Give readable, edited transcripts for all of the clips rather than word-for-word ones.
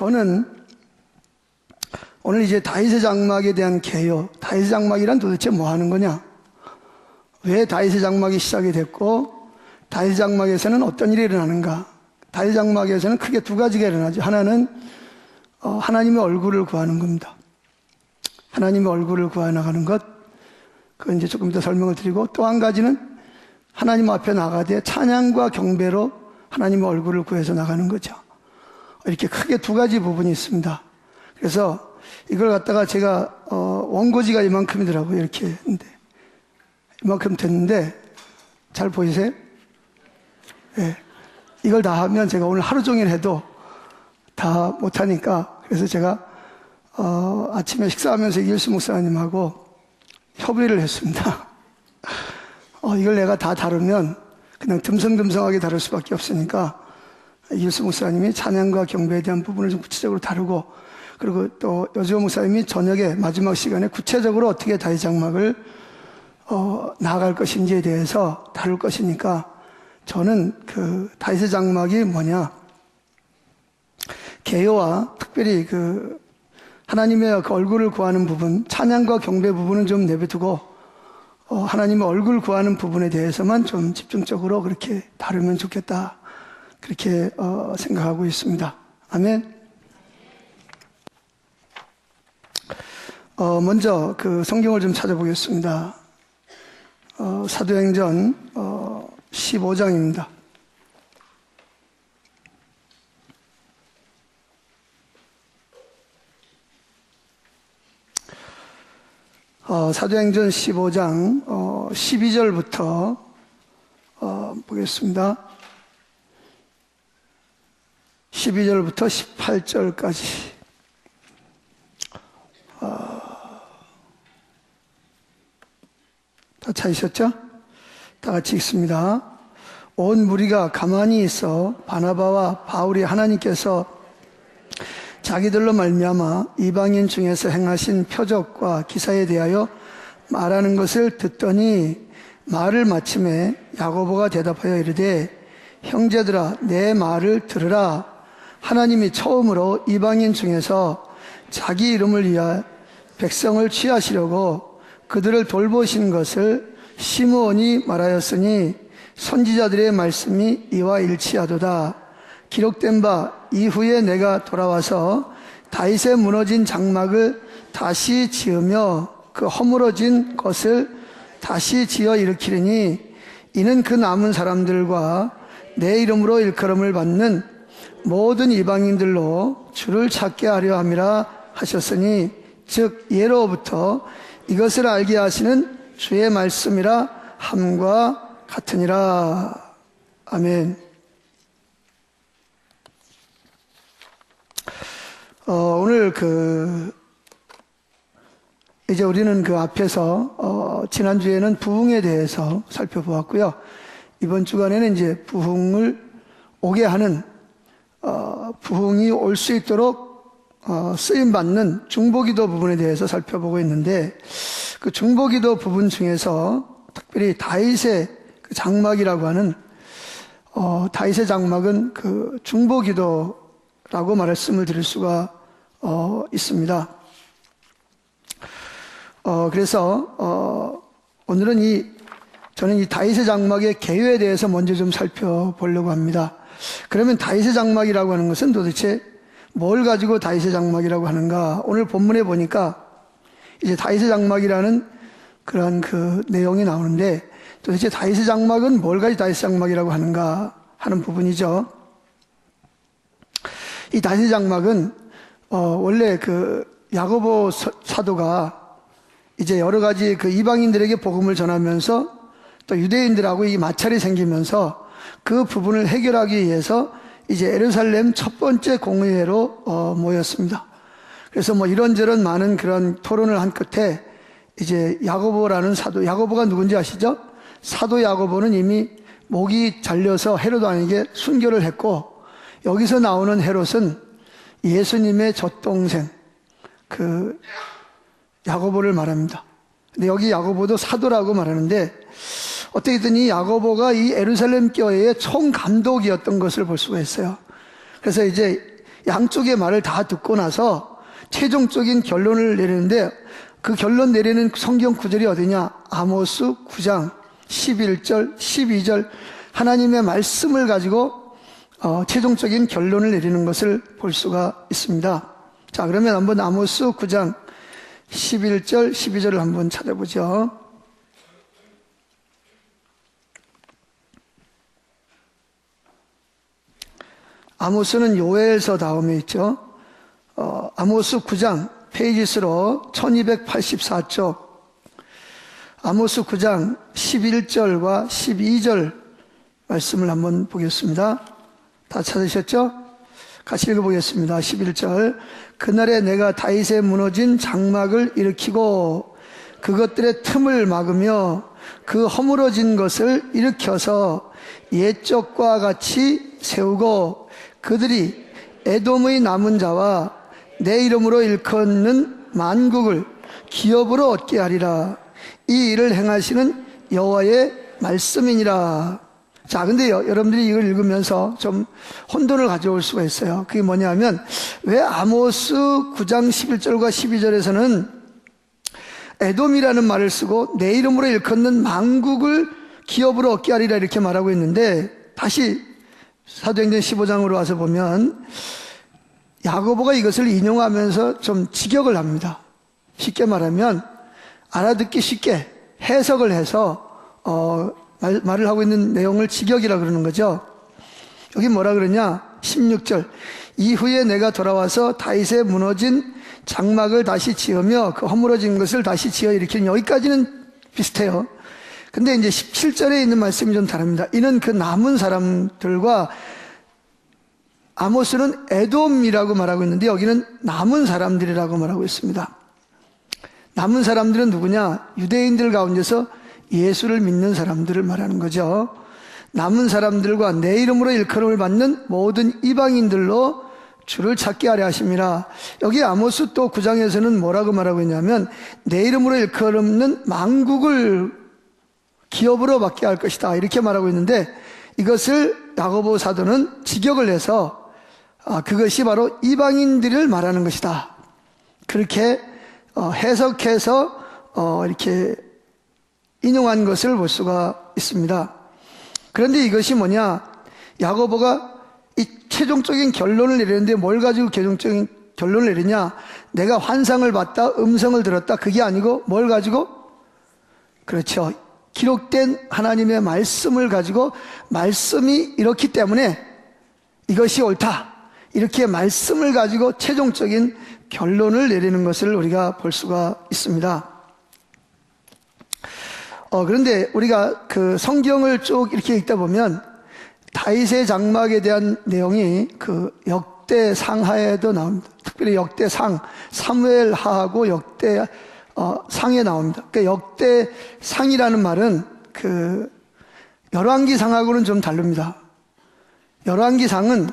저는 오늘 이제 다윗의 장막에 대한 개요, 다윗의 장막이란 도대체 뭐 하는 거냐? 왜 다윗의 장막이 시작이 됐고, 다윗의 장막에서는 어떤 일이 일어나는가? 다윗의 장막에서는 크게 두 가지가 일어나죠. 하나는 하나님의 얼굴을 구하는 겁니다. 하나님의 얼굴을 구해 나가는 것, 그건 이제 조금 더 설명을 드리고, 또 한 가지는 하나님 앞에 나가되 찬양과 경배로 하나님의 얼굴을 구해서 나가는 거죠. 이렇게 크게 두 가지 부분이 있습니다. 그래서 이걸 갖다가 제가 원고지가 이만큼이더라고요. 이렇게 했는데 이만큼 됐는데 잘 보이세요? 네. 이걸 다 하면 제가 오늘 하루 종일 해도 다 못하니까, 그래서 제가 아침에 식사하면서 이길수 목사님하고 협의를 했습니다. 이걸 내가 다 다루면 그냥 듬성듬성하게 다룰 수밖에 없으니까 이길수 목사님이 찬양과 경배에 대한 부분을 좀 구체적으로 다루고, 그리고 또 여주호 목사님이 저녁에 마지막 시간에 구체적으로 어떻게 다윗 장막을 나아갈 것인지에 대해서 다룰 것이니까, 저는 그 다윗의 장막이 뭐냐, 개요와 특별히 그 하나님의 그 얼굴을 구하는 부분, 찬양과 경배 부분은 좀 내버두고 하나님의 얼굴 구하는 부분에 대해서만 좀 집중적으로 그렇게 다루면 좋겠다, 그렇게 생각하고 있습니다. 아멘. 먼저 그 성경을 좀 찾아보겠습니다. 사도행전 15장입니다. 사도행전 15장 12절부터 보겠습니다. 12절부터 18절까지. 다 찾으셨죠? 다 같이 읽습니다. 온 무리가 가만히 있어 바나바와 바울이 하나님께서 자기들로 말미암아 이방인 중에서 행하신 표적과 기사에 대하여 말하는 것을 듣더니, 말을 마침에 야고보가 대답하여 이르되, 형제들아 내 말을 들으라. 하나님이 처음으로 이방인 중에서 자기 이름을 위하여 백성을 취하시려고 그들을 돌보신 것을 시므온이 말하였으니 선지자들의 말씀이 이와 일치하도다. 기록된 바 이후에 내가 돌아와서 다윗의 무너진 장막을 다시 지으며 그 허물어진 것을 다시 지어 일으키리니, 이는 그 남은 사람들과 내 이름으로 일컬음을 받는 모든 이방인들로 주를 찾게 하려 함이라 하셨으니, 즉 예로부터 이것을 알게 하시는 주의 말씀이라 함과 같으니라. 아멘. 오늘 이제 우리는 그 앞에서 지난주에는 부흥에 대해서 살펴보았고요. 이번 주간에는 이제 부흥을 오게 하는 부흥이 올 수 있도록 쓰임받는 중보기도 부분에 대해서 살펴보고 있는데, 그 중보기도 부분 중에서 특별히 다윗의 그 장막이라고 하는 다윗의 장막은 그 중보기도라고 말씀을 드릴 수가 있습니다. 그래서 오늘은 저는 이 다윗의 장막의 개요에 대해서 먼저 좀 살펴보려고 합니다. 그러면 다윗의 장막이라고 하는 것은 도대체 뭘 가지고 다윗의 장막이라고 하는가? 오늘 본문에 보니까 이제 다윗의 장막이라는 그런 그 내용이 나오는데, 도대체 다윗의 장막은 뭘 가지고 다윗의 장막이라고 하는가 하는 부분이죠. 이 다윗의 장막은 원래 그 야고보 사도가 이제 여러 가지 그 이방인들에게 복음을 전하면서 또 유대인들하고 이 마찰이 생기면서 그 부분을 해결하기 위해서 이제 예루살렘 첫 번째 공의회로 모였습니다. 그래서 뭐 이런저런 많은 그런 토론을 한 끝에 이제 야고보라는 사도, 야고보가 누군지 아시죠? 사도 야고보는 이미 목이 잘려서 헤롯 왕에게 순교를 했고, 여기서 나오는 헤롯은 예수님의 젖동생 그 야고보를 말합니다. 근데 여기 야고보도 사도라고 말하는데, 어떻게든 이 야고보가 이 예루살렘 교회의 총감독이었던 것을 볼 수가 있어요. 그래서 이제 양쪽의 말을 다 듣고 나서 최종적인 결론을 내리는데, 그 결론 내리는 성경 구절이 어디냐? 아모스 9장 11절 12절 하나님의 말씀을 가지고 최종적인 결론을 내리는 것을 볼 수가 있습니다. 자, 그러면 한번 아모스 9장 11절 12절을 한번 찾아보죠. 아모스는 요엘서 다음에 있죠. 아모스 9장 페이지 수로 1284쪽, 아모스 9장 11절과 12절 말씀을 한번 보겠습니다. 다 찾으셨죠? 같이 읽어보겠습니다. 11절. 그날에 내가 다윗의 무너진 장막을 일으키고 그것들의 틈을 막으며 그 허물어진 것을 일으켜서 옛적과 같이 세우고 그들이 에돔의 남은 자와 내 이름으로 일컫는 만국을 기업으로 얻게 하리라. 이 일을 행하시는 여호와의 말씀이니라. 자, 근데 여러분들이 이걸 읽으면서 좀 혼돈을 가져올 수가 있어요. 그게 뭐냐면, 왜 아모스 9장 11절과 12절에서는 에돔이라는 말을 쓰고 내 이름으로 일컫는 만국을 기업으로 얻게 하리라 이렇게 말하고 있는데, 다시 사도행전 15장으로 와서 보면 야고보가 이것을 인용하면서 좀 직역을 합니다. 쉽게 말하면 알아듣기 쉽게 해석을 해서 말을 하고 있는 내용을 직역이라 그러는 거죠. 여기 뭐라 그러냐? 16절. 이후에 내가 돌아와서 다윗의 무너진 장막을 다시 지으며 그 허물어진 것을 다시 지어 일으키는, 여기까지는 비슷해요. 근데 이제 17절에 있는 말씀이 좀 다릅니다. 이는 그 남은 사람들과, 아모스는 에돔이라고 말하고 있는데 여기는 남은 사람들이라고 말하고 있습니다. 남은 사람들은 누구냐? 유대인들 가운데서 예수를 믿는 사람들을 말하는 거죠. 남은 사람들과 내 이름으로 일컬음을 받는 모든 이방인들로 주를 찾게 하려 하심이라. 여기 아모스 또 9장에서는 뭐라고 말하고 있냐면, 내 이름으로 일컬음는 만국을 기업으로 받게 할 것이다 이렇게 말하고 있는데, 이것을 야고보 사도는 직역을 해서 그것이 바로 이방인들을 말하는 것이다 그렇게 해석해서 이렇게 인용한 것을 볼 수가 있습니다. 그런데 이것이 뭐냐? 야고보가 이 최종적인 결론을 내리는데 뭘 가지고 최종적인 결론을 내리냐? 내가 환상을 봤다, 음성을 들었다, 그게 아니고 뭘 가지고? 그렇죠. 기록된 하나님의 말씀을 가지고, 말씀이 이렇기 때문에 이것이 옳다, 이렇게 말씀을 가지고 최종적인 결론을 내리는 것을 우리가 볼 수가 있습니다. 그런데 우리가 그 성경을 쭉 이렇게 읽다 보면 다윗의 장막에 대한 내용이 그 역대상하에도 나옵니다. 특별히 역대상, 사무엘하하고 역대상에 나옵니다. 그러니까 역대상이라는 말은 그 열왕기상하고는 좀 다릅니다. 열왕기상은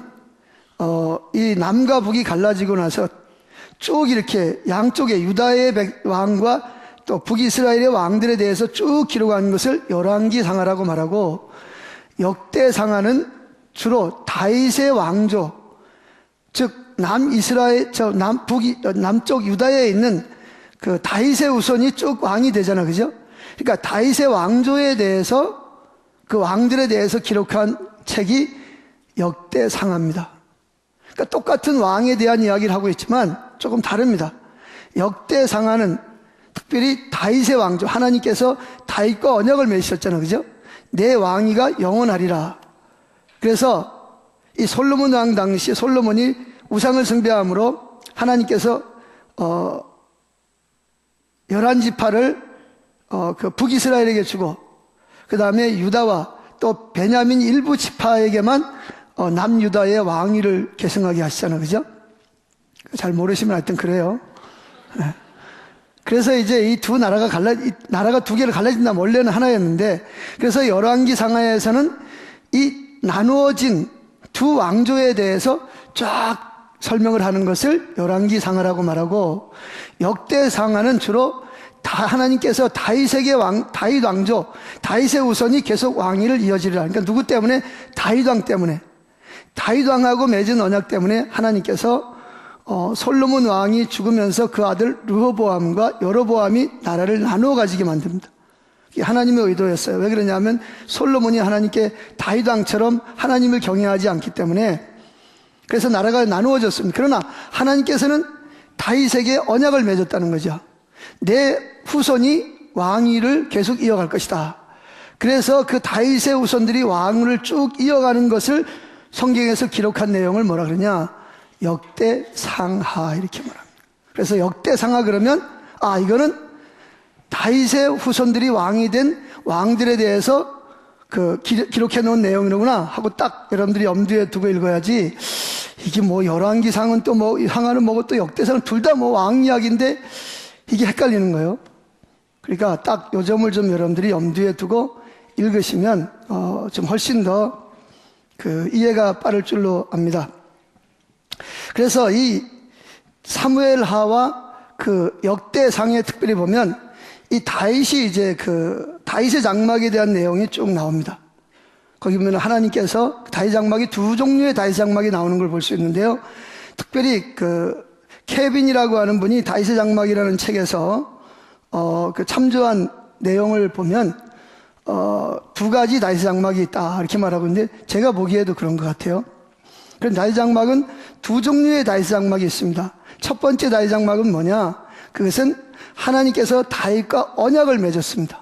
이 남과 북이 갈라지고 나서 쭉 이렇게 양쪽에 유다의 왕과 또 북이스라엘의 왕들에 대해서 쭉 기록한 것을 열왕기상하라고 말하고, 역대상하는 주로 다윗의 왕조, 즉 남이스라엘, 남쪽 유다에 있는 그 다윗의 후손이 쭉 왕이 되잖아, 그죠? 그러니까 다윗의 왕조에 대해서, 그 왕들에 대해서 기록한 책이 역대상하입니다. 그러니까 똑같은 왕에 대한 이야기를 하고 있지만 조금 다릅니다. 역대상하는 특별히 다윗의 왕조, 하나님께서 다윗과 언약을 맺으셨잖아요, 그죠? 내 왕위가 영원하리라. 그래서 이 솔로몬 왕 당시 솔로몬이 우상을 숭배함으로 하나님께서 11지파를 그 북이스라엘에게 주고, 그 다음에 유다와 또 베냐민 일부 지파에게만 남유다의 왕위를 계승하게 하시잖아요, 그죠? 잘 모르시면 하여튼 그래요. 그래서 이제 이 두 나라가 나라가 두 개로 갈라진다. 원래는 하나였는데, 그래서 열왕기상하에서는 이 나누어진 두 왕조에 대해서 쫙 설명을 하는 것을 열왕기상하라고 말하고, 역대상하는 주로 하나님께서 다윗 왕조, 다윗의 후손이 계속 왕위를 이어지리라. 그러니까 누구 때문에? 다윗 왕 때문에. 다윗 왕하고 맺은 언약 때문에 하나님께서 솔로몬 왕이 죽으면서 그 아들 르호보암과 여로보암이 나라를 나누어 가지게 만듭니다. 이게 하나님의 의도였어요. 왜 그러냐면 솔로몬이 하나님께 다윗 왕처럼 하나님을 경외하지 않기 때문에, 그래서 나라가 나누어졌습니다. 그러나 하나님께서는 다윗에게 언약을 맺었다는 거죠. 내 후손이 왕위를 계속 이어갈 것이다. 그래서 그 다윗의 후손들이 왕을 쭉 이어가는 것을 성경에서 기록한 내용을 뭐라 그러냐, 역대상하 이렇게 말합니다. 그래서 역대상하 그러면 이거는 다윗의 후손들이 왕이 된 왕들에 대해서 기록해 놓은 내용이구나 하고 딱 여러분들이 염두에 두고 읽어야지, 이게 뭐 열왕기상은 또 뭐 상하는 뭐고 또 역대상은 둘 다 뭐 왕 이야기인데 이게 헷갈리는 거예요. 그러니까 딱 요 점을 좀 여러분들이 염두에 두고 읽으시면 좀 훨씬 더 이해가 빠를 줄로 압니다. 그래서 이 사무엘하와 역대상에 특별히 보면 이 다윗이 이제 다윗의 장막에 대한 내용이 쭉 나옵니다. 거기 보면 하나님께서 다윗 장막이 두 종류의 다윗 장막이 나오는 걸 볼 수 있는데요. 특별히 케빈이라고 하는 분이 다윗의 장막이라는 책에서 참조한 내용을 보면 두 가지 다윗의 장막이 있다 이렇게 말하고 있는데, 제가 보기에도 그런 것 같아요. 그럼 다윗 장막은 두 종류의 다윗 장막이 있습니다. 첫 번째 다윗 장막은 뭐냐? 그것은 하나님께서 다윗과 언약을 맺었습니다.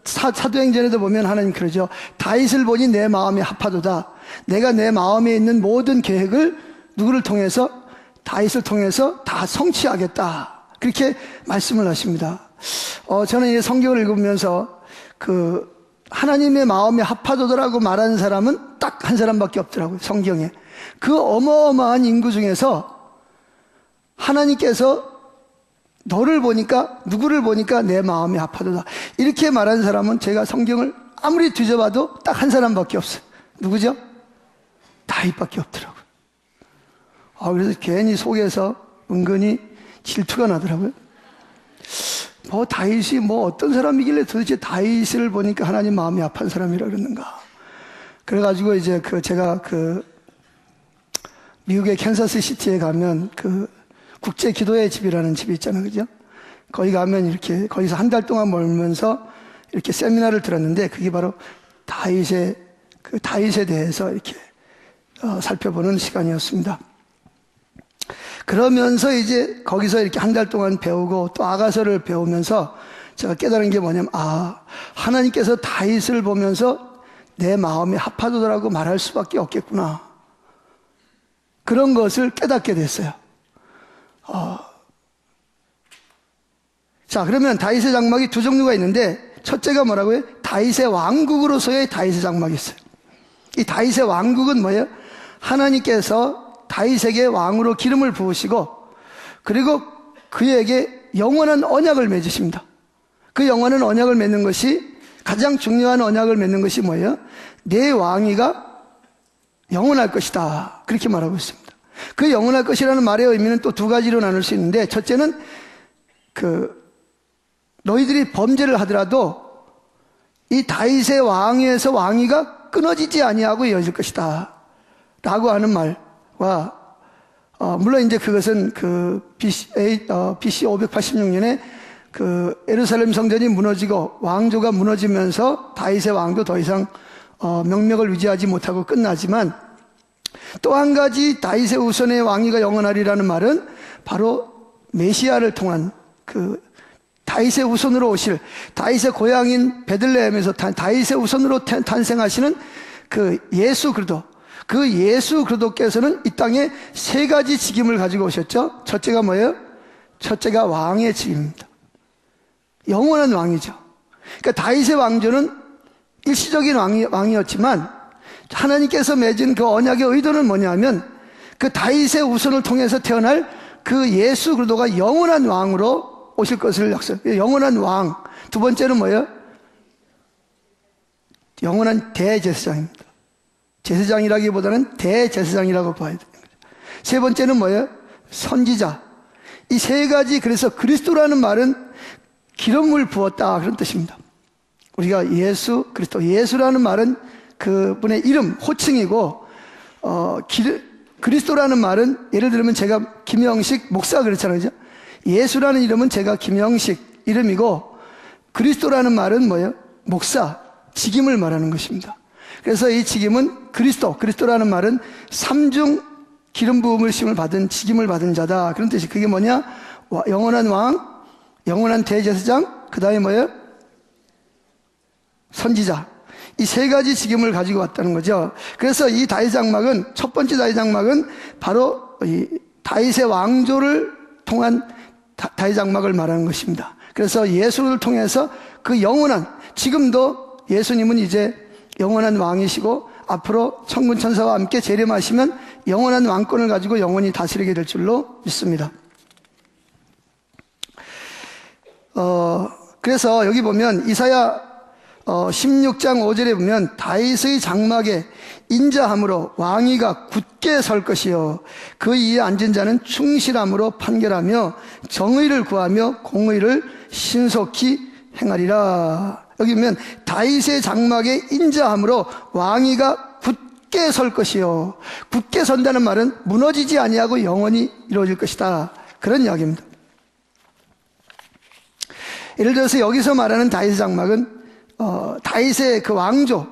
사도행전에도 보면 하나님 그러죠. 다윗을 보니 내 마음이 합하도다. 내가 내 마음에 있는 모든 계획을 누구를 통해서? 다윗을 통해서 다 성취하겠다. 그렇게 말씀을 하십니다. 저는 이 성경을 읽으면서 하나님의 마음에 합하도다라고 말하는 사람은 딱 한 사람밖에 없더라고요. 성경에. 그 어마어마한 인구 중에서 하나님께서 너를 보니까, 누구를 보니까 내 마음이 합하도다 이렇게 말하는 사람은 제가 성경을 아무리 뒤져봐도 딱 한 사람밖에 없어요. 누구죠? 다윗밖에 없더라고요. 그래서 괜히 속에서 은근히 질투가 나더라고요. 다윗이 어떤 사람이길래 도대체 다윗을 보니까 하나님 마음이 합한 사람이라 그랬는가. 그래가지고 이제 제가 미국의 캔사스 시티에 가면 국제 기도의 집이라는 집이 있잖아요. 그죠? 거기 가면 이렇게, 거기서 한 달 동안 머물면서 이렇게 세미나를 들었는데, 그게 바로 다윗에 대해서 이렇게 살펴보는 시간이었습니다. 그러면서 이제 거기서 이렇게 한 달 동안 배우고 또 아가서를 배우면서 제가 깨달은 게 뭐냐면, 하나님께서 다윗을 보면서 내 마음이 합하도라고 말할 수밖에 없겠구나. 그런 것을 깨닫게 됐어요. 자, 그러면 다윗의 장막이 두 종류가 있는데, 첫째가 뭐라고요? 다윗의 왕국으로서의 다윗의 장막이 있어요. 이 다윗의 왕국은 뭐예요? 하나님께서 다윗에게 왕으로 기름을 부으시고, 그리고 그에게 영원한 언약을 맺으십니다. 그 영원한 언약을 맺는 것이, 가장 중요한 언약을 맺는 것이 뭐예요? 내 왕위가 영원할 것이다. 그렇게 말하고 있습니다. 그 영원할 것이라는 말의 의미는 또 두 가지로 나눌 수 있는데, 첫째는 너희들이 범죄를 하더라도 이 다윗의 왕위에서 왕위가 끊어지지 아니하고 이어질 것이다 라고 하는 말과, 물론 이제 그것은 BC 586년에 예루살렘 성전이 무너지고 왕조가 무너지면서 다윗의 왕도 더 이상 명맥을 유지하지 못하고 끝나지만, 또 한 가지 다윗의 후손의 왕위가 영원하리라는 말은 바로 메시아를 통한 다윗의 후손으로 오실, 다윗의 고향인 베들레헴에서 다윗의 후손으로 탄생하시는 예수 그리스도, 예수 그리스도께서는 이 땅에 세 가지 직임을 가지고 오셨죠. 첫째가 뭐예요? 첫째가 왕의 직임입니다. 영원한 왕이죠. 그러니까 다윗의 왕조는 일시적인 왕이었지만, 하나님께서 맺은 그 언약의 의도는 뭐냐면, 다윗의 후손을 통해서 태어날 예수 그리스도가 영원한 왕으로 오실 것을 약속. 영원한 왕. 두 번째는 뭐예요? 영원한 대제사장입니다. 제사장이라기보다는 대제사장이라고 봐야 됩니다. 세 번째는 뭐예요? 선지자. 이 세 가지, 그래서 그리스도라는 말은 기름을 부었다 그런 뜻입니다. 우리가 예수 그리스도, 예수라는 말은 그분의 이름, 호칭이고, 그리스도라는 말은 예를 들면 제가 김영식 목사 그렇잖아요. 그죠? 예수라는 이름은 제가 김영식 이름이고, 그리스도라는 말은 뭐예요? 목사, 직임을 말하는 것입니다. 그래서 이 직임은 그리스도라는 말은 삼중 기름 부음을 심을 받은 직임을 받은 자다. 그런 뜻이 그게 뭐냐? 영원한 왕, 영원한 대제사장, 그 다음에 뭐예요? 선지자. 이 세 가지 직임을 가지고 왔다는 거죠. 그래서 이 다윗 장막은, 첫 번째 다윗 장막은 바로 이 다윗의 왕조를 통한 다윗 장막을 말하는 것입니다. 그래서 예수를 통해서 그 영원한, 지금도 예수님은 이제 영원한 왕이시고 앞으로 천군 천사와 함께 재림하시면 영원한 왕권을 가지고 영원히 다스리게 될 줄로 믿습니다. 그래서 여기 보면 이사야 16장 5절에 보면 다윗의 장막에 인자함으로 왕위가 굳게 설 것이요 그 위에 앉은 자는 충실함으로 판결하며 정의를 구하며 공의를 신속히 행하리라. 여기 보면 다윗의 장막에 인자함으로 왕위가 굳게 설 것이요, 굳게 선다는 말은 무너지지 아니하고 영원히 이루어질 것이다, 그런 이야기입니다. 예를 들어서 여기서 말하는 다윗의 장막은 다윗의 그 왕조,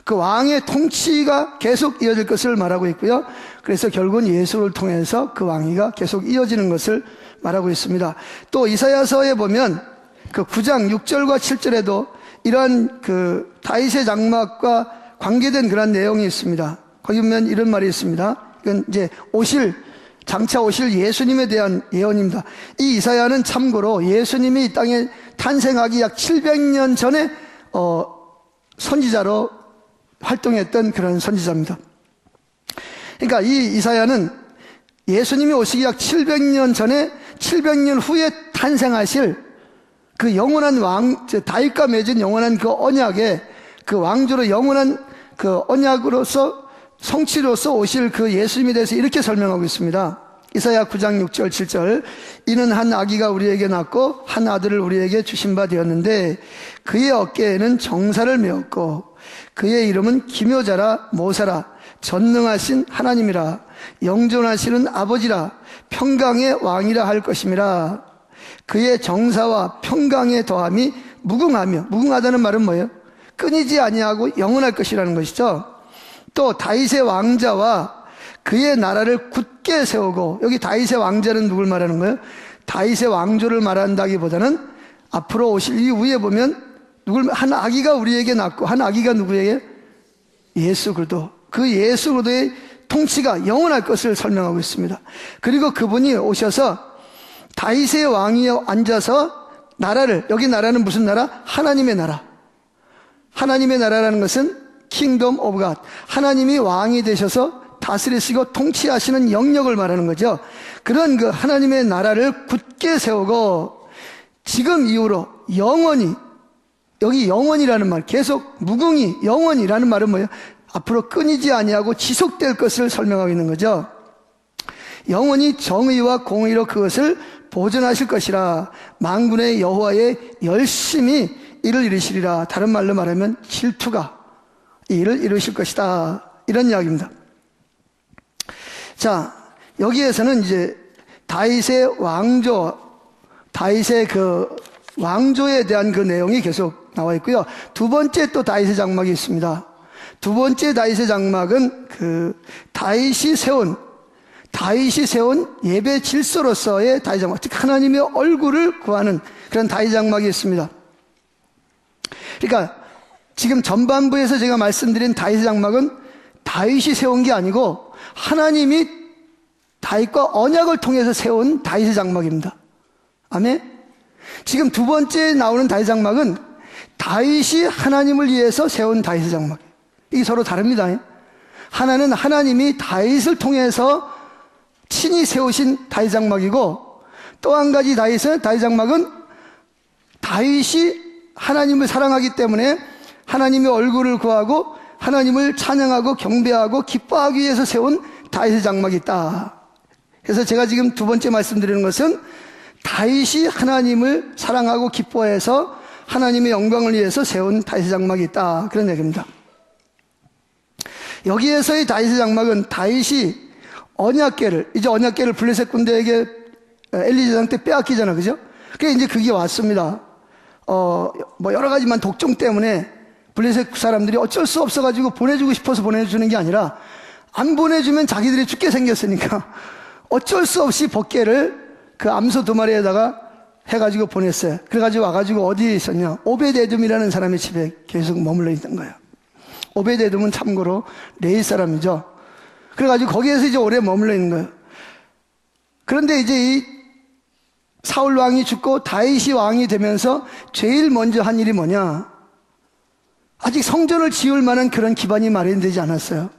그 왕의 통치가 계속 이어질 것을 말하고 있고요. 그래서 결국은 예수를 통해서 그 왕위가 계속 이어지는 것을 말하고 있습니다. 또 이사야서에 보면 그 9장 6절과 7절에도 이런 그 다윗의 장막과 관계된 그런 내용이 있습니다. 거기 보면 이런 말이 있습니다. 이건 이제 장차 오실 예수님에 대한 예언입니다. 이 이사야는 참고로 예수님이 이 땅에 탄생하기 약 700년 전에 선지자로 활동했던 그런 선지자입니다. 그러니까 이 이사야는 예수님이 오시기 약 700년 전에 700년 후에 탄생하실 그 영원한 왕, 다윗과 맺은 영원한 그 언약에 그 왕조로 영원한 그 언약으로서 성취로서 오실 그 예수님에 대해서 이렇게 설명하고 있습니다. 이사야 9장 6절 7절 이는 한 아기가 우리에게 낳고 한 아들을 우리에게 주신 바 되었는데 그의 어깨에는 정사를 메었고 그의 이름은 기묘자라 모사라 전능하신 하나님이라 영존하시는 아버지라 평강의 왕이라 할 것임이라. 그의 정사와 평강의 더함이 무궁하다는 말은 뭐예요? 끊이지 아니하고 영원할 것이라는 것이죠. 또 다윗의 왕자와 그의 나라를 굳게 세우고, 여기 다윗의 왕자는 누굴 말하는 거예요? 다윗의 왕조를 말한다기보다는 앞으로 오실 이후에 보면 한 아기가 우리에게 낳고, 한 아기가 누구에게? 예수 그리스도. 그 예수 그리스도의 통치가 영원할 것을 설명하고 있습니다. 그리고 그분이 오셔서 다윗의 왕위에 앉아서 나라를, 여기 나라는 무슨 나라? 하나님의 나라. 하나님의 나라라는 것은 킹덤 오브 갓, 하나님이 왕이 되셔서 다스리시고 통치하시는 영역을 말하는 거죠. 그런 그 하나님의 나라를 굳게 세우고 지금 이후로 영원히, 여기 영원이라는 말, 계속 무궁히 영원이라는 말은 뭐예요? 앞으로 끊이지 아니하고 지속될 것을 설명하고 있는 거죠. 영원히 정의와 공의로 그것을 보존하실 것이라. 만군의 여호와의 열심히 이를 이루시리라. 다른 말로 말하면 질투가 이 일을 이루실 것이다, 이런 이야기입니다. 자, 여기에서는 이제 다윗의 왕조, 다윗의 그 왕조에 대한 그 내용이 계속 나와 있고요. 두 번째 또 다윗의 장막이 있습니다. 두 번째 다윗의 장막은 그 다윗이 세운 예배 질서로서의 다윗 장막, 즉 하나님의 얼굴을 구하는 그런 다윗 장막이 있습니다. 그러니까 지금 전반부에서 제가 말씀드린 다윗의 장막은 다윗이 세운 게 아니고 하나님이 다윗과 언약을 통해서 세운 다윗의 장막입니다. 아멘. 지금 두 번째 나오는 다윗 장막은 다윗이 하나님을 위해서 세운 다윗의 장막. 이게 서로 다릅니다. 하나는 하나님이 다윗을 통해서 친히 세우신 다윗 장막이고, 또 한 가지 다윗 장막은 다윗이 하나님을 사랑하기 때문에 하나님의 얼굴을 구하고 하나님을 찬양하고 경배하고 기뻐하기 위해서 세운 다윗의 장막이 있다. 그래서 제가 지금 두 번째 말씀드리는 것은 다윗이 하나님을 사랑하고 기뻐해서 하나님의 영광을 위해서 세운 다윗의 장막이 있다, 그런 얘기입니다. 여기에서의 다윗의 장막은 다윗이 이제 언약궤를 블레셋 군대에게 엘리 제사장 때 빼앗기잖아, 그죠? 그래 이제 그게 왔습니다. 뭐 여러 가지만 독종 때문에 블레셋 사람들이 어쩔 수 없어가지고 보내주고 싶어서 보내주는 게 아니라 안 보내주면 자기들이 죽게 생겼으니까 어쩔 수 없이 법궤를 그 암소 2마리에다가 해가지고 보냈어요. 그래가지고 와가지고 어디에 있었냐? 오베드에돔이라는 사람의 집에 계속 머물러 있는 거예요. 오베드에돔은 참고로 레위 사람이죠. 그래가지고 거기에서 이제 오래 머물러 있는 거예요. 그런데 이제 이 사울 왕이 죽고 다윗이 왕이 되면서 제일 먼저 한 일이 뭐냐? 아직 성전을 지을 만한 그런 기반이 마련되지 않았어요.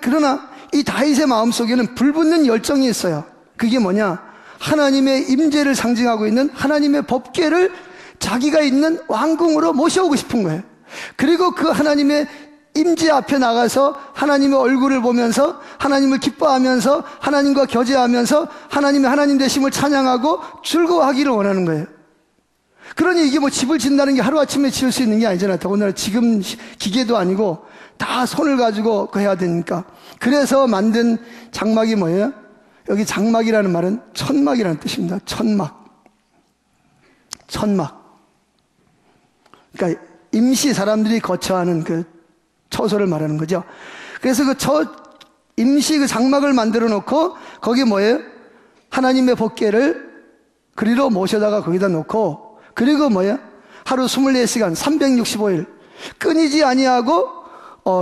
그러나 이 다윗의 마음속에는 불붙는 열정이 있어요. 그게 뭐냐? 하나님의 임재를 상징하고 있는 하나님의 법궤를 자기가 있는 왕궁으로 모셔오고 싶은 거예요. 그리고 그 하나님의 임재 앞에 나가서 하나님의 얼굴을 보면서 하나님을 기뻐하면서 하나님과 교제하면서 하나님의 하나님 되심을 찬양하고 즐거워하기를 원하는 거예요. 그러니 이게 뭐 집을 짓는다는 게 하루아침에 지을 수 있는 게 아니잖아요. 더군다나 지금 기계도 아니고 다 손을 가지고 해야 되니까. 그래서 만든 장막이 뭐예요? 여기 장막이라는 말은 천막이라는 뜻입니다. 천막. 그러니까 임시 사람들이 거처하는 그 처소를 말하는 거죠. 그래서 임시 그 장막을 만들어 놓고 거기 뭐예요? 하나님의 법궤를 그리로 모셔다가 거기다 놓고, 그리고 뭐예요? 하루 24시간 365일 끊이지 아니하고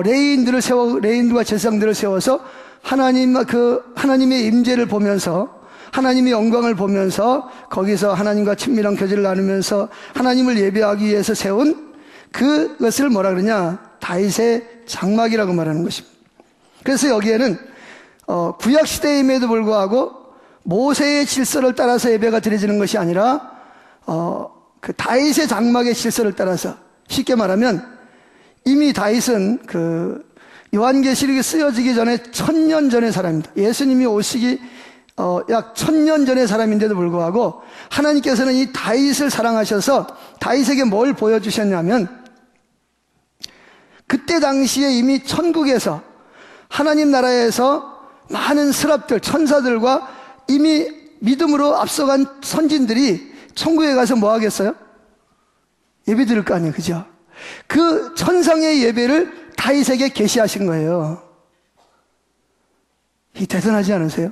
레위인들과 제사장들을 세워서 하나님의 임재를 보면서 하나님의 영광을 보면서 거기서 하나님과 친밀한 교제를 나누면서 하나님을 예배하기 위해서 세운 그것을 뭐라 그러냐? 다윗의 장막이라고 말하는 것입니다. 그래서 여기에는 구약 시대임에도 불구하고 모세의 질서를 따라서 예배가 드려지는 것이 아니라 그 다윗의 장막의 질서를 따라서, 쉽게 말하면 이미 다윗은 그 요한계시록이 쓰여지기 전에 1000년 전의 사람입니다. 예수님이 오시기 약 1000년 전의 사람인데도 불구하고 하나님께서는 이 다윗을 사랑하셔서 다윗에게 뭘 보여주셨냐면, 그때 당시에 이미 천국에서 하나님 나라에서 많은 스랍들, 천사들과 이미 믿음으로 앞서간 선진들이 천국에 가서 뭐 하겠어요? 예배 드릴 거 아니에요, 그죠? 그 천상의 예배를 다윗에게 계시하신 거예요. 이 대단하지 않으세요?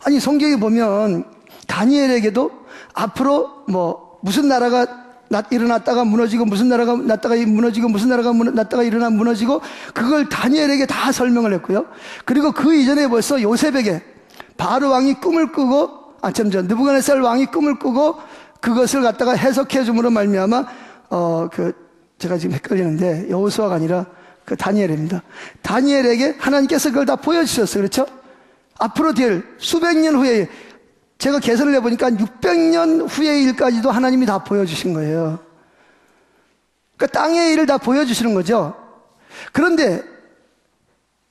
아니, 성경에 보면 다니엘에게도 앞으로 뭐 무슨 나라가 일어났다가 무너지고, 무슨 나라가 났다가 무너지고, 무슨 나라가 났다가 일어나 무너지고, 그걸 다니엘에게 다 설명을 했고요. 그리고 그 이전에 벌써 요셉에게 바로 왕이 꿈을 꾸고, 느부갓네살 왕이 꿈을 꾸고 그것을 갖다가 해석해 줌으로 말미암아 제가 지금 헷갈리는데 여호수아가 아니라 그 다니엘입니다. 다니엘에게 하나님께서 그걸 다 보여주셨어요. 그렇죠? 앞으로 될 수백 년 후에, 제가 계산을 해보니까 600년 후의 일까지도 하나님이 다 보여주신 거예요. 그러니까 땅의 일을 다 보여주시는 거죠. 그런데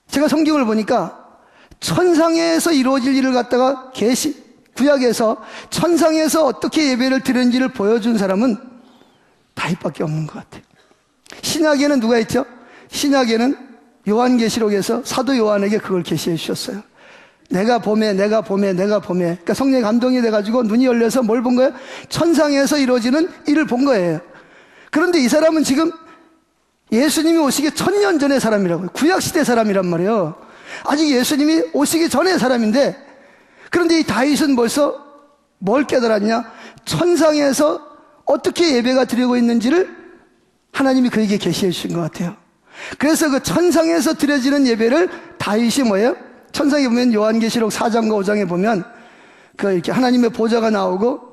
제가 성경을 보니까 천상에서 이루어질 일을 갖다가 구약에서 천상에서 어떻게 예배를 드렸는지를 보여준 사람은 다윗밖에 없는 것 같아요. 신약에는 누가 있죠? 신약에는 요한계시록에서 사도 요한에게 그걸 계시해 주셨어요. 내가 봄에. 그러니까 성령의 감동이 돼가지고 눈이 열려서 뭘 본 거예요? 천상에서 이루어지는 일을 본 거예요. 그런데 이 사람은 지금 예수님이 오시기 1000년 전의 사람이라고요. 구약시대 사람이란 말이에요. 아직 예수님이 오시기 전의 사람인데, 그런데 이 다윗은 벌써 뭘 깨달았냐? 천상에서 어떻게 예배가 드리고 있는지를 하나님이 그에게 계시해 주신 것 같아요. 그래서 그 천상에서 드려지는 예배를 다윗이 뭐예요? 천상에 보면 요한계시록 4장과 5장에 보면 이렇게 하나님의 보좌가 나오고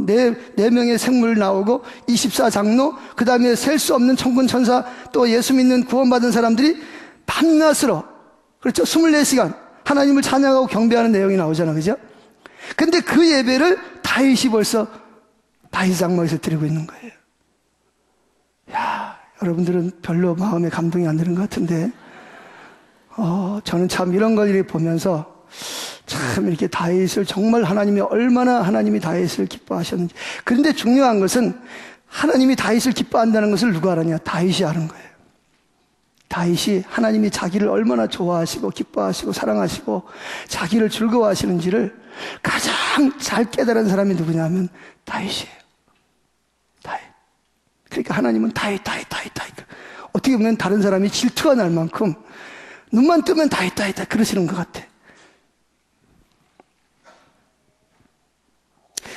네 명의 생물 나오고 24장로, 그 다음에 셀 수 없는 천군 천사, 또 예수 믿는 구원받은 사람들이 밤낮으로, 그렇죠? 24시간 하나님을 찬양하고 경배하는 내용이 나오잖아, 그죠? 근데 그 예배를 다윗이 벌써 다윗 장막에서 드리고 있는 거예요. 야, 여러분들은 별로 마음에 감동이 안 드는 것 같은데, 저는 참 이런 걸 보면서 참 이렇게 다윗을 정말 얼마나 하나님이 다윗을 기뻐하셨는지. 그런데 중요한 것은 하나님이 다윗을 기뻐한다는 것을 누가 알았냐? 다윗이 아는 거예요. 다윗이 하나님이 자기를 얼마나 좋아하시고 기뻐하시고 사랑하시고 자기를 즐거워하시는지를 가장 잘 깨달은 사람이 누구냐면 다윗이에요. 다윗. 그러니까 하나님은 다윗. 어떻게 보면 다른 사람이 질투가 날 만큼 눈만 뜨면 다윗 그러시는 것 같아.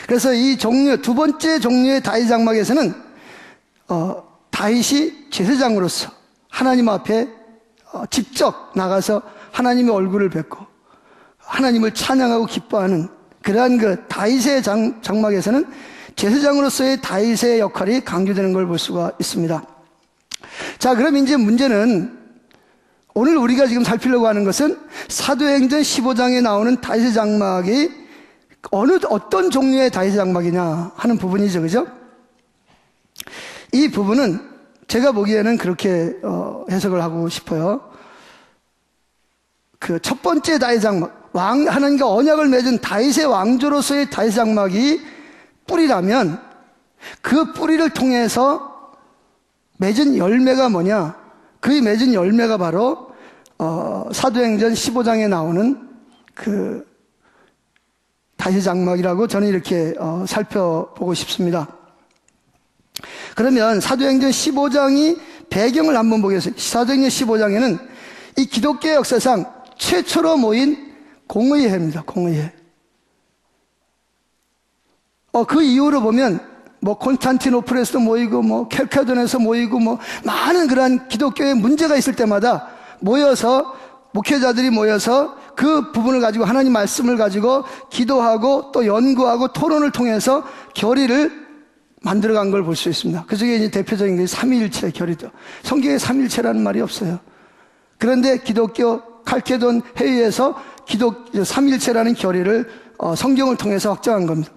그래서 이 종류, 두 번째 종류의 다윗 장막에서는 다윗이 제사장으로서 하나님 앞에 직접 나가서 하나님의 얼굴을 뵙고 하나님을 찬양하고 기뻐하는 그러한 그 다윗의 장막에서는 제사장으로서의 다윗의 역할이 강조되는 걸 볼 수가 있습니다. 자, 그럼 이제 문제는 오늘 우리가 지금 살피려고 하는 것은 사도행전 15장에 나오는 다윗의 장막이 어떤 종류의 다윗의 장막이냐 하는 부분이죠, 그죠? 이 부분은 제가 보기에는 그렇게 해석을 하고 싶어요. 그 첫 번째 다윗의 장막, 하나님과 언약을 맺은 다윗의 왕조로서의 다윗의 장막이 뿌리라면 그 뿌리를 통해서 맺은 열매가 뭐냐? 그 맺은 열매가 바로 사도행전 15장에 나오는 그 다윗의 장막이라고 저는 이렇게 살펴보고 싶습니다. 그러면 사도행전 15장이 배경을 한번 보겠습니다. 사도행전 15장에는 이 기독교 역사상 최초로 모인 공의회입니다. 공의회. 그 이후로 보면 뭐 콘스탄티노플에서도 모이고 뭐 켈케돈에서 모이고 뭐 많은 그러한 기독교의 문제가 있을 때마다 모여서 목회자들이 모여서 그 부분을 가지고 하나님 말씀을 가지고 기도하고 또 연구하고 토론을 통해서 결의를 만들어간 걸 볼 수 있습니다. 그 중에 이제 대표적인 게 삼위일체 결의죠. 성경에 삼위일체라는 말이 없어요. 그런데 기독교 칼케돈 회의에서 삼위일체라는 결의를 성경을 통해서 확정한 겁니다.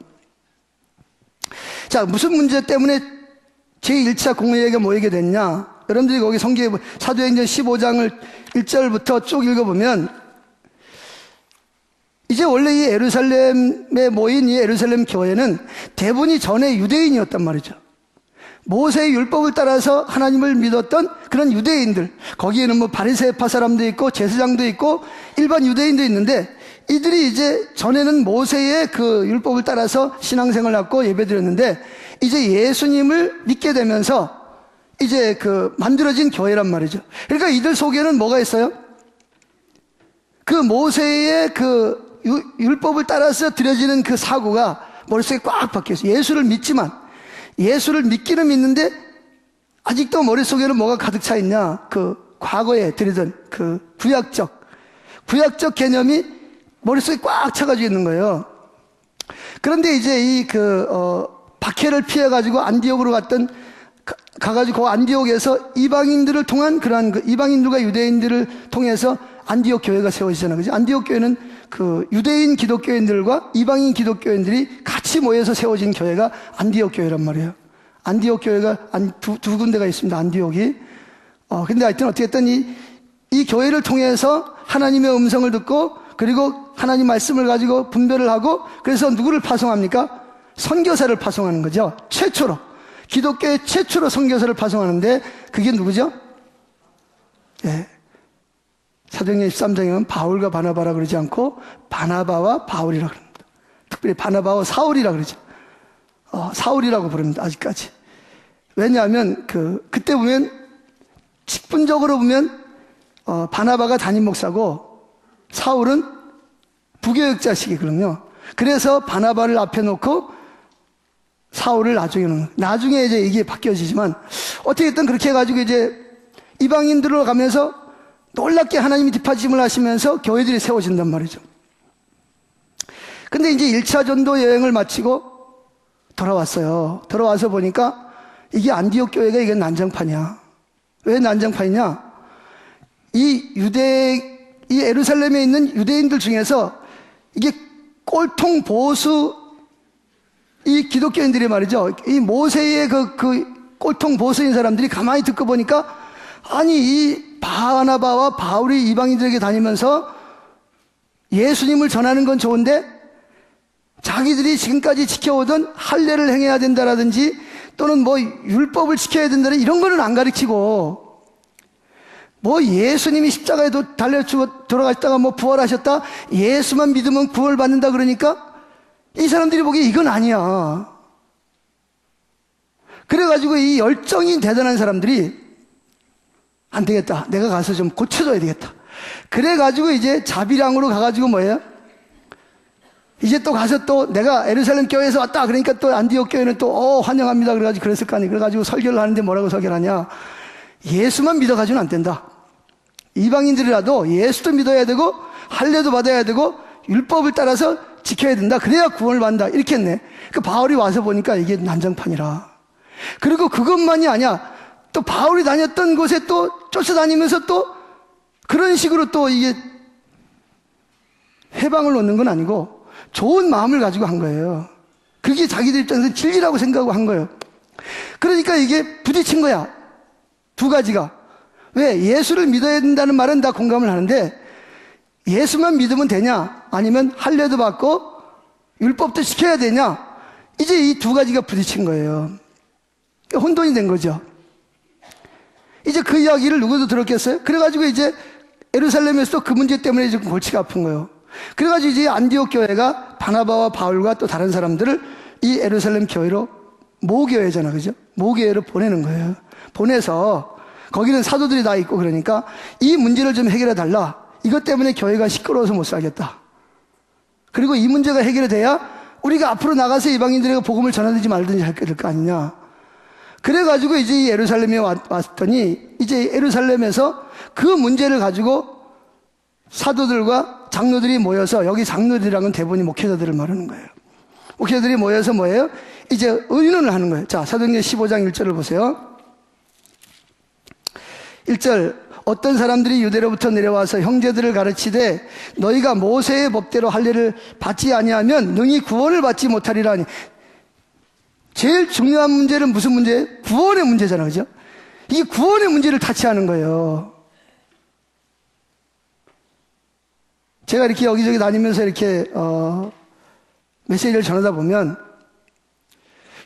자, 무슨 문제 때문에 제1차 공회회가 모이게 됐냐? 여러분들이 거기 성경에 사도행전 15장을 1절부터 쭉 읽어보면 이제 원래 이 예루살렘에 모인 이 예루살렘 교회는 대부분이 전에 유대인이었단 말이죠. 모세의 율법을 따라서 하나님을 믿었던 그런 유대인들, 거기에는 뭐 바리새파 사람도 있고 제사장도 있고 일반 유대인도 있는데 이들이 이제 전에는 모세의 그 율법을 따라서 신앙생활을 하고 예배드렸는데 이제 예수님을 믿게 되면서 이제 그 만들어진 교회란 말이죠. 그러니까 이들 속에는 뭐가 있어요? 그 모세의 그 율법을 따라서 드려지는 그 사고가 머릿속에 꽉 박혀있어요. 예수를 믿지만 예수를 믿기는 믿는데 아직도 머릿속에는 뭐가 가득 차 있냐? 그 과거에 드리던 그 구약적 개념이 머릿속에 꽉 차가지고 있는 거예요. 그런데 이제 이 박해를 피해가지고 안디옥으로 가가지고 그 안디옥에서 이방인들을 통한 그러한 그 이방인들과 유대인들을 통해서 안디옥 교회가 세워지잖아요. 그죠? 안디옥 교회는 그 유대인 기독교인들과 이방인 기독교인들이 같이 모여서 세워진 교회가 안디옥 교회란 말이에요. 안디옥 교회가 두 군데가 있습니다. 안디옥이. 근데 하여튼 어떻게든 이 교회를 통해서 하나님의 음성을 듣고 그리고 하나님 말씀을 가지고 분별을 하고 그래서 누구를 파송합니까? 선교사를 파송하는 거죠. 최초로. 기독교의 최초로 선교사를 파송하는데 그게 누구죠? 예. 사도행전 13장에는 바울과 바나바라 그러지 않고 바나바와 바울이라고 그럽니다. 특별히 바나바와 사울이라고 그러죠. 사울이라고 부릅니다. 아직까지. 왜냐하면 그때 보면 직분적으로 보면 바나바가 담임 목사고 사울은 부교육 자식이거든요. 그래서 바나바를 앞에 놓고 사울을 나중에 놓는 거예요. 나중에 이제 이게 바뀌어지지만 어떻게든 그렇게 해가지고 이제 이방인들로 가면서 놀랍게 하나님이 뒷받침을 하시면서 교회들이 세워진단 말이죠. 근데 이제 1차 전도 여행을 마치고 돌아왔어요. 돌아와서 보니까 이게 안디옥 교회가 이게 난장판이야. 왜 난장판이냐? 이 예루살렘에 있는 유대인들 중에서 이게 꼴통 보수 이 기독교인들이 말이죠. 이 모세의 그 꼴통 보수인 사람들이 가만히 듣고 보니까 아니 이 바나바와 바울이 이방인들에게 다니면서 예수님을 전하는 건 좋은데 자기들이 지금까지 지켜오던 할례를 행해야 된다라든지 또는 뭐 율법을 지켜야 된다는 이런 거는 안 가르치고, 뭐 예수님이 십자가에 달려 죽어 돌아가셨다가 뭐 부활하셨다, 예수만 믿으면 구원받는다 그러니까 이 사람들이 보기에 이건 아니야. 그래가지고 이 열정이 대단한 사람들이 안 되겠다, 내가 가서 좀 고쳐줘야 되겠다. 그래가지고 이제 자비량으로 가가지고 뭐예요? 이제 또 가서 또 내가 예루살렘 교회에서 왔다 그러니까 또 안디옥 교회는 또 환영합니다 그래가지고 그랬을 거 아니에요. 그래가지고 설교를 하는데 뭐라고 설교를 하냐, 예수만 믿어가지고는 안 된다. 이방인들이라도 예수도 믿어야 되고 할례도 받아야 되고 율법을 따라서 지켜야 된다. 그래야 구원을 받는다. 이렇게 했네. 그 바울이 와서 보니까 이게 난장판이라. 그리고 그것만이 아니야. 또 바울이 다녔던 곳에 또 쫓아다니면서 또 그런 식으로 또 이게 해방을 놓는 건 아니고 좋은 마음을 가지고 한 거예요. 그게 자기들 입장에서 진리라고 생각하고 한 거예요. 그러니까 이게 부딪힌 거야. 두 가지가. 왜? 예수를 믿어야 된다는 말은 다 공감을 하는데 예수만 믿으면 되냐? 아니면 할례도 받고 율법도 지켜야 되냐? 이제 이 두 가지가 부딪힌 거예요. 혼돈이 된 거죠. 이제 그 이야기를 누구도 들었겠어요? 그래가지고 이제 예루살렘에서도 그 문제 때문에 지금 골치가 아픈 거예요. 그래가지고 이제 안디옥 교회가 바나바와 바울과 또 다른 사람들을 이 예루살렘 교회로, 모교회잖아, 그죠? 모교회로 보내는 거예요. 보내서 거기는 사도들이 다 있고 그러니까 이 문제를 좀 해결해 달라. 이것 때문에 교회가 시끄러워서 못 살겠다. 그리고 이 문제가 해결이 돼야 우리가 앞으로 나가서 이방인들에게 복음을 전하든지 말든지 할 거 아니냐. 그래가지고 이제 예루살렘에 왔더니 이제 예루살렘에서 그 문제를 가지고 사도들과 장로들이 모여서, 여기 장로들이랑은 대부분이 목회자들을 말하는 거예요. 목회자들이 모여서 뭐예요? 이제 의논을 하는 거예요. 자, 사도행전 15장 1절을 보세요. 1절, 어떤 사람들이 유대로부터 내려와서 형제들을 가르치되 너희가 모세의 법대로 할례를 받지 아니하면 능히 구원을 받지 못하리라 하니. 제일 중요한 문제는 무슨 문제예요? 구원의 문제잖아요, 그죠? 이게 구원의 문제를 타치하는 거예요. 제가 이렇게 여기저기 다니면서 이렇게 메시지를 전하다 보면,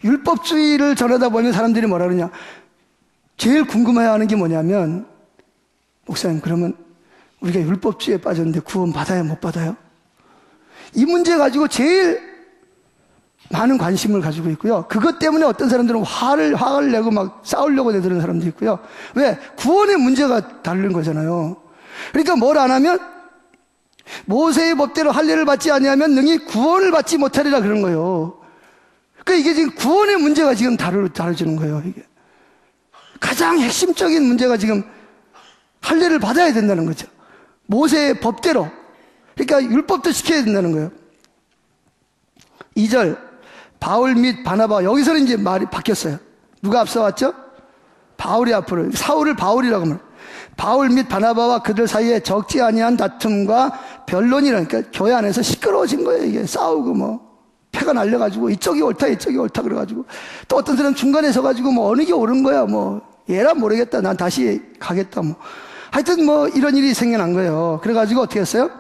율법주의를 전하다 보면 사람들이 뭐라 그러냐, 제일 궁금해하는 게 뭐냐면, 목사님 그러면 우리가 율법주의에 빠졌는데 구원 받아야 못 받아요? 이 문제 가지고 제일 많은 관심을 가지고 있고요. 그것 때문에 어떤 사람들은 화를 내고 막 싸우려고 내드는 사람도 있고요. 왜? 구원의 문제가 다른 거잖아요. 그러니까 뭘 안 하면 모세의 법대로 할례를 받지 아니하면 능히 구원을 받지 못하리라 그런 거예요. 그러니까 이게 지금 구원의 문제가 지금 다뤄지는 거예요. 이게 가장 핵심적인 문제가 지금 할례를 받아야 된다는 거죠. 모세의 법대로. 그러니까 율법도 지켜야 된다는 거예요. 2절, 바울 및 바나바. 여기서는 이제 말이 바뀌었어요. 누가 앞서왔죠? 바울이 앞으로. 사울을 바울이라고 합니다. 바울 및 바나바와 그들 사이에 적지 아니한 다툼과 변론이라니까 교회 안에서 시끄러워진 거예요. 이게 싸우고 뭐 패가 날려가지고 이쪽이 옳다 이쪽이 옳다 그래가지고, 또 어떤 사람 중간에 서가지고 뭐 어느 게 옳은 거야, 뭐 얘라 모르겠다, 난 다시 가겠다, 뭐 하여튼 뭐 이런 일이 생겨난 거예요. 그래가지고 어떻게 했어요?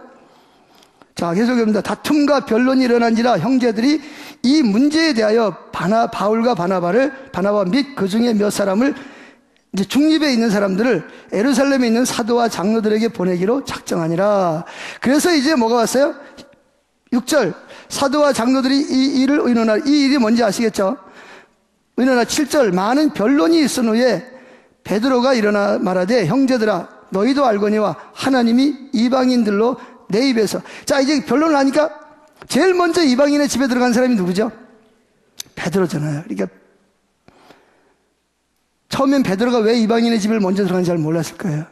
자, 계속합니다. 다툼과 변론이 일어난지라 형제들이 이 문제에 대하여 바울과 바나바 및 그 중에 몇 사람을, 이제 중립에 있는 사람들을 예루살렘에 있는 사도와 장로들에게 보내기로 작정하니라. 그래서 이제 뭐가 왔어요? 6절, 사도와 장로들이 이 일을 의논하라. 이 일이 뭔지 아시겠죠? 의논하라. 7절, 많은 변론이 있은 후에 베드로가 일어나 말하되 형제들아 너희도 알거니와 하나님이 이방인들로 내 입에서. 자, 이제 변론을 하니까 제일 먼저 이방인의 집에 들어간 사람이 누구죠? 베드로잖아요. 그러니까 처음엔 베드로가 왜 이방인의 집을 먼저 들어간지 잘 몰랐을 거예요.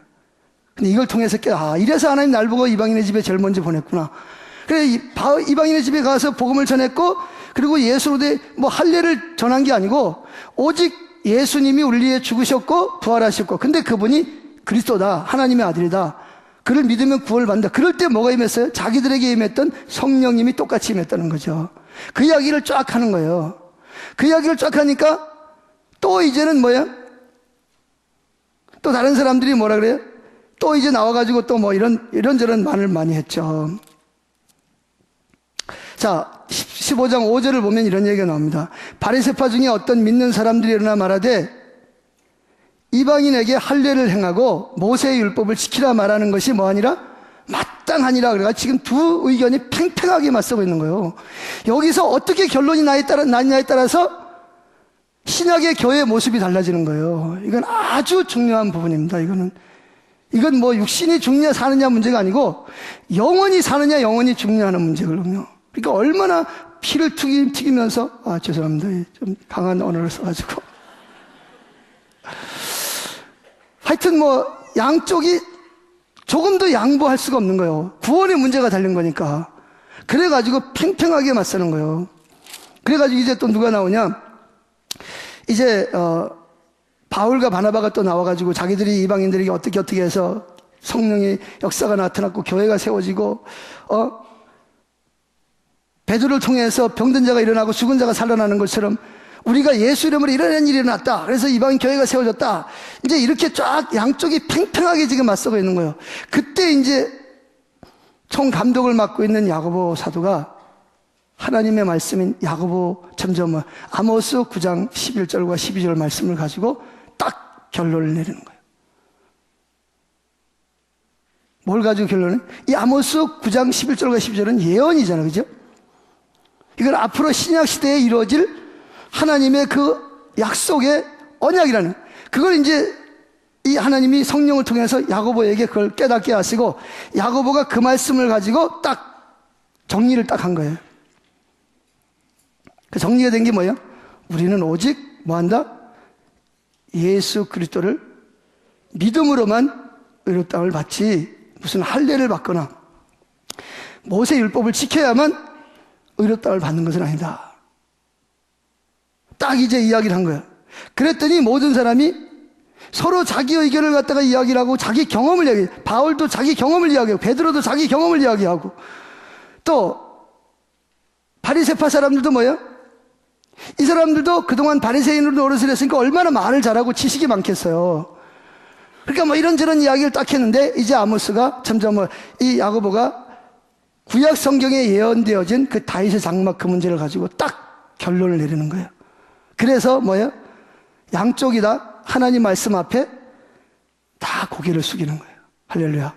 근데 이걸 통해서 이래서 하나님 날 보고 이방인의 집에 제일 먼저 보냈구나. 그래, 이방인의 집에 가서 복음을 전했고, 그리고 예수로 뭐 할례를 전한 게 아니고 오직 예수님이 우리 위해 죽으셨고 부활하셨고, 근데 그분이 그리스도다, 하나님의 아들이다, 그를 믿으면 구원을 받는다. 그럴 때 뭐가 임했어요? 자기들에게 임했던 성령님이 똑같이 임했다는 거죠. 그 이야기를 쫙 하는 거예요. 그 이야기를 쫙 하니까 또 이제는 뭐야? 또 다른 사람들이 뭐라 그래요? 또 이제 나와가지고 또 뭐 이런저런 말을 많이 했죠. 자, 15장 5절을 보면 이런 얘기가 나옵니다. 바리새파 중에 어떤 믿는 사람들이 일어나 말하되 이방인에게 할례를 행하고 모세의 율법을 지키라 말하는 것이 뭐하니라? 마땅하니라. 그래가 지금 두 의견이 팽팽하게 맞서고 있는 거예요. 여기서 어떻게 결론이 나냐에 따라서 신약의 교회의 모습이 달라지는 거예요. 이건 아주 중요한 부분입니다. 이건 뭐 육신이 죽느냐 사느냐 문제가 아니고 영원히 사느냐 영원히 죽느냐는 문제거든요. 그러니까 얼마나 피를 튀기면서 죄송합니다. 좀 강한 언어를 써가지고 하여튼 뭐 양쪽이 조금도 양보할 수가 없는 거예요. 구원의 문제가 달린 거니까. 그래가지고 팽팽하게 맞서는 거예요. 그래가지고 이제 또 누가 나오냐? 이제 바울과 바나바가 또 나와가지고 자기들이 이방인들에게 어떻게 해서 성령의 역사가 나타났고 교회가 세워지고 베드로를 통해서 병든 자가 일어나고 죽은 자가 살아나는 것처럼 우리가 예수 이름으로 이런 일이 일어났다. 그래서 이방인 교회가 세워졌다. 이제 이렇게 쫙 양쪽이 팽팽하게 지금 맞서고 있는 거예요. 그때 이제 총 감독을 맡고 있는 야고보 사도가 하나님의 말씀인 야고보 아모스 9장 11절과 12절 말씀을 가지고 딱 결론을 내리는 거예요. 뭘 가지고 결론을? 이 아모스 9장 11절과 12절은 예언이잖아요. 그죠? 이건 앞으로 신약 시대에 이루어질 하나님의 그 약속의 언약이라는, 그걸 이제 이 하나님이 성령을 통해서 야고보에게 그걸 깨닫게 하시고 야고보가 그 말씀을 가지고 딱 정리를 딱 한 거예요. 그 정리가 된 게 뭐예요? 우리는 오직 뭐한다? 예수 그리스도를 믿음으로만 의롭다함을 받지 무슨 할례를 받거나 모세 율법을 지켜야만 의롭다함을 받는 것은 아니다. 딱 이제 이야기를 한 거예요. 그랬더니 모든 사람이 서로 자기 의견을 갖다가 이야기를 하고 자기 경험을 이야기해요. 바울도 자기 경험을 이야기하고 베드로도 자기 경험을 이야기하고 또 바리새파 사람들도 뭐예요? 이 사람들도 그동안 바리새인으로 노릇을 했으니까 얼마나 말을 잘하고 지식이 많겠어요. 그러니까 뭐 이런저런 이야기를 딱 했는데 이제 아모스가 점점 이 야고보가 구약 성경에 예언되어진 그 다윗의 장막 그 문제를 가지고 딱 결론을 내리는 거예요. 그래서 뭐예요? 양쪽이 다 하나님 말씀 앞에 다 고개를 숙이는 거예요. 할렐루야.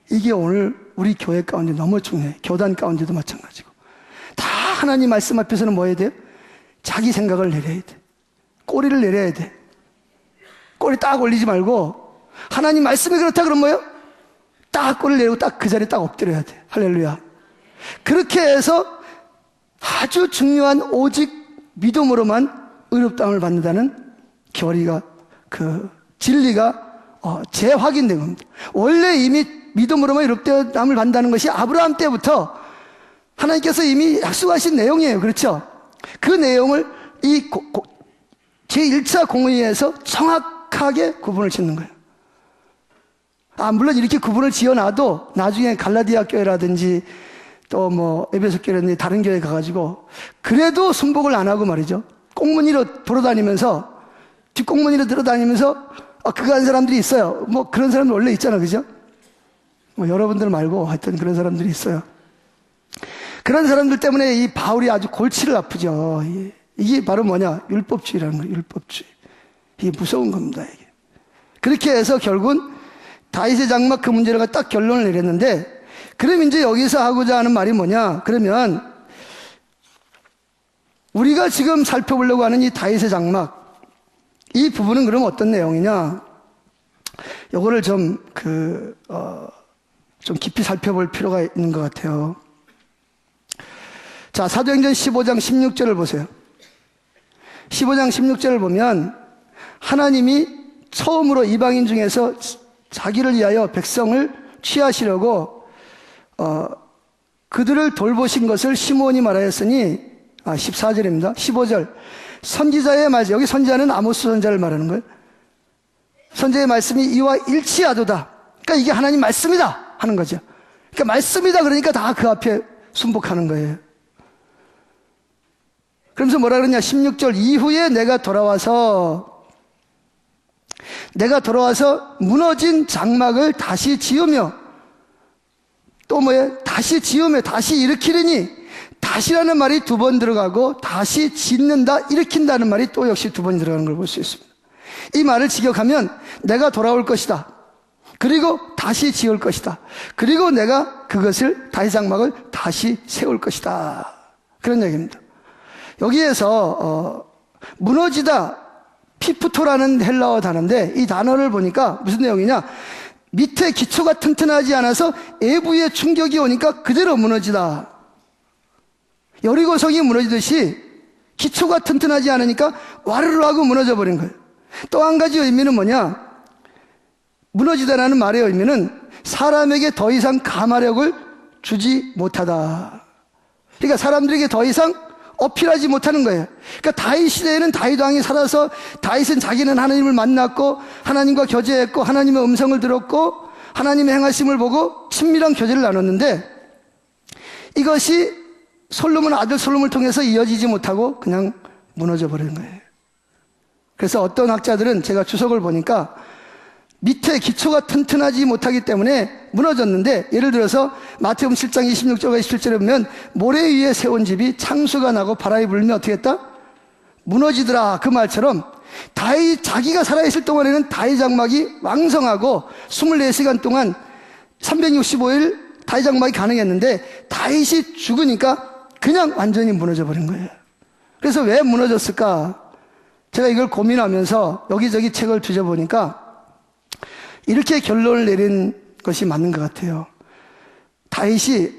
이게 오늘 우리 교회 가운데 너무 중요해요. 교단 가운데도 마찬가지고. 다 하나님 말씀 앞에서는 뭐 해야 돼요? 자기 생각을 내려야 돼. 꼬리를 내려야 돼. 꼬리 딱 올리지 말고 하나님 말씀이 그렇다 그러면 뭐예요? 딱 꼬리를 내리고 딱 그 자리에 딱 엎드려야 돼. 할렐루야. 그렇게 해서 아주 중요한 오직 믿음으로만 의롭다함을 받는다는 교리가 그 진리가 재확인된 겁니다. 원래 이미 믿음으로만 의롭다함을 받는다는 것이 아브라함 때부터 하나님께서 이미 약속하신 내용이에요. 그렇죠? 그 내용을 이 제1차 공의에서 정확하게 구분을 짓는 거예요. 물론 이렇게 구분을 지어놔도 나중에 갈라디아 교회라든지 또 뭐 에베소 교회라든지 다른 교회 가가지고 그래도 순복을 안 하고 말이죠. 꽁무니로 돌아다니면서 뒷꽁무니로 돌아다니면서 그거 한 사람들이 있어요. 뭐 그런 사람들 원래 있잖아. 그죠? 뭐 여러분들 말고 하여튼 그런 사람들이 있어요. 그런 사람들 때문에 이 바울이 아주 골치를 아프죠. 이게 바로 뭐냐? 율법주의라는 거예요. 율법주의. 이게 무서운 겁니다. 이게. 그렇게 해서 결국은 다윗의 장막 그 문제를 딱 결론을 내렸는데, 그럼 이제 여기서 하고자 하는 말이 뭐냐? 그러면 우리가 지금 살펴보려고 하는 이 다윗의 장막, 이 부분은 그럼 어떤 내용이냐? 요거를 좀 깊이 살펴볼 필요가 있는 것 같아요. 자, 사도행전 15장 16절을 보세요. 15장 16절을 보면 하나님이 처음으로 이방인 중에서 자기를 위하여 백성을 취하시려고 그들을 돌보신 것을 시므온이 말하였으니 14절입니다. 15절 선지자의 말씀, 여기 선지자는 아모스 선지자를 말하는 거예요. 선지자의 말씀이 이와 일치하도다. 그러니까 이게 하나님 말씀이다 하는 거죠. 그러니까 말씀이다 그러니까 다 그 앞에 순복하는 거예요. 그러면서 뭐라 그러냐? 16절 이후에 내가 돌아와서 무너진 장막을 다시 지으며 또 뭐예요? 다시 지으며 다시 일으키리니 다시라는 말이 2번 들어가고 다시 짓는다, 일으킨다는 말이 또 역시 2번 들어가는 걸 볼 수 있습니다. 이 말을 직역하면 내가 돌아올 것이다, 그리고 다시 지을 것이다, 그리고 내가 그것을 다윗 장막을 다시 세울 것이다, 그런 얘기입니다. 여기에서 무너지다, 피프토라는 헬라어 단어인데 이 단어를 보니까 무슨 내용이냐, 밑에 기초가 튼튼하지 않아서 외부의 충격이 오니까 그대로 무너지다. 여리고성이 무너지듯이 기초가 튼튼하지 않으니까 와르르 하고 무너져 버린 거예요. 또 한 가지 의미는 뭐냐, 무너지다라는 말의 의미는 사람에게 더 이상 가마력을 주지 못하다. 그러니까 사람들에게 더 이상 어필하지 못하는 거예요. 그러니까 다윗 시대에는 다윗 왕이 살아서 다윗은 자기는 하나님을 만났고 하나님과 교제했고 하나님의 음성을 들었고 하나님의 행하심을 보고 친밀한 교제를 나눴는데, 이것이 솔로몬 아들 솔로몬을 통해서 이어지지 못하고 그냥 무너져 버리는 거예요. 그래서 어떤 학자들은 제가 주석을 보니까 밑에 기초가 튼튼하지 못하기 때문에 무너졌는데, 예를 들어서 마태복음 7장 26절과 27절에 보면 모래 위에 세운 집이 창수가 나고 바람이 불면 어떻게 했다? 무너지더라. 그 말처럼 다윗 자기가 살아있을 동안에는 다윗 장막이 왕성하고 24시간 동안 365일 다윗 장막이 가능했는데 다윗이 죽으니까 그냥 완전히 무너져 버린 거예요. 그래서 왜 무너졌을까? 제가 이걸 고민하면서 여기저기 책을 뒤져보니까 이렇게 결론을 내린 것이 맞는 것 같아요. 다윗이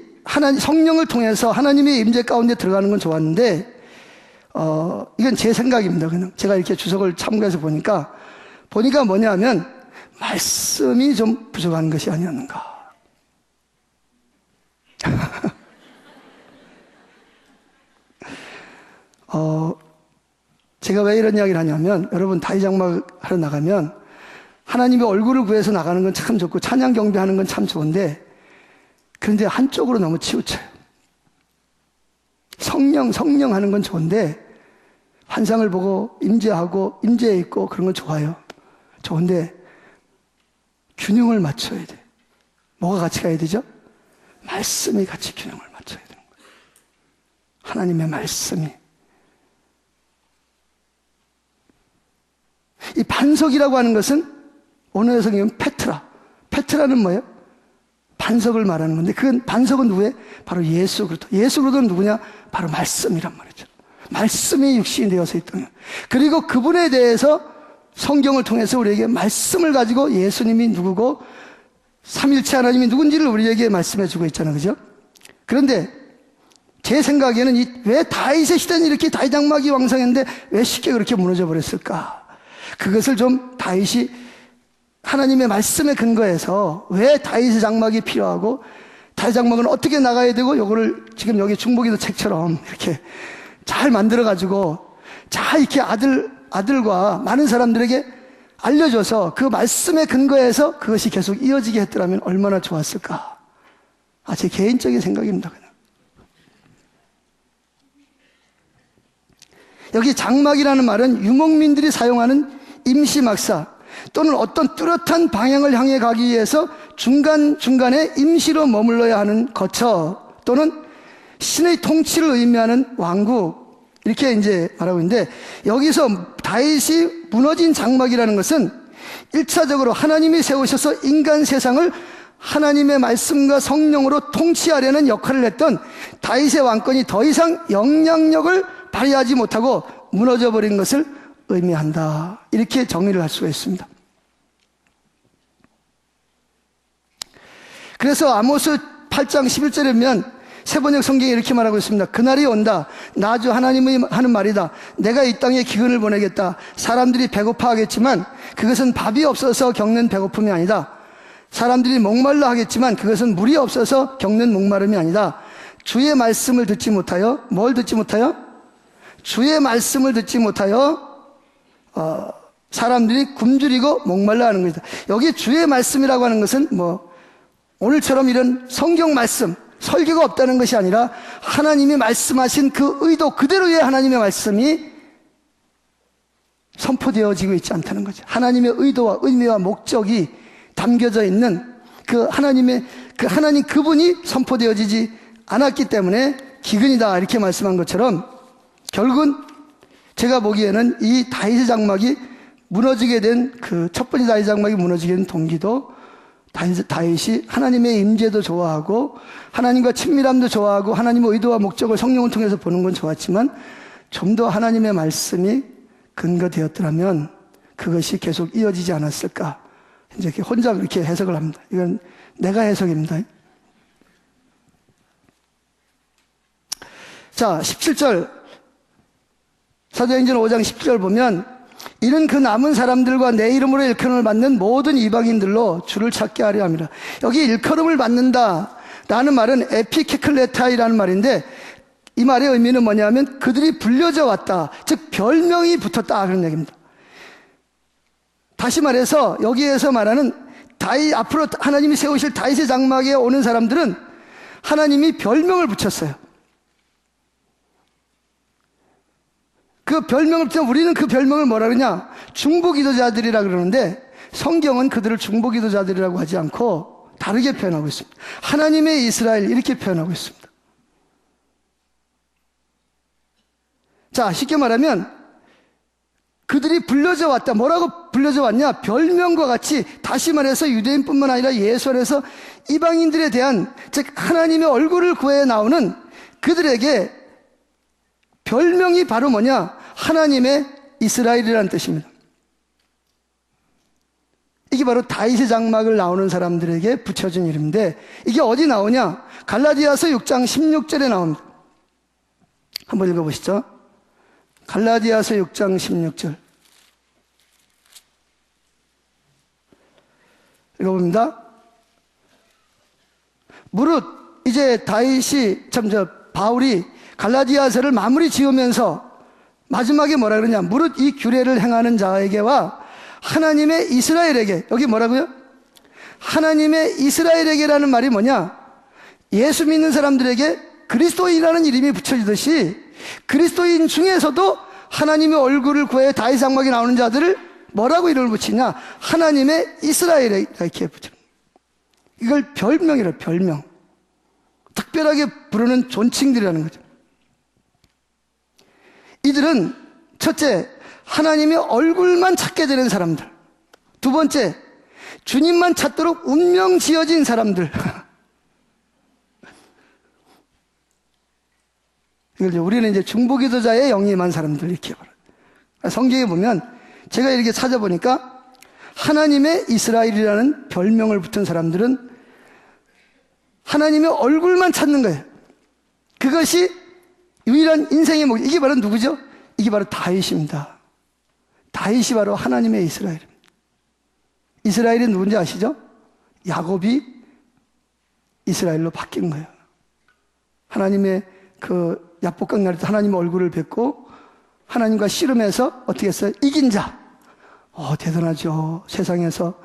성령을 통해서 하나님의 임재 가운데 들어가는 건 좋았는데, 이건 제 생각입니다. 그냥 제가 이렇게 주석을 참고해서 보니까 뭐냐면 말씀이 좀 부족한 것이 아니었는가. 제가 왜 이런 이야기를 하냐면, 여러분 다윗 장막 하러 나가면 하나님의 얼굴을 구해서 나가는 건 참 좋고 찬양 경배하는 건 참 좋은데, 그런데 한쪽으로 너무 치우쳐요. 성령 하는 건 좋은데 환상을 보고 임재하고 임재해 있고 그런 건 좋은데 균형을 맞춰야 돼. 뭐가 같이 가야 되죠? 말씀이 같이 균형을 맞춰야 되는 거예요. 하나님의 말씀이. 이 반석이라고 하는 것은 오늘 성경은 페트라는 뭐예요? 반석을 말하는 건데, 그 반석은 누구예요? 바로 예수 그리스도. 예수 그리스도는 누구냐? 바로 말씀이란 말이죠. 말씀이 육신이 되어서 있던 거예요. 그리고 그분에 대해서 성경을 통해서 우리에게 말씀을 가지고 예수님이 누구고 삼일체 하나님이 누군지를 우리에게 말씀해 주고 있잖아요. 그죠? 그런데 제 생각에는 왜 다윗의 시대는 이렇게 다윗 장막이 왕성했는데 왜 쉽게 그렇게 무너져 버렸을까? 그것을 좀 다윗이 하나님의 말씀에 근거해서 왜 다윗의 장막이 필요하고 다윗 장막은 어떻게 나가야 되고, 요거를 지금 여기 중보기도 책처럼 이렇게 잘 만들어가지고 잘 이렇게 아들과 많은 사람들에게 알려줘서 그 말씀에 근거해서 그것이 계속 이어지게 했더라면 얼마나 좋았을까. 제 개인적인 생각입니다. 그냥. 여기 장막이라는 말은 유목민들이 사용하는 임시막사 또는 어떤 뚜렷한 방향을 향해 가기 위해서 중간중간에 임시로 머물러야 하는 거처 또는 신의 통치를 의미하는 왕국, 이렇게 이제 말하고 있는데, 여기서 다윗이 무너진 장막이라는 것은 1차적으로 하나님이 세우셔서 인간 세상을 하나님의 말씀과 성령으로 통치하려는 역할을 했던 다윗의 왕권이 더 이상 영향력을 발휘하지 못하고 무너져 버린 것을 의미한다. 이렇게 정리를 할 수가 있습니다. 그래서 아모스 8장 11절에 보면 세번역 성경에 이렇게 말하고 있습니다. 그날이 온다. 나 주 하나님이 하는 말이다. 내가 이 땅에 기근을 보내겠다. 사람들이 배고파하겠지만 그것은 밥이 없어서 겪는 배고픔이 아니다. 사람들이 목말라 하겠지만 그것은 물이 없어서 겪는 목마름이 아니다. 주의 말씀을 듣지 못하여, 뭘 듣지 못하여? 주의 말씀을 듣지 못하여 사람들이 굶주리고 목말라 하는 것이다. 여기 주의 말씀이라고 하는 것은 오늘처럼 이런 성경 말씀, 설교가 없다는 것이 아니라 하나님이 말씀하신 그 의도 그대로의 하나님의 말씀이 선포되어지고 있지 않다는 거죠. 하나님의 의도와 의미와 목적이 담겨져 있는 그 하나님 그분이 선포되어지지 않았기 때문에 기근이다 이렇게 말씀한 것처럼 결국은 제가 보기에는 이 다윗의 장막이 무너지게 된 그 첫 번째 다윗의 장막이 무너지게 된 동기도 다윗이 하나님의 임재도 좋아하고 하나님과 친밀함도 좋아하고 하나님의 의도와 목적을 성령을 통해서 보는 건 좋았지만 좀 더 하나님의 말씀이 근거되었더라면 그것이 계속 이어지지 않았을까. 이제 혼자 그렇게 해석을 합니다. 이건 내가 해석입니다. 자, 17절 사도행전 5장 10절 보면 이는 그 남은 사람들과 내 이름으로 일컬음을 받는 모든 이방인들로 주를 찾게 하려 합니다. 여기 일컬음을 받는다 라는 말은 에피케클레타이라는 말인데 이 말의 의미는 뭐냐면 그들이 불려져 왔다, 즉 별명이 붙었다 그런 얘기입니다. 다시 말해서 여기에서 말하는 앞으로 하나님이 세우실 다윗의 장막에 오는 사람들은 하나님이 별명을 붙였어요. 그 별명을 붙여 우리는 그 별명을 뭐라 그러냐? 중보기도자들이라 그러는데 성경은 그들을 중보기도자들이라고 하지 않고 다르게 표현하고 있습니다. 하나님의 이스라엘 이렇게 표현하고 있습니다. 자, 쉽게 말하면 그들이 불려져 왔다. 뭐라고 불려져 왔냐? 별명과 같이 다시 말해서 유대인뿐만 아니라 예수 안에서 이방인들에 대한 즉 하나님의 얼굴을 구해 나오는 그들에게 별명이 바로 뭐냐? 하나님의 이스라엘이라는 뜻입니다. 이게 바로 다윗의 장막을 나오는 사람들에게 붙여진 이름인데 이게 어디 나오냐? 갈라디아서 6장 16절에 나옵니다. 한번 읽어보시죠. 갈라디아서 6장 16절 읽어봅니다. 무릇 이제 바울이 갈라디아서를 마무리 지으면서 마지막에 뭐라 그러냐? 무릇 이 규례를 행하는 자에게와 하나님의 이스라엘에게, 여기 뭐라고요? 하나님의 이스라엘에게라는 말이 뭐냐? 예수 믿는 사람들에게 그리스도인이라는 이름이 붙여지듯이 그리스도인 중에서도 하나님의 얼굴을 구해 다윗 장막에 나오는 자들을 뭐라고 이름을 붙이냐? 하나님의 이스라엘에 이렇게 붙여. 이걸 별명이라 별명. 특별하게 부르는 존칭들이라는 거죠. 이들은 첫째, 하나님의 얼굴만 찾게 되는 사람들. 두 번째, 주님만 찾도록 운명 지어진 사람들. 우리는 이제 중보기도자의 영임한 사람들 이렇게 말해요. 성경에 보면 제가 이렇게 찾아보니까 하나님의 이스라엘이라는 별명을 붙은 사람들은 하나님의 얼굴만 찾는 거예요. 그것이 유일한 인생의 목적. 이게 바로 누구죠? 이게 바로 다윗입니다. 다윗이 바로 하나님의 이스라엘입니다. 이스라엘이 누군지 아시죠? 야곱이 이스라엘로 바뀐 거예요. 하나님의 그 야복강 날에 하나님의 얼굴을 뵙고 하나님과 씨름해서 어떻게 했어요? 이긴 자. 대단하죠. 세상에서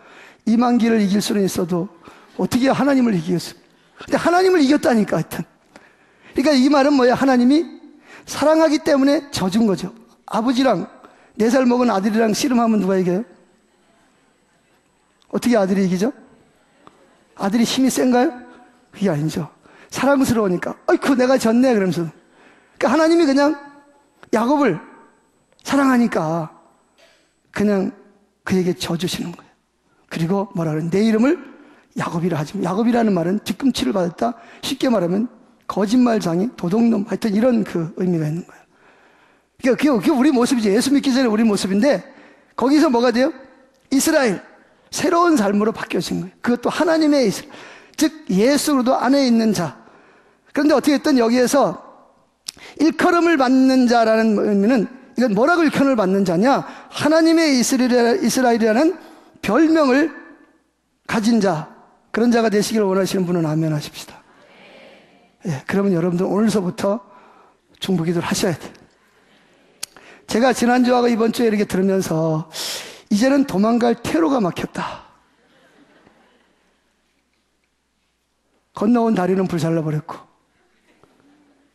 2만 길을 이길 수는 있어도 어떻게 하나님을 이기겠습니까? 근데 하나님을 이겼다니까 하여튼. 그러니까 이 말은 뭐야? 하나님이 사랑하기 때문에 져준 거죠. 아버지랑 4살 먹은 아들이랑 씨름하면 누가 이겨요? 어떻게 아들이 이기죠? 아들이 힘이 센가요? 그게 아니죠. 사랑스러우니까 어이쿠 내가 졌네 그러면서. 그러니까 하나님이 그냥 야곱을 사랑하니까 그냥 그에게 져주시는 거예요. 그리고 뭐라 그래? 내 이름을 야곱이라 하지. 야곱이라는 말은 뒤꿈치를 받았다. 쉽게 말하면 거짓말장이, 도둑놈, 하여튼 이런 그 의미가 있는 거예요. 그러니까 그게 우리 모습이지. 예수 믿기 전에 우리 모습인데 거기서 뭐가 돼요? 이스라엘, 새로운 삶으로 바뀌어진 거예요. 그것도 하나님의 이스라엘, 즉 예수로도 안에 있는 자. 그런데 어떻게 했든 여기에서 일컬음을 받는 자라는 의미는 이건 뭐라고 일컬음을 받는 자냐? 하나님의 이스라엘이라는 별명을 가진 자, 그런 자가 되시길 원하시는 분은 아멘 하십시다. 예, 그러면 여러분들 오늘서부터 중보기도를 하셔야 돼요. 제가 지난주하고 이번 주에 이렇게 들으면서 이제는 도망갈 퇴로가 막혔다. 건너온 다리는 불살라버렸고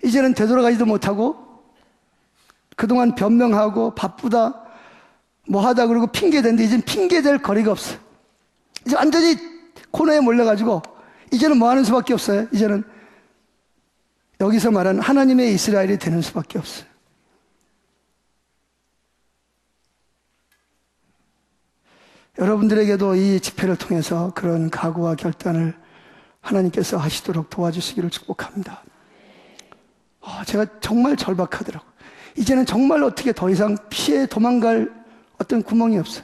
이제는 되돌아가지도 못하고 그동안 변명하고 바쁘다 뭐하다 그러고 핑계대는데 이제는 핑계댈 거리가 없어요. 이제 완전히 코너에 몰려가지고 이제는 뭐 하는 수밖에 없어요. 이제는 여기서 말하는 하나님의 이스라엘이 되는 수밖에 없어요. 여러분들에게도 이 집회를 통해서 그런 각오와 결단을 하나님께서 하시도록 도와주시기를 축복합니다. 제가 정말 절박하더라고요. 이제는 정말 어떻게 더 이상 피해 도망갈 어떤 구멍이 없어요.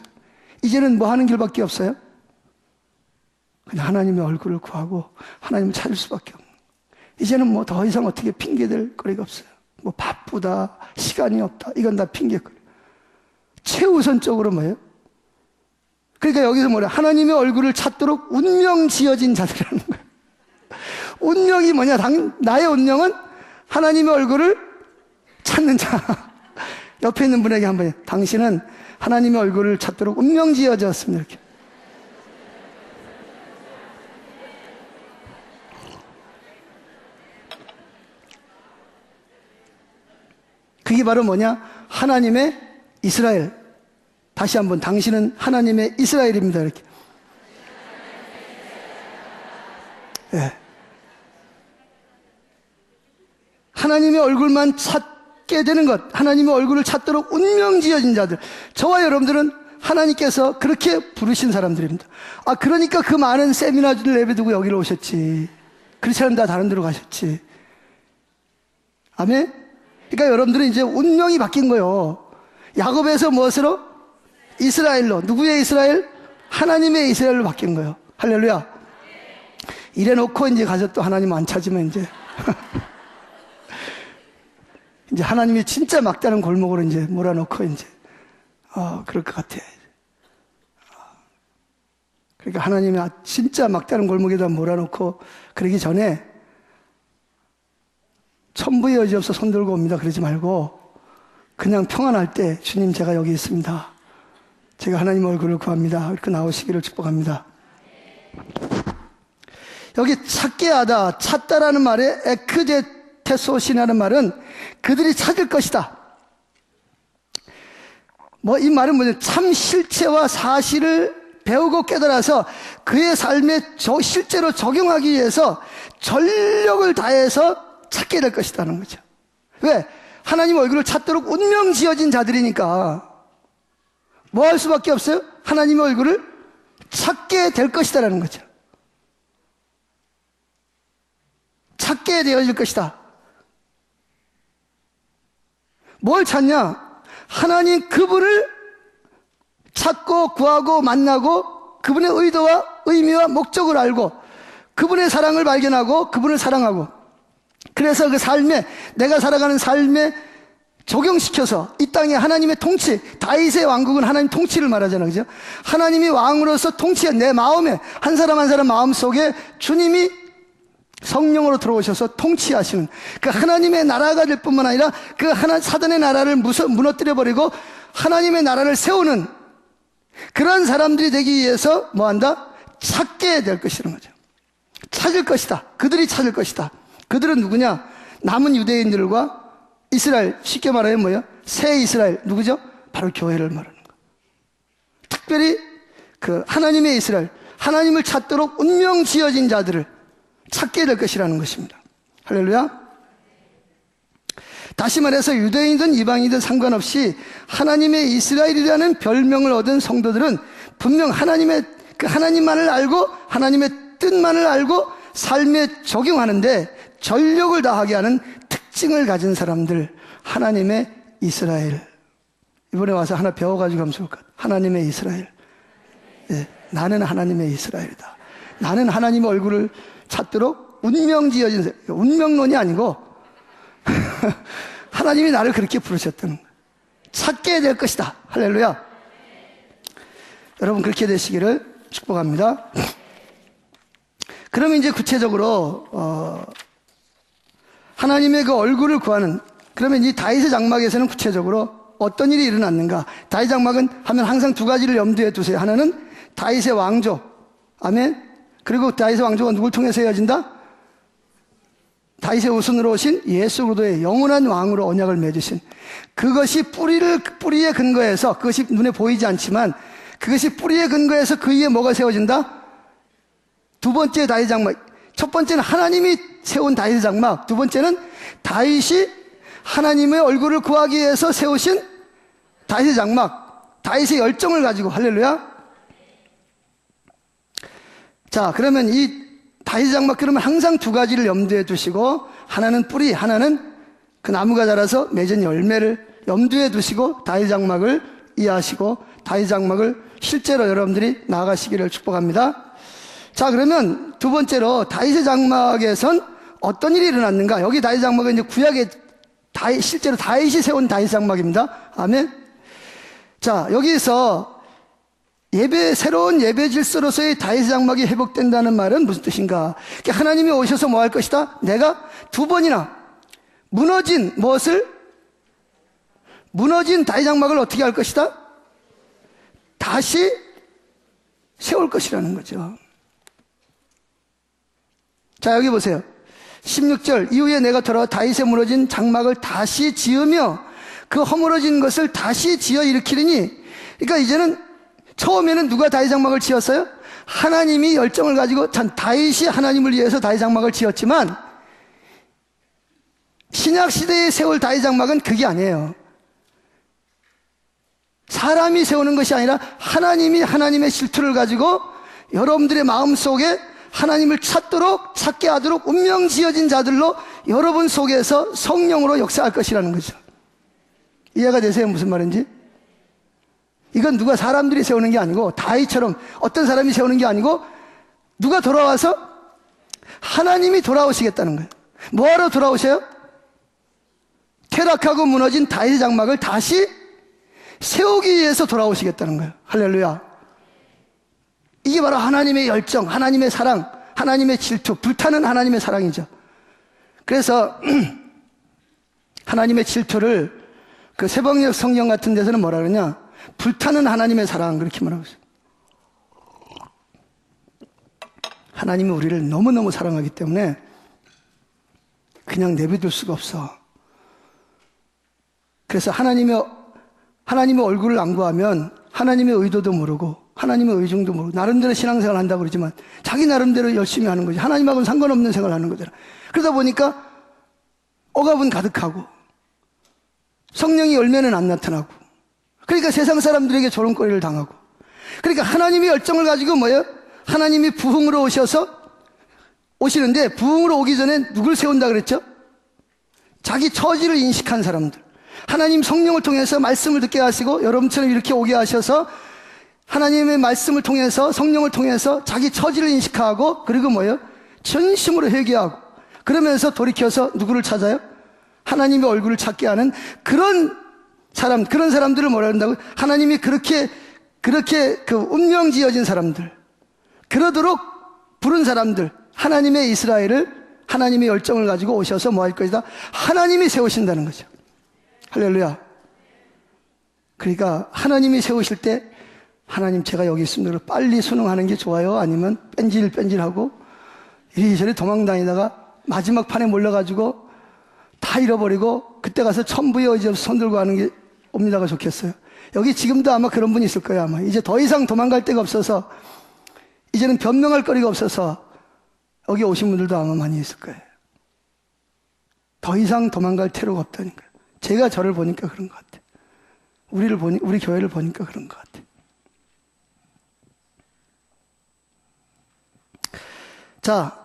이제는 뭐 하는 길밖에 없어요? 그냥 하나님의 얼굴을 구하고 하나님을 찾을 수밖에 없는 거예요. 이제는 뭐 더 이상 어떻게 핑계댈 거리가 없어요. 뭐 바쁘다, 시간이 없다, 이건 다 핑계거리. 최우선적으로 뭐예요? 그러니까 여기서 뭐래? 하나님의 얼굴을 찾도록 운명 지어진 자들이라는 거예요. 운명이 뭐냐? 나의 운명은 하나님의 얼굴을 찾는 자. 옆에 있는 분에게 한번 해요. 당신은 하나님의 얼굴을 찾도록 운명 지어졌습니다. 이렇게. 그게 바로 뭐냐? 하나님의 이스라엘. 다시 한번, 당신은 하나님의 이스라엘입니다. 이렇게. 네. 하나님의 얼굴만 찾게 되는 것, 하나님의 얼굴을 찾도록 운명 지어진 자들, 저와 여러분들은 하나님께서 그렇게 부르신 사람들입니다. 그러니까 그 많은 세미나들을 내비두고 여기로 오셨지. 그렇지 않으면 다 다른 데로 가셨지. 아멘? 그러니까 여러분들은 이제 운명이 바뀐 거예요. 야곱에서 무엇으로? 이스라엘로. 누구의 이스라엘? 하나님의 이스라엘로 바뀐 거예요. 할렐루야. 이래 놓고 이제 가서 또 하나님 안 찾으면 이제 이제 하나님이 진짜 막다른 골목으로 이제 몰아놓고 이제 그럴 것 같아. 그러니까 하나님이 진짜 막다른 골목에다 몰아놓고 그러기 전에 천부의 여지 없어 손 들고 옵니다 그러지 말고 그냥 평안할 때 주님 제가 여기 있습니다. 제가 하나님 얼굴을 구합니다. 이렇게 나오시기를 축복합니다. 여기 찾게 하다, 찾다라는 말에 에크제테소시라는 말은 그들이 찾을 것이다. 이 말은 뭐냐? 참 실체와 사실을 배우고 깨달아서 그의 삶에 실제로 적용하기 위해서 전력을 다해서 찾게 될 것이라는 거죠. 왜? 하나님 얼굴을 찾도록 운명 지어진 자들이니까 뭐 할 수밖에 없어요? 하나님의 얼굴을 찾게 될 것이다라는 거죠. 찾게 되어질 것이다. 뭘 찾냐? 하나님 그분을 찾고 구하고 만나고 그분의 의도와 의미와 목적을 알고 그분의 사랑을 발견하고 그분을 사랑하고 그래서 그 삶에 내가 살아가는 삶에 적용시켜서 이 땅에 하나님의 통치, 다윗의 왕국은 하나님 통치를 말하잖아요. 그죠? 하나님이 왕으로서 통치해 내 마음에 한 사람 한 사람 마음 속에 주님이 성령으로 들어오셔서 통치하시는 그 하나님의 나라가 될 뿐만 아니라 그 사단의 나라를 무너뜨려버리고 하나님의 나라를 세우는 그런 사람들이 되기 위해서 뭐한다? 찾게 될 것이라는 거죠. 찾을 것이다. 그들이 찾을 것이다. 그들은 누구냐? 남은 유대인들과 이스라엘, 쉽게 말하면 뭐예요? 새 이스라엘, 누구죠? 바로 교회를 말하는 거. 특별히 그 하나님의 이스라엘, 하나님을 찾도록 운명 지어진 자들을 찾게 될 것이라는 것입니다. 할렐루야. 다시 말해서 유대인이든 이방인이든 상관없이 하나님의 이스라엘이라는 별명을 얻은 성도들은 분명 하나님만을 알고 하나님의 뜻만을 알고 삶에 적용하는데 전력을 다하게 하는 특징을 가진 사람들, 하나님의 이스라엘. 이번에 와서 하나 배워가지고 가면 좋을 것 같아요. 하나님의 이스라엘. 네, 나는 하나님의 이스라엘이다. 나는 하나님의 얼굴을 찾도록 운명 지어진, 운명론이 아니고 하나님이 나를 그렇게 부르셨다는 거예요. 찾게 될 것이다. 할렐루야. 여러분 그렇게 되시기를 축복합니다. 그러면 이제 구체적으로 하나님의 그 얼굴을 구하는, 그러면 이 다윗의 장막에서는 구체적으로 어떤 일이 일어났는가? 다윗 장막은 하면 항상 두 가지를 염두에 두세요. 하나는 다윗의 왕조, 아멘. 그리고 다윗의 왕조가 누굴 통해서 이어진다? 다윗의 우선으로 오신 예수 그리스도의 영원한 왕으로 언약을 맺으신, 그것이 뿌리에 근거해서, 그것이 눈에 보이지 않지만 그것이 뿌리에 근거해서 그 위에 뭐가 세워진다? 두 번째 다윗 장막, 첫 번째는 하나님이 세운 다윗의 장막, 두 번째는 다윗이 하나님의 얼굴을 구하기 위해서 세우신 다윗의 장막, 다윗의 열정을 가지고. 할렐루야. 자, 그러면 이 다윗의 장막, 그러면 항상 두 가지를 염두에 두시고, 하나는 뿌리, 하나는 그 나무가 자라서 맺은 열매를 염두에 두시고 다윗의 장막을 이해하시고 다윗의 장막을 실제로 여러분들이 나아가시기를 축복합니다. 자, 그러면 두 번째로 다윗의 장막에선 어떤 일이 일어났는가? 여기 다윗의 장막은 이제 구약의 실제로 다윗이 세운 다윗의 장막입니다. 아멘. 자, 여기서 새로운 예배 질서로서의 다윗의 장막이 회복된다는 말은 무슨 뜻인가? 하나님이 오셔서 뭐 할 것이다? 내가 두 번이나 무너진 다윗의 장막을 어떻게 할 것이다? 다시 세울 것이라는 거죠. 자, 여기 보세요. 16절, 이후에 내가 돌아와 다윗의 무너진 장막을 다시 지으며 그 허물어진 것을 다시 지어 일으키리니. 그러니까 이제는 처음에는 누가 다윗의 장막을 지었어요? 하나님이 열정을 가지고 다윗이 하나님을 위해서 다윗의 장막을 지었지만 신약 시대에 세울 다윗의 장막은 그게 아니에요. 사람이 세우는 것이 아니라 하나님이 하나님의 질투를 가지고 여러분들의 마음속에 하나님을 찾게 하도록 운명 지어진 자들로 여러분 속에서 성령으로 역사할 것이라는 거죠. 이해가 되세요? 무슨 말인지? 이건 누가 사람들이 세우는 게 아니고 다윗처럼 어떤 사람이 세우는 게 아니고 누가 돌아와서 하나님이 돌아오시겠다는 거예요. 뭐하러 돌아오셔요? 퇴락하고 무너진 다윗의 장막을 다시 세우기 위해서 돌아오시겠다는 거예요. 할렐루야. 이게 바로 하나님의 열정, 하나님의 사랑, 하나님의 질투, 불타는 하나님의 사랑이죠. 그래서 하나님의 질투를 그 새벽녘 성경 같은 데서는 뭐라 그러냐? 불타는 하나님의 사랑, 그렇게 말하고 있어요. 하나님이 우리를 너무너무 사랑하기 때문에 그냥 내버려둘 수가 없어. 그래서 하나님의 얼굴을 안 구하면 하나님의 의도도 모르고 하나님의 의중도 모르고 나름대로 신앙생활을 한다고 그러지만 자기 나름대로 열심히 하는 거지. 하나님하고는 상관없는 생활을 하는 거잖아. 그러다 보니까 억압은 가득하고 성령의 열매는 안 나타나고, 그러니까 세상 사람들에게 조롱거리를 당하고, 그러니까 하나님의 열정을 가지고 뭐예요? 하나님이 부흥으로 오시는데 부흥으로 오기 전에 누굴 세운다 그랬죠? 자기 처지를 인식한 사람들. 하나님 성령을 통해서 말씀을 듣게 하시고 여러분처럼 이렇게 오게 하셔서 하나님의 말씀을 통해서 성령을 통해서 자기 처지를 인식하고, 그리고 뭐예요? 전심으로 회개하고 그러면서 돌이켜서 누구를 찾아요? 하나님의 얼굴을 찾게 하는 그런 사람들을 뭐라 한다고? 하나님이 그렇게 그 운명 지어진 사람들, 그러도록 부른 사람들, 하나님의 이스라엘을 하나님의 열정을 가지고 오셔서 뭐 할 것이다? 하나님이 세우신다는 거죠. 할렐루야. 그러니까 하나님이 세우실 때 하나님 제가 여기 있습니다. 빨리 순응하는 게 좋아요? 아니면 뺀질뺀질하고 이리저리 도망다니다가 마지막 판에 몰려가지고 다 잃어버리고 그때 가서 천부의 의지 없이 손들고 하는 게 옵니다가 좋겠어요? 여기 지금도 아마 그런 분이 있을 거예요. 아마 이제 더 이상 도망갈 데가 없어서, 이제는 변명할 거리가 없어서 여기 오신 분들도 아마 많이 있을 거예요. 더 이상 도망갈 테러가 없다니까요. 제가 저를 보니까 그런 것 같아요. 우리 교회를 보니까 그런 것 같아요. 자,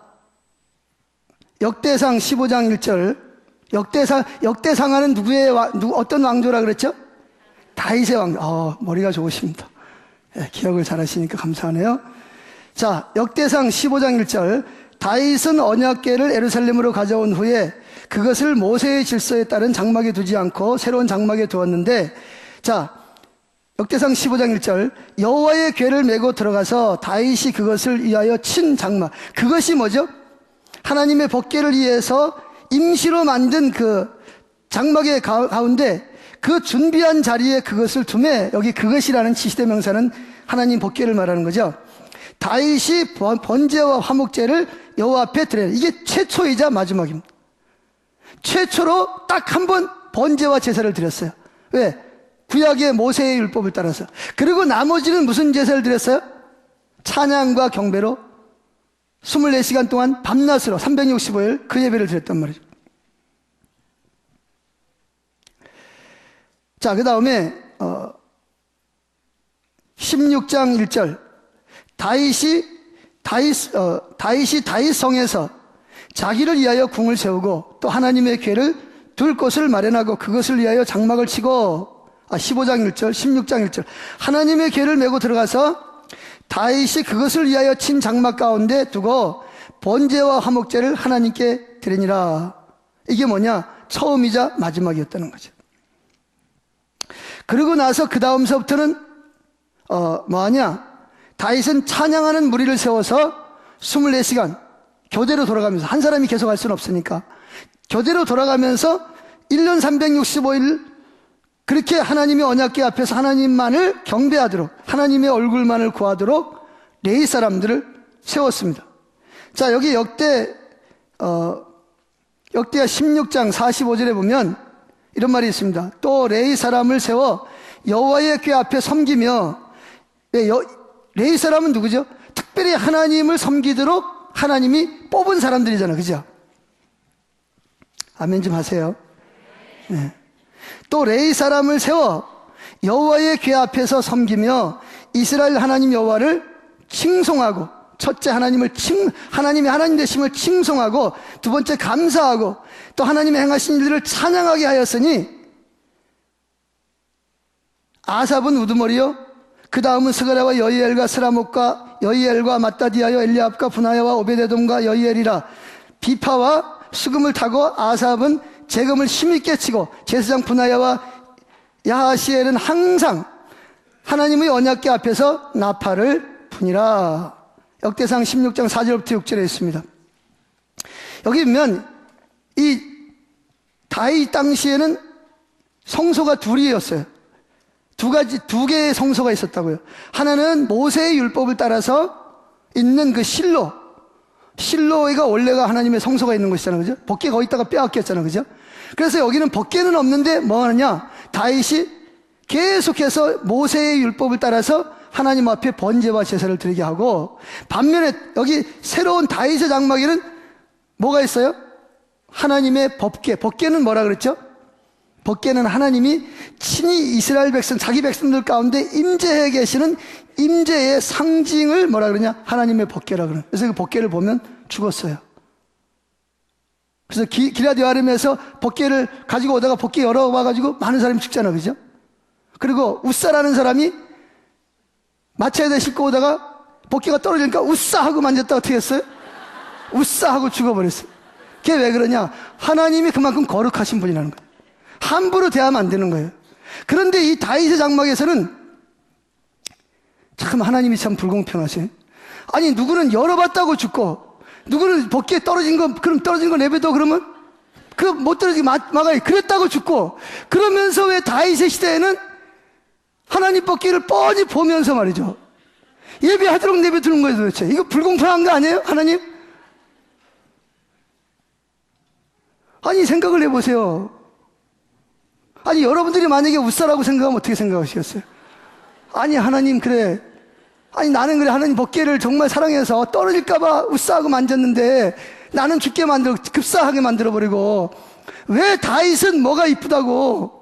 역대상 15장 1절. 역대상하는 어떤 왕조라 그랬죠? 다윗의 왕조. 머리가 좋으십니다. 네, 기억을 잘 하시니까 감사하네요. 자, 역대상 15장 1절. 다윗은 언약궤를 예루살렘으로 가져온 후에 그것을 모세의 질서에 따른 장막에 두지 않고 새로운 장막에 두었는데, 자, 역대상 15장 1절. 여호와의 궤를 메고 들어가서 다윗이 그것을 위하여 친 장막. 그것이 뭐죠? 하나님의 법궤를 위해서 임시로 만든 그 장막의 가운데 그 준비한 자리에 그것을 두매. 여기 그것이라는 지시대명사는 하나님 법궤를 말하는 거죠. 다윗이 번제와 화목제를 여호와 앞에 드려요. 이게 최초이자 마지막입니다. 최초로 딱 한 번 번제와 제사를 드렸어요. 왜? 구약의 모세의 율법을 따라서. 그리고 나머지는 무슨 제사를 드렸어요? 찬양과 경배로 24시간 동안 밤낮으로 365일 그 예배를 드렸단 말이죠. 자, 그 다음에 16장 1절 다윗이 성에서 자기를 위하여 궁을 세우고 또 하나님의 궤를 둘 곳을 마련하고 그것을 위하여 장막을 치고 15장 1절 16장 1절 하나님의 궤를 메고 들어가서 다윗이 그것을 위하여 친 장막 가운데 두고 번제와 화목제를 하나님께 드리니라. 이게 뭐냐? 처음이자 마지막이었다는 거죠. 그러고 나서 그 다음서부터는 뭐하냐? 다윗은 찬양하는 무리를 세워서 24시간 교대로 돌아가면서, 한 사람이 계속 할 수는 없으니까 교대로 돌아가면서 1년 365일 그렇게 하나님의 언약궤 앞에서 하나님만을 경배하도록, 하나님의 얼굴만을 구하도록 레위 사람들을 세웠습니다. 자, 여기 역대하 16장 45절에 보면 이런 말이 있습니다. 또 레위 사람을 세워 여호와의 궤 앞에 섬기며, 레위 사람은 누구죠? 특별히 하나님을 섬기도록 하나님이 뽑은 사람들이잖아요. 그죠? 아멘 좀 하세요. 네. 또 레위 사람을 세워 여호와의 궤 앞에서 섬기며 이스라엘 하나님 여호와를 칭송하고, 첫째 하나님이 하나님 되심을 칭송하고, 두 번째 감사하고, 또 하나님의 행하신 일들을 찬양하게 하였으니, 아삽은 우두머리요, 그 다음은 스가랴와 여이엘과 스라목과 여이엘과 마따디아여 엘리압과 분하야와 오베데돔과 여이엘이라. 비파와 수금을 타고 아삽은 재금을 힘있게 치고, 제사장 분하야와 야하시엘은 항상 하나님의 언약궤 앞에서 나팔을 부니라. 역대상 16장 4절부터 6절에 있습니다. 여기 보면 이 다윗 당시에는 성소가 둘이었어요. 두 개의 성소가 있었다고요. 하나는 모세의 율법을 따라서 있는 그 실로가 원래가 하나님의 성소가 있는 곳이잖아요. 그죠? 법궤가 거기다가 빼앗겼잖아요. 그죠? 그래서 여기는 법궤는 없는데 뭐 하느냐? 다윗이 계속해서 모세의 율법을 따라서 하나님 앞에 번제와 제사를 드리게 하고, 반면에 여기 새로운 다윗의 장막에는 뭐가 있어요? 하나님의 법궤는 뭐라 그랬죠? 법궤는 하나님이 친히 이스라엘 백성, 자기 백성들 가운데 임재해 계시는 임재의 상징을 뭐라 그러냐? 하나님의 법궤라 그래요. 그래서 그 법궤를 보면 죽었어요. 그래서 기럇 여아림에서 법궤를 가지고 오다가 법궤 열어와가지고 많은 사람이 죽잖아, 그죠? 그리고 우사라는 사람이 마차에다 싣고 오다가 법궤가 떨어지니까 우싸 하고 만졌다. 어떻게 했어요? 우싸 하고 죽어버렸어요. 그게 왜 그러냐? 하나님이 그만큼 거룩하신 분이라는 거예요. 함부로 대하면 안 되는 거예요. 그런데 이 다윗의 장막에서는 참 하나님이 참 불공평하세요. 아니, 누구는 열어봤다고 죽고, 누구는 법궤에 떨어진 거 내버려 그러면 그 못 떨어지게 막아요. 그랬다고 죽고, 그러면서 왜 다윗의 시대에는 하나님 법궤를 뻔히 보면서 말이죠, 예배하도록 내버려두는 거예요. 도대체 이거 불공평한 거 아니에요? 하나님? 아니, 생각을 해보세요. 아니, 여러분들이 만약에 우사라고 생각하면 어떻게 생각하시겠어요? 아니, 하나님, 그래. 아니, 나는 그래, 하나님 법궤를 정말 사랑해서 떨어질까봐 우사하고 만졌는데 나는 죽게 급사하게 만들어버리고, 왜 다윗은 뭐가 이쁘다고?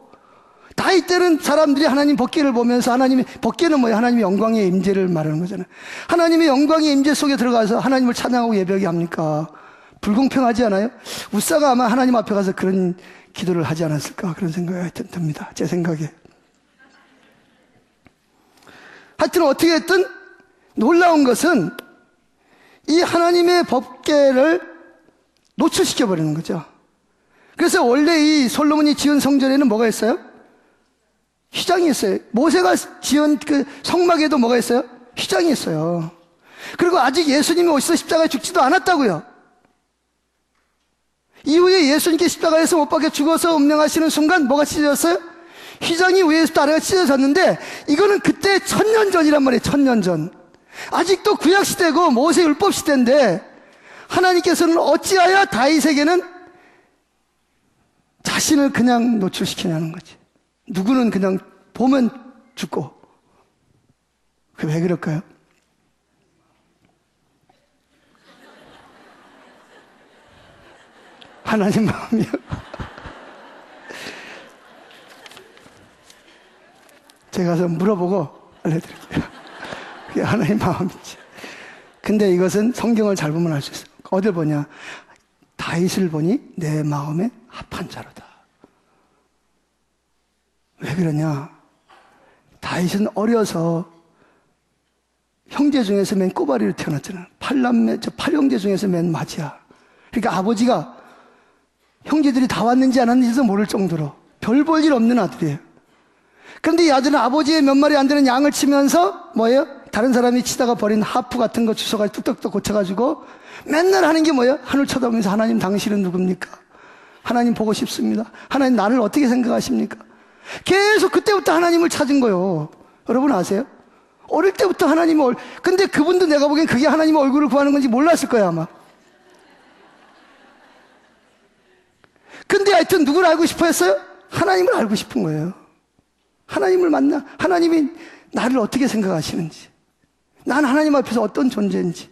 다윗 때는 사람들이 하나님 법궤를 보면서, 하나님의 법궤는 뭐예요? 하나님의 영광의 임재를 말하는 거잖아요. 하나님의 영광의 임재 속에 들어가서 하나님을 찬양하고 예배하게 합니까? 불공평하지 않아요? 우사가 아마 하나님 앞에 가서 그런 기도를 하지 않았을까, 그런 생각이 하여튼 듭니다. 제 생각에. 하여튼 어떻게 했든 놀라운 것은 이 하나님의 법궤를 노출시켜버리는 거죠. 그래서 원래 이 솔로몬이 지은 성전에는 뭐가 있어요? 휘장이 있어요. 모세가 지은 그 성막에도 뭐가 있어요? 휘장이 있어요. 그리고 아직 예수님이 오셔서 십자가에 죽지도 않았다고요. 이후에 예수님께 십자가에서 못 박혀 죽어서 운명하시는 순간 뭐가 찢어졌어요? 휘장이 위에서부터 아래가 찢어졌는데, 이거는 그때 1000년 전이란 말이에요. 1000년 전. 아직도 구약시대고 모세 율법시대인데 하나님께서는 어찌하여 다윗에게는 자신을 그냥 노출시키냐는 거지. 누구는 그냥 보면 죽고. 그게 왜 그럴까요? 하나님 마음이요. 제가 가서 물어보고 알려드릴게요. 그게 하나님 마음이지. 근데 이것은 성경을 잘 보면 알 수 있어요. 어딜 보냐? 다윗을 보니 내 마음에 합한 자로다. 왜 그러냐? 다윗은 어려서 형제 중에서 맨 꼬바리로 태어났잖아요. 팔형제 중에서 맨 맞이야. 그러니까 아버지가 형제들이 다 왔는지 안 왔는지도 모를 정도로 별 볼 일 없는 아들이에요. 그런데 이 아들은 아버지의 몇 마리 안 되는 양을 치면서 뭐예요? 다른 사람이 치다가 버린 하프 같은 거 주워가지고 뚝뚝뚝 고쳐가지고 맨날 하는 게 뭐예요? 하늘 쳐다보면서 하나님 당신은 누굽니까? 하나님 보고 싶습니다. 하나님 나를 어떻게 생각하십니까? 계속 그때부터 하나님을 찾은 거예요. 여러분 아세요? 어릴 때부터 하나님의 근데 그분도 내가 보기엔 그게 하나님의 얼굴을 구하는 건지 몰랐을 거야 아마. 근데 하여튼 누굴 알고 싶어 했어요? 하나님을 알고 싶은 거예요. 하나님을 만나 하나님이 나를 어떻게 생각하시는지, 난 하나님 앞에서 어떤 존재인지,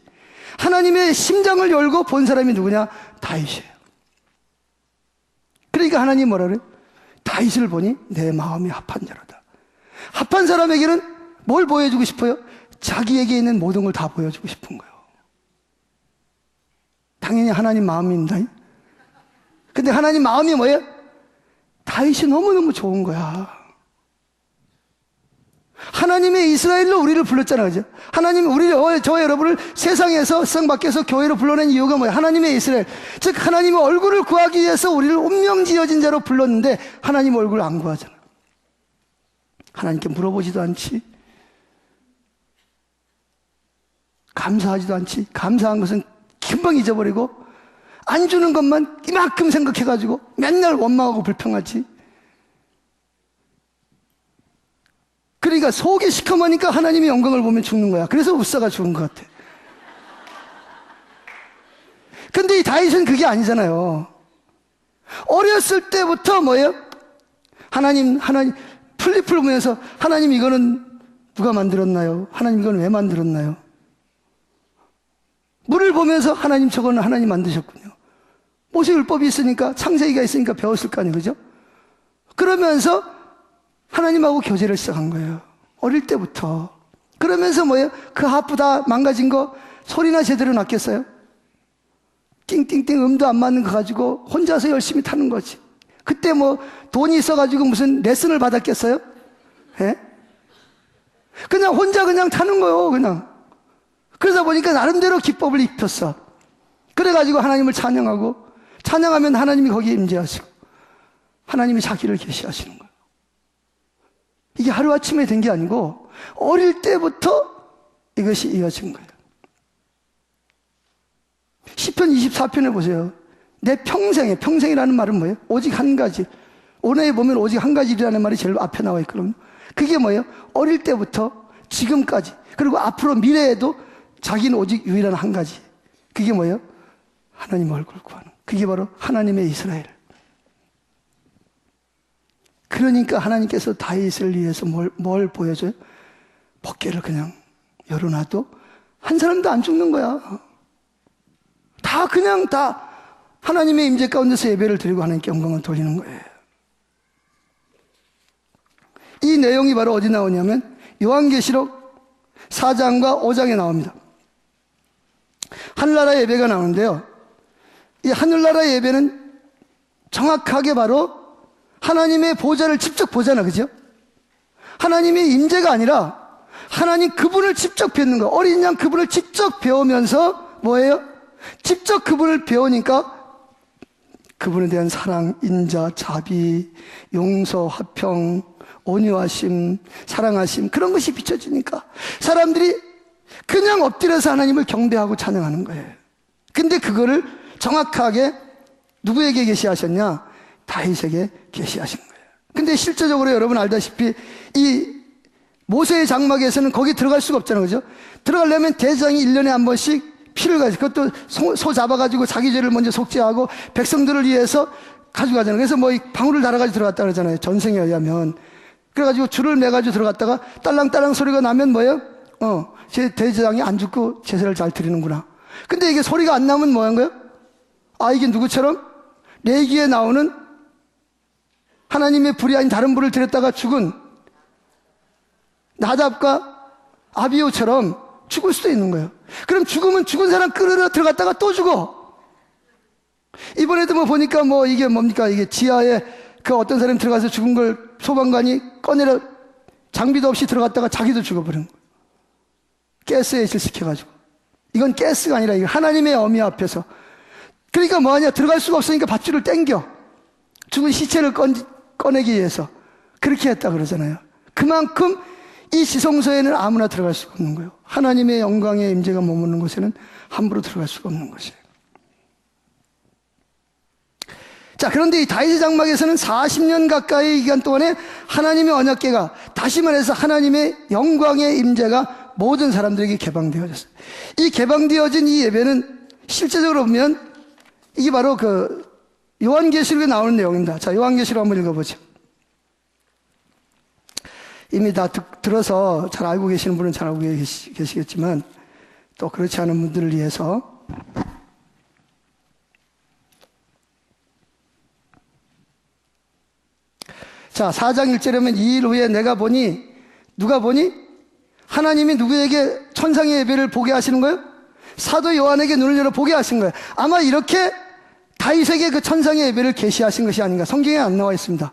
하나님의 심장을 열고 본 사람이 누구냐? 다윗이에요. 그러니까 하나님 뭐라 그래요? 다윗을 보니 내 마음이 합한 자로다. 합한 사람에게는 뭘 보여주고 싶어요? 자기에게 있는 모든 걸 다 보여주고 싶은 거예요. 당연히 하나님 마음입니다. 근데 하나님 마음이 뭐예요? 다윗이 너무너무 좋은 거야. 하나님의 이스라엘로 우리를 불렀잖아요. 그죠? 하나님이 저와 여러분을 세상 밖에서 교회로 불러낸 이유가 뭐예요? 하나님의 이스라엘. 즉, 하나님의 얼굴을 구하기 위해서 우리를 운명지어진 자로 불렀는데, 하나님 얼굴을 안 구하잖아. 하나님께 물어보지도 않지. 감사하지도 않지. 감사한 것은 금방 잊어버리고, 안 주는 것만 이만큼 생각해가지고, 맨날 원망하고 불평하지. 그러니까 속이 시커머니까 하나님의 영광을 보면 죽는 거야. 그래서 웃사가 죽은 것 같아. 근데 이 다윗은 그게 아니잖아요. 어렸을 때부터 뭐예요? 하나님 풀잎을 보면서 하나님 이거는 누가 만들었나요? 하나님 이건 왜 만들었나요? 물을 보면서 하나님 저거는 하나님 만드셨군요. 모세율법이 있으니까 창세기가 있으니까 배웠을 거 아니에요. 그죠? 그러면서 하나님하고 교제를 시작한 거예요. 어릴 때부터. 그러면서 뭐예요? 그 하프 다 망가진 거 소리나 제대로 났겠어요? 띵띵띵 음도 안 맞는 거 가지고 혼자서 열심히 타는 거지. 그때 뭐 돈이 있어가지고 무슨 레슨을 받았겠어요? 예? 그냥 혼자 그냥 타는 거예요. 그냥. 그러다 보니까 나름대로 기법을 입혔어. 그래가지고 하나님을 찬양하고, 찬양하면 하나님이 거기에 임재하시고 하나님이 자기를 계시하시는 거예요. 이게 하루아침에 된 게 아니고 어릴 때부터 이것이 이어진 거예요. 시편 24편에 보세요. 내 평생이라는 말은 뭐예요? 오직 한 가지. 오늘에 보면 오직 한 가지라는 말이 제일 앞에 나와 있거든요. 그게 뭐예요? 어릴 때부터 지금까지, 그리고 앞으로 미래에도 자기는 오직 유일한 한 가지. 그게 뭐예요? 하나님 얼굴 구하는. 그게 바로 하나님의 이스라엘. 그러니까 하나님께서 다윗을 위해서 뭘 보여줘요? 법궤를 그냥 열어놔도 한 사람도 안 죽는 거야. 다 하나님의 임재 가운데서 예배를 드리고 하나님께 영광을 돌리는 거예요. 이 내용이 바로 어디 나오냐면 요한계시록 4장과 5장에 나옵니다. 하늘나라 예배가 나오는데요. 이 하늘나라 예배는 정확하게 바로 하나님의 보좌를 직접 보잖아, 그죠? 하나님의 임재가 아니라 하나님 그분을 직접 뵙는 거. 어린 양 그분을 직접 배우면서 뭐예요? 직접 그분을 배우니까 그분에 대한 사랑, 인자, 자비, 용서, 화평, 온유하심, 사랑하심, 그런 것이 비춰지니까 사람들이 그냥 엎드려서 하나님을 경배하고 찬양하는 거예요. 근데 그거를 정확하게 누구에게 계시하셨냐? 다윗에게 계시하신 거예요. 근데 실제적으로 여러분 알다시피 이 모세의 장막에서는 거기 들어갈 수가 없잖아요. 그죠? 들어가려면 대제사장이 1년에 한 번씩 피를 가지고, 그것도 소 잡아가지고 자기 죄를 먼저 속죄하고 백성들을 위해서 가져가잖아요. 그래서 뭐 방울을 달아가지고 들어갔다 그러잖아요. 전생에 의하면. 그래가지고 줄을 매가지고 들어갔다가 딸랑딸랑 소리가 나면 뭐예요? 제 대제사장이 안 죽고 제사를 잘 드리는구나. 근데 이게 소리가 안 나면 뭐 한 거예요? 아, 이게 누구처럼? 레위기에 나오는 하나님의 불이 아닌 다른 불을 들였다가 죽은 나답과 아비후처럼 죽을 수도 있는 거예요. 그럼 죽으면 죽은 사람 끌으러 들어갔다가 또 죽어. 이번에도 뭐 보니까 뭐 이게 뭡니까? 이게 지하에 그 어떤 사람이 들어가서 죽은 걸 소방관이 꺼내려 장비도 없이 들어갔다가 자기도 죽어버린 거예요. 가스에 일시켜가지고. 이건 가스가 아니라 이거 하나님의 어미 앞에서. 그러니까 뭐하냐? 들어갈 수가 없으니까 밧줄을 당겨. 죽은 시체를 꺼내기 위해서. 그렇게 했다 그러잖아요. 그만큼 이 지성소에는 아무나 들어갈 수가 없는 거예요. 하나님의 영광의 임재가 머무는 곳에는 함부로 들어갈 수가 없는 것이에요. 자, 그런데 이 다윗의 장막에서는 40년 가까이 기간 동안에 하나님의 언약궤가, 다시 말해서 하나님의 영광의 임재가 모든 사람들에게 개방되어졌어요. 이 개방되어진 이 예배는 실제적으로 보면 이게 바로 그 요한계시록에 나오는 내용입니다. 자, 요한계시록 한번 읽어보죠. 이미 다 들어서 잘 알고 계시는 분은 잘 알고 계시겠지만 또 그렇지 않은 분들을 위해서 자, 4장 1절에 보면 2일 후에 내가 보니, 누가 보니? 하나님이 누구에게 천상의 예배를 보게 하시는 거예요? 사도 요한에게 눈을 열어 보게 하신 거예요. 아마 이렇게 다윗에게 그 천상의 예배를 계시하신 것이 아닌가. 성경에 안 나와 있습니다.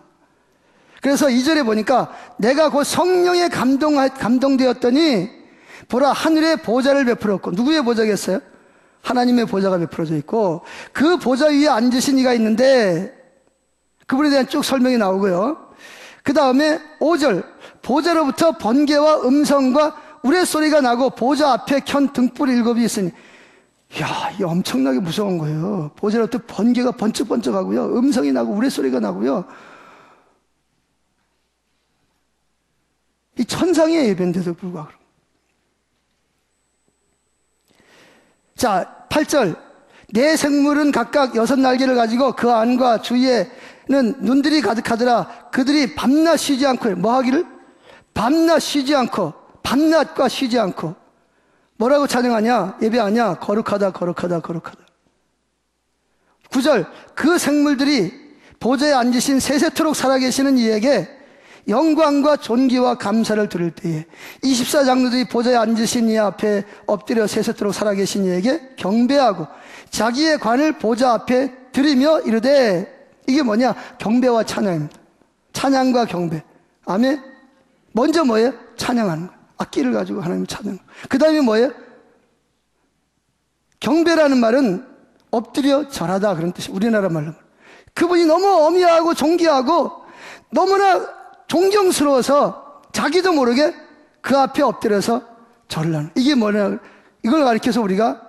그래서 2절에 보니까 내가 곧 성령에 감동되었더니 보라 하늘에 보좌를 베풀었고, 누구의 보좌겠어요? 하나님의 보좌가 베풀어져 있고 그 보좌 위에 앉으신 이가 있는데 그분에 대한 쭉 설명이 나오고요. 그 다음에 5절 보좌로부터 번개와 음성과 우레소리가 나고 보좌 앞에 켠 등불 7이 있으니, 이야, 이게 엄청나게 무서운 거예요. 보좌로부터 번개가 번쩍번쩍하고요, 음성이 나고 우레소리가 나고요. 이 천상의 예배인데도 불구하고. 자, 8절 네 생물은 각각 6날개를 가지고 그 안과 주위에는 눈들이 가득하더라. 그들이 밤낮 쉬지 않고, 뭐 하기를? 밤낮 쉬지 않고, 밤낮과 쉬지 않고 뭐라고 찬양하냐? 예배하냐? 거룩하다 거룩하다 거룩하다. 9절 그 생물들이 보좌에 앉으신 세세토록 살아계시는 이에게 영광과 존귀와 감사를 드릴 때에 24장로들이 보좌에 앉으신 이 앞에 엎드려 세세토록 살아계신 이에게 경배하고 자기의 관을 보좌 앞에 드리며 이르되, 이게 뭐냐? 경배와 찬양입니다. 찬양과 경배. 아멘. 먼저 뭐예요? 찬양하는 거예요. 악기를 가지고 하나님 찬양. 그 다음에 뭐예요? 경배라는 말은 엎드려 절하다 그런 뜻이, 우리나라 말로. 그분이 너무 어미하고 존귀하고 너무나 존경스러워서 자기도 모르게 그 앞에 엎드려서 절을 하는, 이게 뭐냐? 이걸 가리켜서 우리가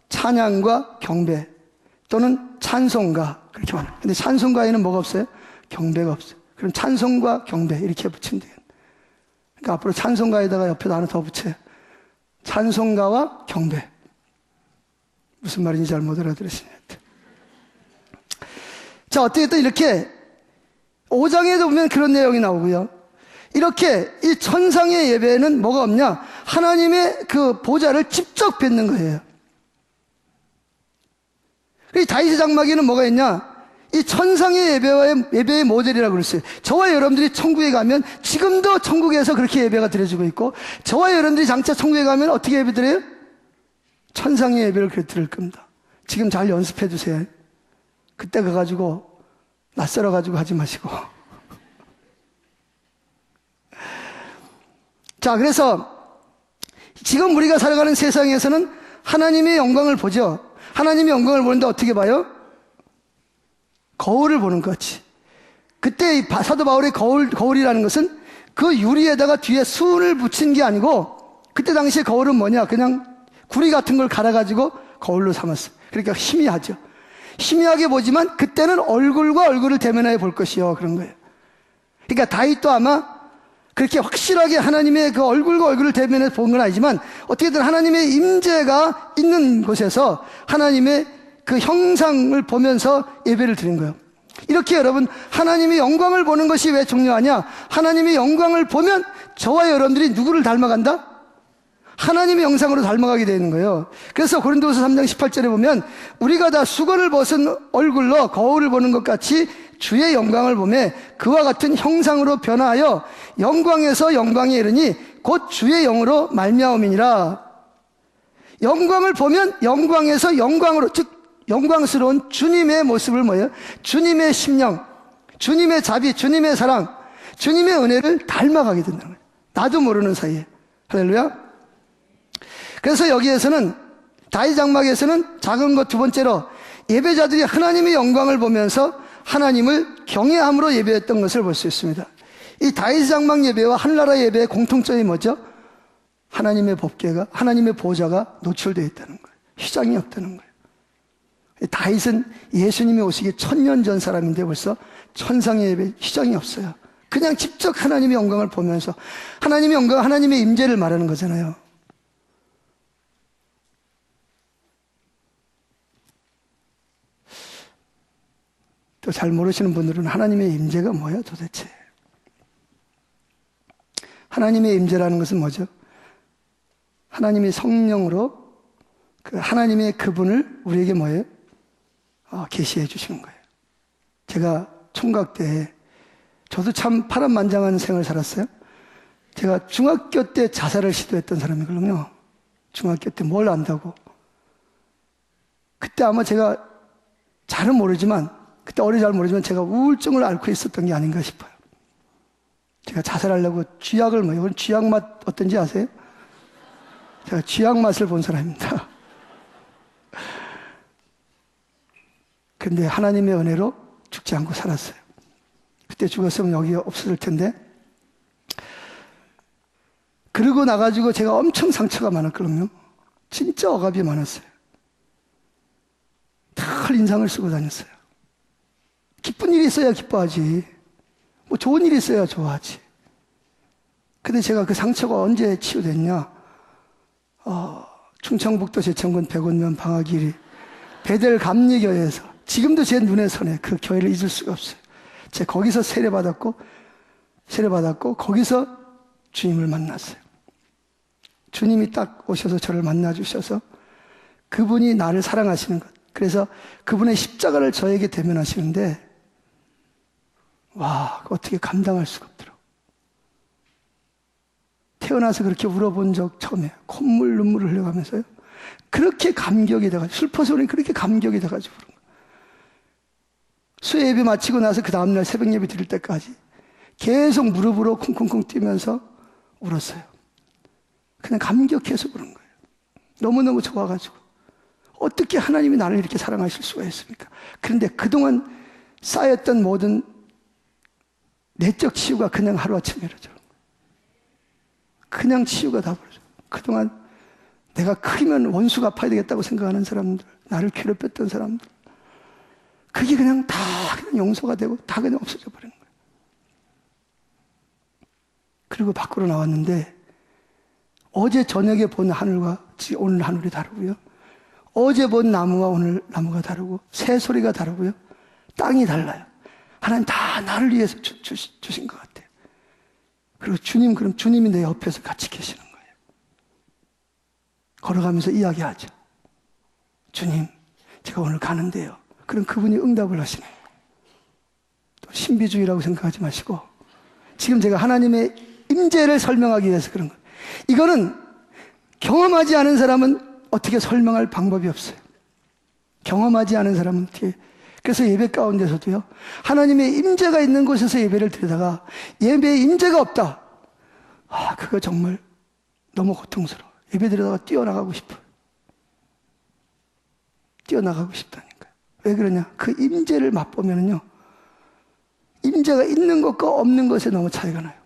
찬양과 경배 또는 찬송가 그렇게 말해요. 근데 찬송가에는 뭐가 없어요? 경배가 없어요. 그럼 찬송과 경배 이렇게 붙이면 돼요. 그러니까 앞으로 찬송가에다가 옆에다 하나 더 붙여요. 찬송가와 경배. 무슨 말인지 잘 못 알아들으시네요. 자, 어떻게든 이렇게 5장에도 보면 그런 내용이 나오고요. 이렇게 이 천상의 예배는 뭐가 없냐? 하나님의 그 보좌를 직접 뵙는 거예요. 이 다윗의 장막에는 뭐가 있냐? 이 천상의 예배의 모델이라고 그랬어요. 저와 여러분들이 천국에 가면 지금도 천국에서 그렇게 예배가 드려지고 있고, 저와 여러분들이 장차 천국에 가면 어떻게 예배 드려요? 천상의 예배를 그렇게 드릴 겁니다. 지금 잘 연습해 두세요. 그때 가가지고 낯설어 가지고 하지 마시고. 자, 그래서 지금 우리가 살아가는 세상에서는 하나님의 영광을 보죠. 하나님의 영광을 보는데 어떻게 봐요? 거울을 보는 것 같이. 그때 이 사도 바울의 거울이라는 것은 그 유리에다가 뒤에 순을 붙인 게 아니고, 그때 당시에 거울은 뭐냐? 그냥 구리 같은 걸 갈아가지고 거울로 삼았어요. 그러니까 희미하죠. 희미하게 보지만 그때는 얼굴과 얼굴을 대면하여 볼 것이요, 그런 거예요. 그러니까 다윗도 아마 그렇게 확실하게 하나님의 그 얼굴과 얼굴을 대면해서 본 건 아니지만 어떻게든 하나님의 임재가 있는 곳에서 하나님의 그 형상을 보면서 예배를 드린 거예요. 이렇게 여러분, 하나님의 영광을 보는 것이 왜 중요하냐? 하나님의 영광을 보면 저와 여러분들이 누구를 닮아간다? 하나님의 형상으로 닮아가게 되는 거예요. 그래서 고린도후서 3장 18절에 보면 우리가 다 수건을 벗은 얼굴로 거울을 보는 것 같이 주의 영광을 보며 그와 같은 형상으로 변화하여 영광에서 영광에 이르니 곧 주의 영으로 말미암음이니라. 영광을 보면 영광에서 영광으로, 즉 영광스러운 주님의 모습을 뭐예요? 주님의 심령, 주님의 자비, 주님의 사랑, 주님의 은혜를 닮아가게 된다는 거예요. 나도 모르는 사이에. 할렐루야. 그래서 여기에서는 다윗 장막에서는 작은 것 두 번째로 예배자들이 하나님의 영광을 보면서 하나님을 경외함으로 예배했던 것을 볼 수 있습니다. 이 다윗 장막 예배와 하늘나라 예배의 공통점이 뭐죠? 하나님의 법궤가, 하나님의 보좌가 노출되어 있다는 거예요. 휘장이 없다는 거예요. 다윗은 예수님이 오시기 1000년 전 사람인데 벌써 천상의 예배 휘장이 없어요. 그냥 직접 하나님의 영광을 보면서 하나님의 영광, 하나님의 임재를 말하는 거잖아요. 또 잘 모르시는 분들은 하나님의 임재가 뭐야 도대체? 하나님의 임재라는 것은 뭐죠? 하나님의 성령으로 그 하나님의 그분을 우리에게 뭐예요? 계시해 주시는 거예요. 제가 총각 때 저도 참 파란만장한 생을 살았어요. 제가 중학교 때 자살을 시도했던 사람이거든요. 중학교 때 뭘 안다고. 그때 아마 제가 잘은 모르지만 그때 잘 모르지만 제가 우울증을 앓고 있었던 게 아닌가 싶어요. 제가 자살하려고 쥐약을 이건 쥐약 맛 어떤지 아세요? 제가 쥐약 맛을 본 사람입니다. 그런데 하나님의 은혜로 죽지 않고 살았어요. 그때 죽었으면 여기 없었을 텐데. 그러고 나가지고 제가 엄청 상처가 많았거든요. 진짜 억압이 많았어요. 늘 인상을 쓰고 다녔어요. 기쁜 일이 있어야 기뻐하지. 뭐 좋은 일이 있어야 좋아하지. 근데 제가 그 상처가 언제 치유됐냐? 충청북도 제천군 백운면 방화길이 베델 감리교회에서 지금도 제 눈에 선해. 그 교회를 잊을 수가 없어요. 제가 거기서 세례받았고 거기서 주님을 만났어요. 주님이 딱 오셔서 저를 만나주셔서 그분이 나를 사랑하시는 것. 그래서 그분의 십자가를 저에게 대면하시는데 와, 어떻게 감당할 수가 없더라고. 태어나서 그렇게 울어본 적 처음이에요. 콧물, 눈물을 흘려가면서요. 그렇게 감격이 돼가지고, 슬퍼서 그러니 그렇게 감격이 돼가지고 그런 거예요. 수요 예배 마치고 나서 그 다음날 새벽 예배 드릴 때까지 계속 무릎으로 쿵쿵쿵 뛰면서 울었어요. 그냥 감격해서 그런 거예요. 너무너무 좋아가지고. 어떻게 하나님이 나를 이렇게 사랑하실 수가 있습니까? 그런데 그동안 쌓였던 모든 내적 치유가 그냥 하루아침에 이루어져. 그냥 치유가 다 벌어져. 그동안 내가 크면 원수가 아파야 되겠다고 생각하는 사람들, 나를 괴롭혔던 사람들, 그게 그냥 다 그냥 용서가 되고 다 그냥 없어져 버리는 거예요. 그리고 밖으로 나왔는데 어제 저녁에 본 하늘과 오늘 하늘이 다르고요. 어제 본 나무와 오늘 나무가 다르고 새소리가 다르고요. 땅이 달라요. 하나님 다 나를 위해서 주신 것 같아요. 그리고 그럼 주님이 내 옆에서 같이 계시는 거예요. 걸어가면서 이야기하죠. 주님, 제가 오늘 가는데요. 그럼 그분이 응답을 하시는 거예요. 또 신비주의라고 생각하지 마시고 지금 제가 하나님의 임재를 설명하기 위해서 그런 거예요. 이거는 경험하지 않은 사람은 어떻게 설명할 방법이 없어요. 경험하지 않은 사람은 어떻게. 그래서 예배 가운데서도요, 하나님의 임재가 있는 곳에서 예배를 드리다가 예배에 임재가 없다. 그거 정말 너무 고통스러워. 예배 드리다가 뛰어나가고 싶어요. 뛰어나가고 싶다니까요. 왜 그러냐? 그 임재를 맛보면은요, 임재가 있는 것과 없는 것에 너무 차이가 나요.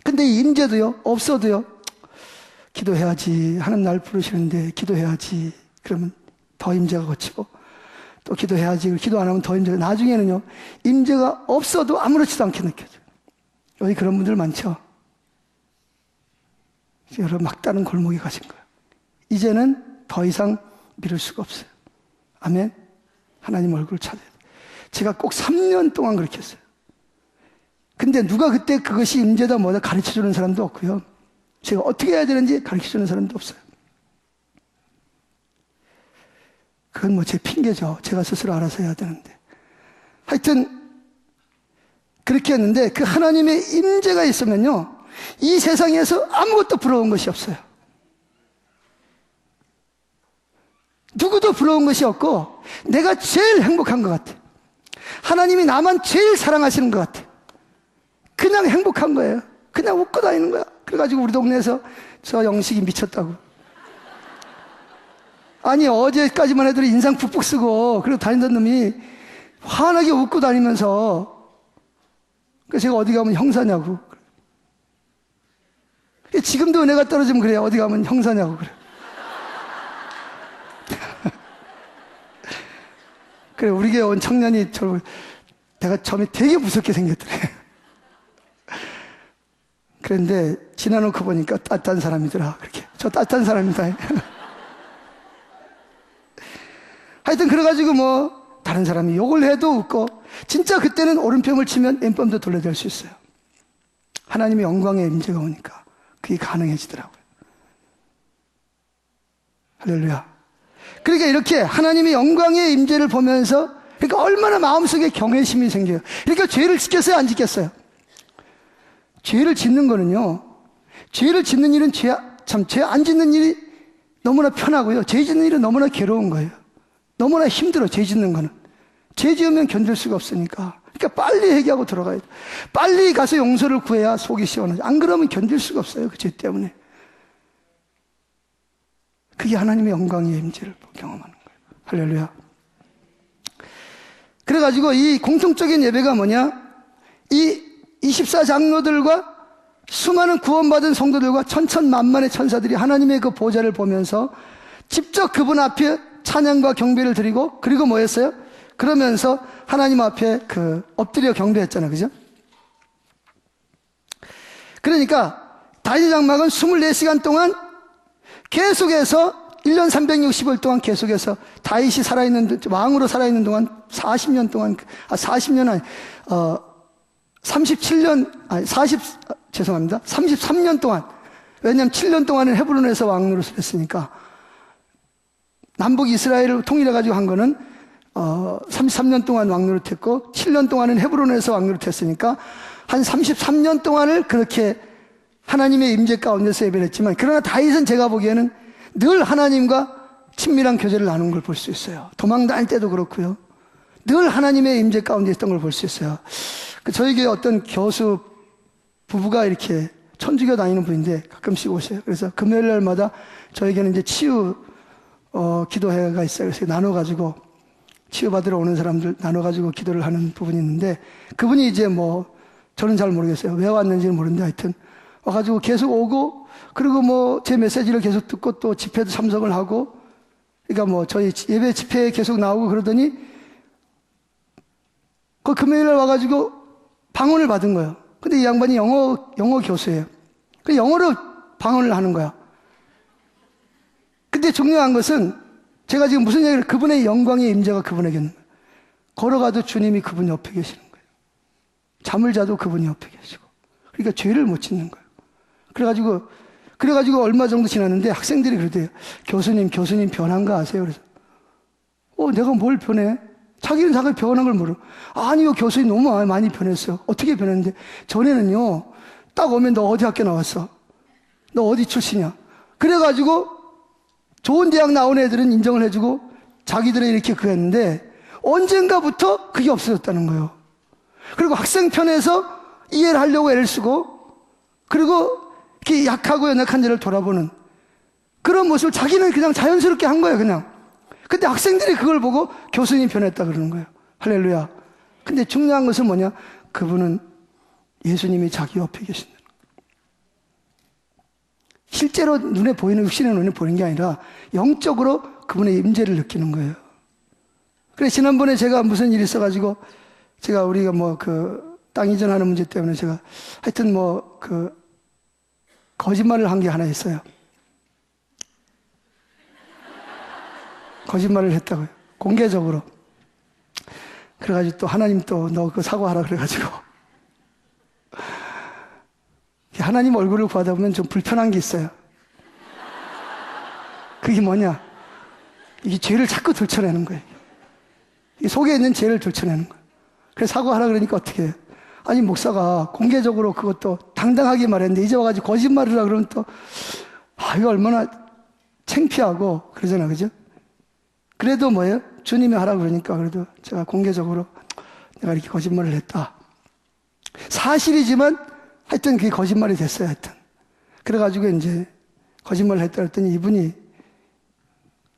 근데 이 임재도요, 없어도요, 기도해야지. 하나님 날 부르시는데 기도해야지. 그러면 더 임재가 거치고 또 기도해야지. 기도 안 하면 더 임재가. 나중에는요, 임재가 없어도 아무렇지도 않게 느껴져요. 여기 그런 분들 많죠? 여러분 막다른 골목에 가신 거예요. 이제는 더 이상 미룰 수가 없어요. 아멘. 하나님 얼굴을 찾아야 돼요. 제가 꼭 3년 동안 그렇게 했어요. 근데 누가 그때 그것이 임재다 뭐다 가르쳐주는 사람도 없고요. 제가 어떻게 해야 되는지 가르쳐주는 사람도 없어요. 그건 뭐 제 핑계죠. 제가 스스로 알아서 해야 되는데. 하여튼 그렇게 했는데 그 하나님의 임재가 있으면요, 이 세상에서 아무것도 부러운 것이 없어요. 누구도 부러운 것이 없고 내가 제일 행복한 것 같아. 하나님이 나만 제일 사랑하시는 것 같아. 그냥 행복한 거예요. 그냥 웃고 다니는 거야. 그래가지고 우리 동네에서 저 영식이 미쳤다고. 아니 어제까지만 해도 인상 푹푹 쓰고 그리고 다니던 놈이 환하게 웃고 다니면서, 그래서 제가 어디 가면 형사냐고. 지금도 은혜가 떨어지면 그래요. 어디 가면 형사냐고 그래. 그래, 우리 교회 온 청년이 내가 처음에 되게 무섭게 생겼더래. 그런데 지나놓고 보니까 따뜻한 사람이더라. 그렇게. 저 따뜻한 사람이다. 하여튼 그래가지고 뭐 다른 사람이 욕을 해도 웃고, 진짜 그때는 오른편을 치면 왼편도 돌려댈 수 있어요. 하나님의 영광의 임재가 오니까 그게 가능해지더라고요. 할렐루야. 그러니까 이렇게 하나님의 영광의 임재를 보면서, 그러니까 얼마나 마음속에 경외심이 생겨요. 그러니까 죄를 지켰어요, 안 지켰어요? 죄를 짓는 거는요, 죄를 짓는 일은 죄 안 짓는 일이 너무나 편하고요, 죄 짓는 일은 너무나 괴로운 거예요. 너무나 힘들어, 죄 짓는 거는. 죄 지으면 견딜 수가 없으니까. 그러니까 빨리 회개하고 들어가야 돼. 빨리 가서 용서를 구해야 속이 시원하죠. 안 그러면 견딜 수가 없어요, 그 죄 때문에. 그게 하나님의 영광의 임재를 경험하는 거예요. 할렐루야. 그래가지고 이 공통적인 예배가 뭐냐? 이 24장로들과 수많은 구원받은 성도들과 천천만만의 천사들이 하나님의 그 보좌를 보면서 직접 그분 앞에 찬양과 경배를 드리고, 그리고 뭐 했어요? 그러면서 하나님 앞에 엎드려 경배했잖아요. 그죠? 그러니까 다윗 장막은 24시간 동안 계속해서 1년 360일 동안 계속해서 다윗이 살아있는, 왕으로 살아있는 동안 40년 동안, 40년 아니, 37년, 아니, 33년 동안, 왜냐하면 7년 동안은 헤브론에서 왕으로 살았으니까, 남북 이스라엘을 통일해가지고 한 거는 33년 동안 왕노릇했고 7년 동안은 헤브론에서 왕노릇했으니까 한 33년 동안을 그렇게 하나님의 임재 가운데서 예배를 했지만, 그러나 다윗은 제가 보기에는 늘 하나님과 친밀한 교제를 나눈 걸 볼 수 있어요. 도망 다닐 때도 그렇고요, 늘 하나님의 임재 가운데 있던 걸 볼 수 있어요. 저희 교회 어떤 교수 부부가 이렇게 천주교 다니는 분인데 가끔씩 오세요. 그래서 금요일 날마다 저에게는 이제 치유 기도회가 있어요. 그래서 나눠가지고 치유받으러 오는 사람들 나눠가지고 기도를 하는 부분이 있는데, 그분이 이제 뭐 저는 잘 모르겠어요. 왜 왔는지는 모르는데 하여튼 와가지고 계속 오고, 그리고 뭐 제 메시지를 계속 듣고 또 집회도 참석을 하고, 그러니까 뭐 저희 예배 집회에 계속 나오고 그러더니 그 금요일날 와가지고 방언을 받은 거예요. 근데 이 양반이 영어 교수예요. 그 영어로 방언을 하는 거야. 근데 중요한 것은 제가 지금 무슨 얘기를, 그분의 영광의 임재가 그분에게 있는 거예요. 걸어가도 주님이 그분 옆에 계시는 거예요. 잠을 자도 그분이 옆에 계시고. 그러니까 죄를 못 짓는 거예요. 그래가지고 얼마 정도 지났는데 학생들이 그러대요. 교수님 변한 거 아세요? 그래서 내가 뭘 변해? 자기는 자기 변한 걸 모르고. 아니요, 교수님 너무 많이 변했어요. 어떻게 변했는데? 전에는요, 딱 오면 너 어디 학교 나왔어? 너 어디 출신이야? 그래가지고 좋은 대학 나온 애들은 인정을 해주고 자기들은 이렇게 그랬는데 언젠가부터 그게 없어졌다는 거예요. 그리고 학생 편에서 이해를 하려고 애를 쓰고, 그리고 이렇게 약하고 연약한 자를 돌아보는 그런 모습을 자기는 그냥 자연스럽게 한 거예요, 그냥. 근데 학생들이 그걸 보고 교수님이 변했다 그러는 거예요. 할렐루야. 근데 중요한 것은 뭐냐? 그분은 예수님이 자기 옆에 계신다는 거예요. 실제로 눈에 보이는, 육신의 눈에 보이는 게 아니라 영적으로 그분의 임재를 느끼는 거예요. 그래서 지난번에 제가 무슨 일이 있어가지고 우리가 땅 이전하는 문제 때문에 제가 하여튼 거짓말을 한 게 하나 있어요. 거짓말을 했다고요. 공개적으로. 그래가지고 또 하나님 또 너 그거 사과하라 그래가지고 하나님 얼굴을 구하다 보면 좀 불편한 게 있어요. 그게 뭐냐? 이게 죄를 자꾸 들춰내는 거예요. 이 속에 있는 죄를 들춰내는 거예요. 그래서 사과하라 그러니까 어떻게 해요? 아니, 목사가 공개적으로 그것도 당당하게 말했는데 이제 와가지고 거짓말을 하라 그러면 또, 이거 얼마나 창피하고 그러잖아, 그죠? 그래도 뭐예요? 주님이 하라 그러니까 그래도 제가 공개적으로 내가 이렇게 거짓말을 했다. 사실이지만 하여튼 그게 거짓말이 됐어요, 하여튼. 그래가지고 이제 거짓말을 했다 했더니 이분이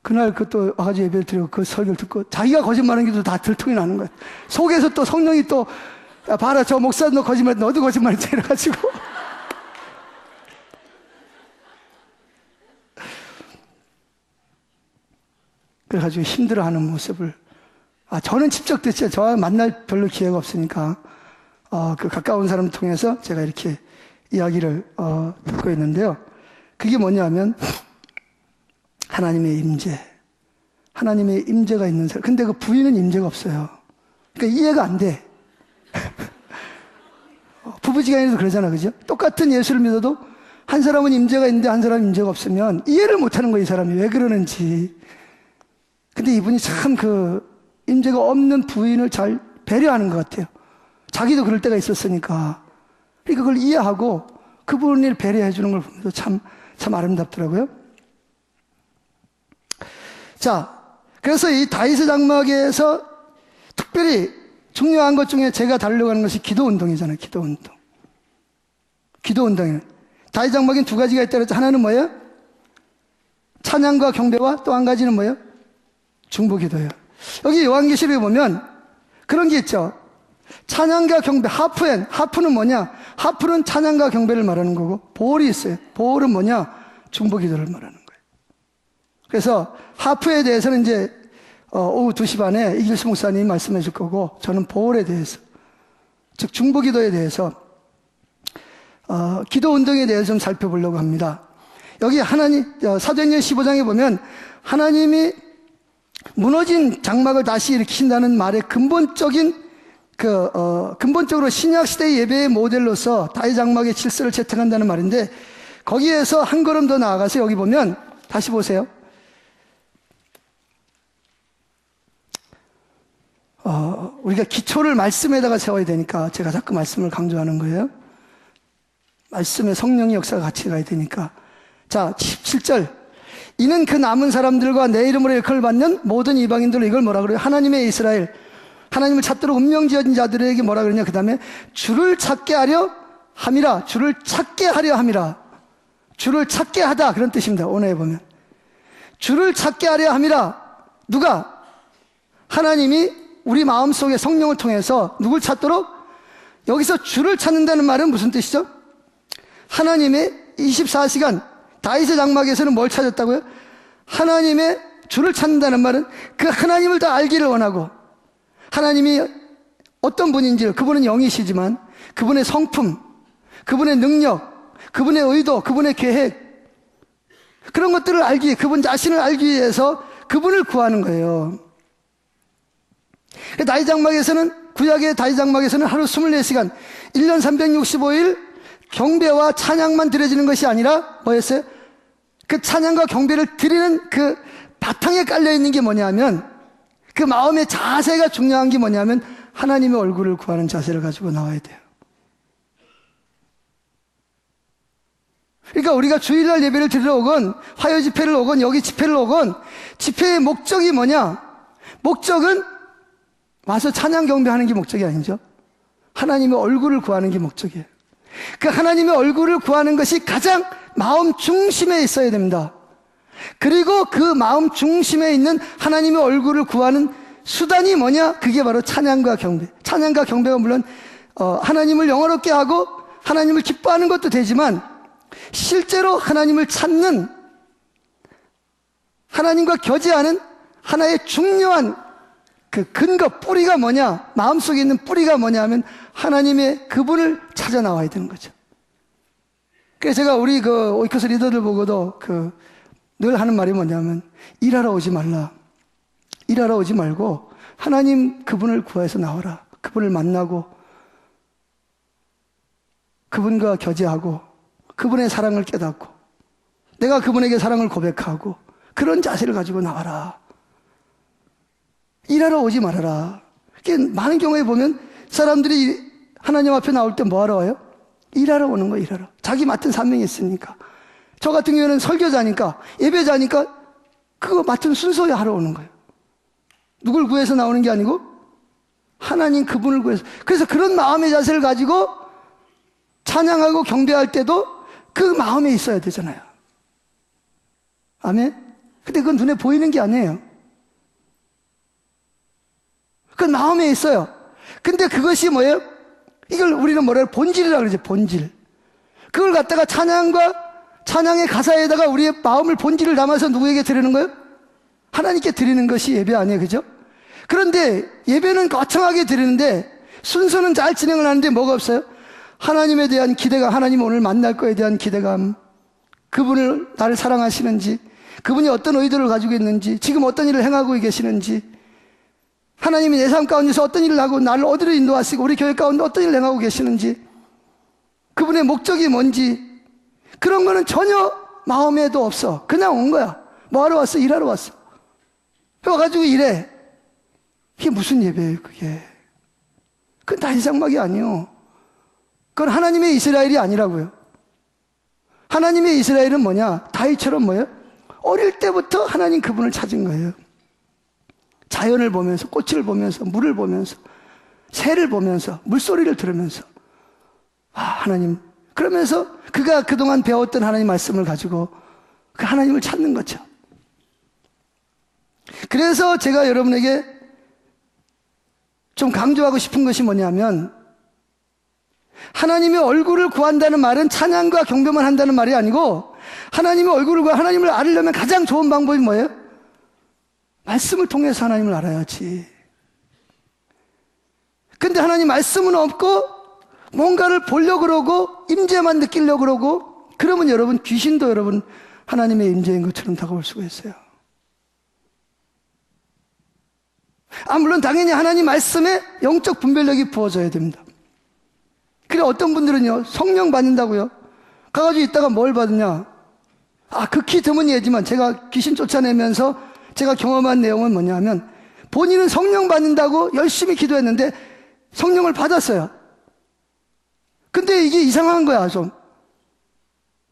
그날 그또 와가지고 예배를 드리고 그 설교를 듣고 자기가 거짓말한 게 다 들통이 나는 거예요. 속에서 또 성령이 또, 야, 봐라, 저 목사 너 거짓말, 너도 거짓말했지. 이래가지고. 그래가지고 힘들어하는 모습을, 저는 직접됐죠. 저와 만날 별로 기회가 없으니까, 그 가까운 사람 통해서 제가 이렇게 이야기를, 듣고 있는데요. 그게 뭐냐면, 하나님의 임재. 하나님의 임재가 있는 사람. 근데 그 부인은 임재가 없어요. 그러니까 이해가 안 돼. 부부지간에도 그러잖아, 그죠? 똑같은 예수를 믿어도 한 사람은 임재가 있는데 한 사람은 임재가 없으면 이해를 못 하는 거예요, 이 사람이. 왜 그러는지. 근데 이분이 참 그 임재가 없는 부인을 잘 배려하는 것 같아요. 자기도 그럴 때가 있었으니까. 그러니까 그걸 이해하고 그분을 배려해 주는 걸 보면서 참 아름답더라고요. 자, 그래서 이 다윗의 장막에서 특별히 중요한 것 중에 제가 다루려고 하는 것이 기도 운동이잖아요. 기도 운동. 기도 운동에는 다윗 장막에는 두 가지가 있다고 했죠. 하나는 뭐예요? 찬양과 경배와 또 한 가지는 뭐예요? 중보 기도예요. 여기 요한계시록에 보면 그런 게 있죠. 찬양과 경배, 하프는 뭐냐? 하프는 찬양과 경배를 말하는 거고 보홀이 있어요. 보홀은 뭐냐? 중보 기도를 말하는 거예요. 그래서 하프에 대해서는 이제 오후 2시 반에 이길수 목사님이 말씀해 줄 거고 저는 보홀에 대해서, 즉 중보 기도에 대해서 기도 운동에 대해서 좀 살펴보려고 합니다. 여기 사도행전 15장에 보면 하나님이 무너진 장막을 다시 일으키신다는 말의 근본적으로 신약시대의 예배의 모델로서 다윗 장막의 질서를 채택한다는 말인데 거기에서 한 걸음 더 나아가서 여기 보면 다시 보세요. 우리가 기초를 말씀에다가 세워야 되니까 제가 자꾸 말씀을 강조하는 거예요. 말씀에 성령의 역사가 같이 가야 되니까. 자, 17절. 이는 그 남은 사람들과 내 이름으로 일컬을 받는 모든 이방인들로 이걸 뭐라 그래요? 하나님의 이스라엘. 하나님을 찾도록 운명지어진 자들에게 뭐라 그러냐? 그 다음에 주를 찾게 하려 함이라. 주를 찾게 하려 함이라. 주를 찾게 하다. 그런 뜻입니다. 오늘에 보면. 주를 찾게 하려 함이라. 누가? 하나님이 우리 마음속에 성령을 통해서 누굴 찾도록? 여기서 주를 찾는다는 말은 무슨 뜻이죠? 하나님의 24시간 다윗의 장막에서는 뭘 찾았다고요? 하나님의 주를 찾는다는 말은 그 하나님을 더 알기를 원하고 하나님이 어떤 분인지, 그분은 영이시지만 그분의 성품, 그분의 능력, 그분의 의도, 그분의 계획, 그런 것들을 알기 위해, 그분 자신을 알기 위해서 그분을 구하는 거예요. 다윗 장막에서는, 구약의 다윗 장막에서는 하루 24시간 1년 365일 경배와 찬양만 드려지는 것이 아니라 뭐였어요? 그 찬양과 경배를 드리는 그 바탕에 깔려있는 게 뭐냐면, 그 마음의 자세가 중요한 게 뭐냐면 하나님의 얼굴을 구하는 자세를 가지고 나와야 돼요. 그러니까 우리가 주일날 예배를 드리러 오건 화요 집회를 오건 여기 집회를 오건 집회의 목적이 뭐냐? 목적은 와서 찬양 경배하는 게 목적이 아니죠. 하나님의 얼굴을 구하는 게 목적이에요. 그 하나님의 얼굴을 구하는 것이 가장 마음 중심에 있어야 됩니다. 그리고 그 마음 중심에 있는 하나님의 얼굴을 구하는 수단이 뭐냐? 그게 바로 찬양과 경배. 찬양과 경배가 물론 하나님을 영화롭게 하고 하나님을 기뻐하는 것도 되지만 실제로 하나님을 찾는, 하나님과 교제하는 하나의 중요한 그 근거, 뿌리가 뭐냐? 마음속에 있는 뿌리가 뭐냐 하면 하나님의 그분을 찾아 나와야 되는 거죠. 그래서 제가 우리 오이코스 리더들 보고도 늘 하는 말이 뭐냐면 일하러 오지 말라. 일하러 오지 말고 하나님 그분을 구해서 나와라. 그분을 만나고 그분과 교제하고 그분의 사랑을 깨닫고 내가 그분에게 사랑을 고백하고 그런 자세를 가지고 나와라. 일하러 오지 말아라. 많은 경우에 보면 사람들이 하나님 앞에 나올 때 뭐하러 와요? 일하러 오는 거예요. 일하러. 자기 맡은 사명이 있으니까. 저 같은 경우에는 설교자니까 예배자니까 그거 맡은 순서에 하러 오는 거예요. 누굴 구해서 나오는 게 아니고 하나님 그분을 구해서. 그래서 그런 마음의 자세를 가지고 찬양하고 경배할 때도 그 마음에 있어야 되잖아요. 아멘? 근데 그건 눈에 보이는 게 아니에요. 그건 마음에 있어요. 근데 그것이 뭐예요? 이걸 우리는 뭐래요? 본질이라고 그러죠. 본질. 그걸 갖다가 찬양의 가사에다가 우리의 마음을 본질을 담아서 누구에게 드리는 거예요? 하나님께 드리는 것이 예배 아니에요. 그죠? 그런데 예배는 거창하게 드리는데 순서는 잘 진행을 하는데 뭐가 없어요? 하나님에 대한 기대감, 하나님 오늘 만날 거에 대한 기대감, 그분을 나를 사랑하시는지, 그분이 어떤 의도를 가지고 있는지, 지금 어떤 일을 행하고 계시는지, 하나님이 내 삶 가운데서 어떤 일을 하고 나를 어디로 인도하시고 우리 교회 가운데 어떤 일을 행하고 계시는지, 그분의 목적이 뭔지, 그런 거는 전혀 마음에도 없어. 그냥 온 거야. 뭐 하러 왔어? 일하러 왔어. 와가지고 일해. 이게 무슨 예배예요, 그게? 그건 다윗 장막이 아니요. 그건 하나님의 이스라엘이 아니라고요. 하나님의 이스라엘은 뭐냐? 다윗처럼 뭐예요? 어릴 때부터 하나님 그분을 찾은 거예요. 자연을 보면서, 꽃을 보면서, 물을 보면서, 새를 보면서, 물소리를 들으면서, 아, 하나님. 그러면서 그가 그동안 배웠던 하나님 말씀을 가지고 그 하나님을 찾는 거죠. 그래서 제가 여러분에게 좀 강조하고 싶은 것이 뭐냐면, 하나님의 얼굴을 구한다는 말은 찬양과 경배만 한다는 말이 아니고, 하나님의 얼굴을 구하, 하나님을 알으려면 가장 좋은 방법이 뭐예요? 말씀을 통해서 하나님을 알아야지. 근데 하나님 말씀은 없고 뭔가를 보려고 그러고 임재만 느끼려고 그러고, 그러면 여러분 귀신도 여러분 하나님의 임재인 것처럼 다가올 수가 있어요. 물론 당연히 하나님 말씀에 영적 분별력이 부어져야 됩니다. 그래 어떤 분들은요, 성령 받는다고요 가가지고 있다가 뭘 받느냐, 극히 드문 예지만 제가 귀신 쫓아내면서 제가 경험한 내용은 뭐냐면, 본인은 성령 받는다고 열심히 기도했는데 성령을 받았어요. 근데 이게 이상한 거야 좀.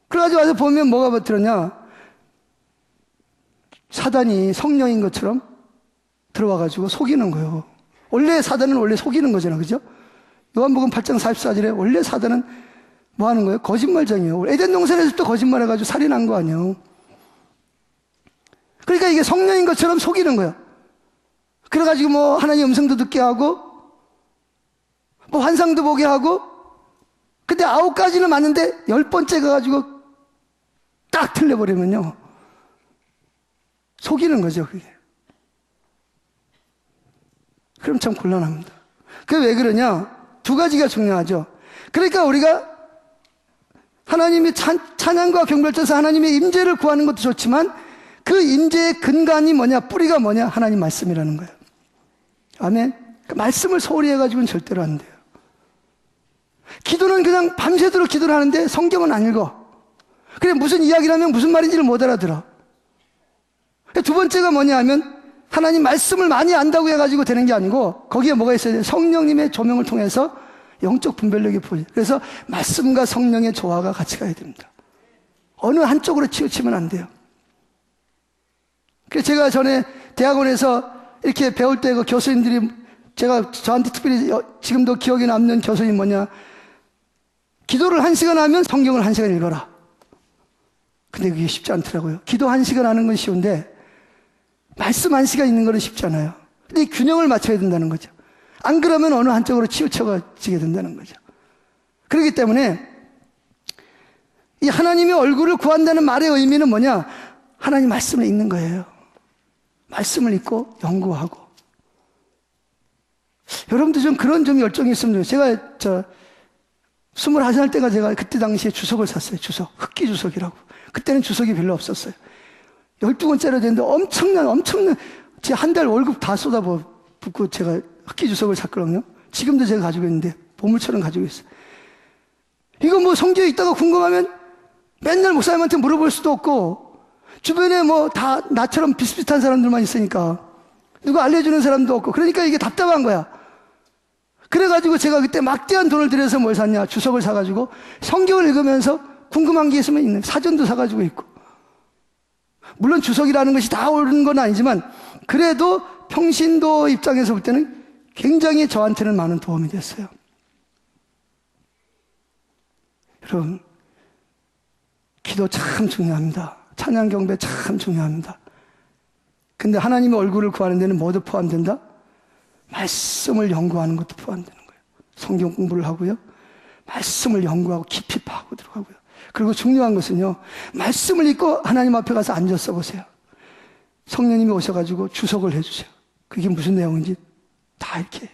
그래가지고 와서 보면 뭐가 들었냐, 사단이 성령인 것처럼 들어와가지고 속이는 거예요. 원래 사단은 원래 속이는 거잖아, 그죠? 요한복음 8장 44절에 원래 사단은 뭐 하는 거예요? 거짓말쟁이에요. 에덴 동산에서부터 거짓말해가지고 살인한 거 아니에요. 그러니까 이게 성령인 것처럼 속이는 거예요. 그래가지고 뭐 하나님 음성도 듣게 하고 뭐 환상도 보게 하고, 근데 9가지는 맞는데 10번째 가가지고 딱 틀려버리면요, 속이는 거죠 그게. 그럼 참 곤란합니다. 그게 왜 그러냐? 2가지가 중요하죠. 그러니까 우리가 하나님의 찬양과 경배를 통해서 하나님의 임재를 구하는 것도 좋지만, 그 임재의 근간이 뭐냐, 뿌리가 뭐냐, 하나님 말씀이라는 거예요. 아멘. 그 말씀을 소홀히 해가지고는 절대로 안 돼요. 기도는 그냥 밤새도록 기도를 하는데 성경은 안 읽어. 그래 무슨 이야기를 하면 무슨 말인지를 못 알아들어. 2번째가 뭐냐 하면, 하나님 말씀을 많이 안다고 해가지고 되는 게 아니고, 거기에 뭐가 있어야 돼요? 성령님의 조명을 통해서 영적 분별력이 보여요. 그래서 말씀과 성령의 조화가 같이 가야 됩니다. 어느 한쪽으로 치우치면 안 돼요. 그래서 제가 전에 대학원에서 이렇게 배울 때 그 교수님들이, 제가 저한테 특별히 지금도 기억에 남는 교수님 뭐냐, 기도를 1시간 하면 성경을 1시간 읽어라. 근데 그게 쉽지 않더라고요. 기도 1시간 하는 건 쉬운데 말씀 1시간 있는 거는 쉽지 않아요. 근데 이 균형을 맞춰야 된다는 거죠. 안 그러면 어느 한쪽으로 치우쳐지게 된다는 거죠. 그렇기 때문에 이 하나님의 얼굴을 구한다는 말의 의미는 뭐냐? 하나님 말씀을 읽는 거예요. 말씀을 읽고 연구하고. 여러분도 좀 그런 좀 열정이 있으면 돼요. 제가 21살 때가 제가 그때 당시에 주석을 샀어요. 주석. 흑기 주석이라고. 그때는 주석이 별로 없었어요. 12권짜리 되는데 엄청난 제 한 달 월급 다 쏟아붓고 제가 흑기 주석을 샀거든요. 지금도 제가 가지고 있는데 보물처럼 가지고 있어요. 이거 뭐 성경에 있다가 궁금하면 맨날 목사님한테 물어볼 수도 없고, 주변에 뭐 다 나처럼 비슷비슷한 사람들만 있으니까 누가 알려주는 사람도 없고, 그러니까 이게 답답한 거야. 그래가지고 제가 그때 막대한 돈을 들여서 뭘 샀냐, 주석을 사가지고 성경을 읽으면서 궁금한 게 있으면 있는 사전도 사가지고 있고, 물론 주석이라는 것이 다 옳은 건 아니지만 그래도 평신도 입장에서 볼 때는 굉장히 저한테는 많은 도움이 됐어요. 여러분, 기도 참 중요합니다. 찬양 경배 참 중요합니다. 근데 하나님의 얼굴을 구하는 데는 뭐도 포함된다? 말씀을 연구하는 것도 포함되는 거예요. 성경 공부를 하고요, 말씀을 연구하고 깊이 파고 들어가고요. 그리고 중요한 것은요, 말씀을 읽고 하나님 앞에 가서 앉아 써보세요. 성령님이 오셔가지고 주석을 해주세요. 그게 무슨 내용인지 다 이렇게.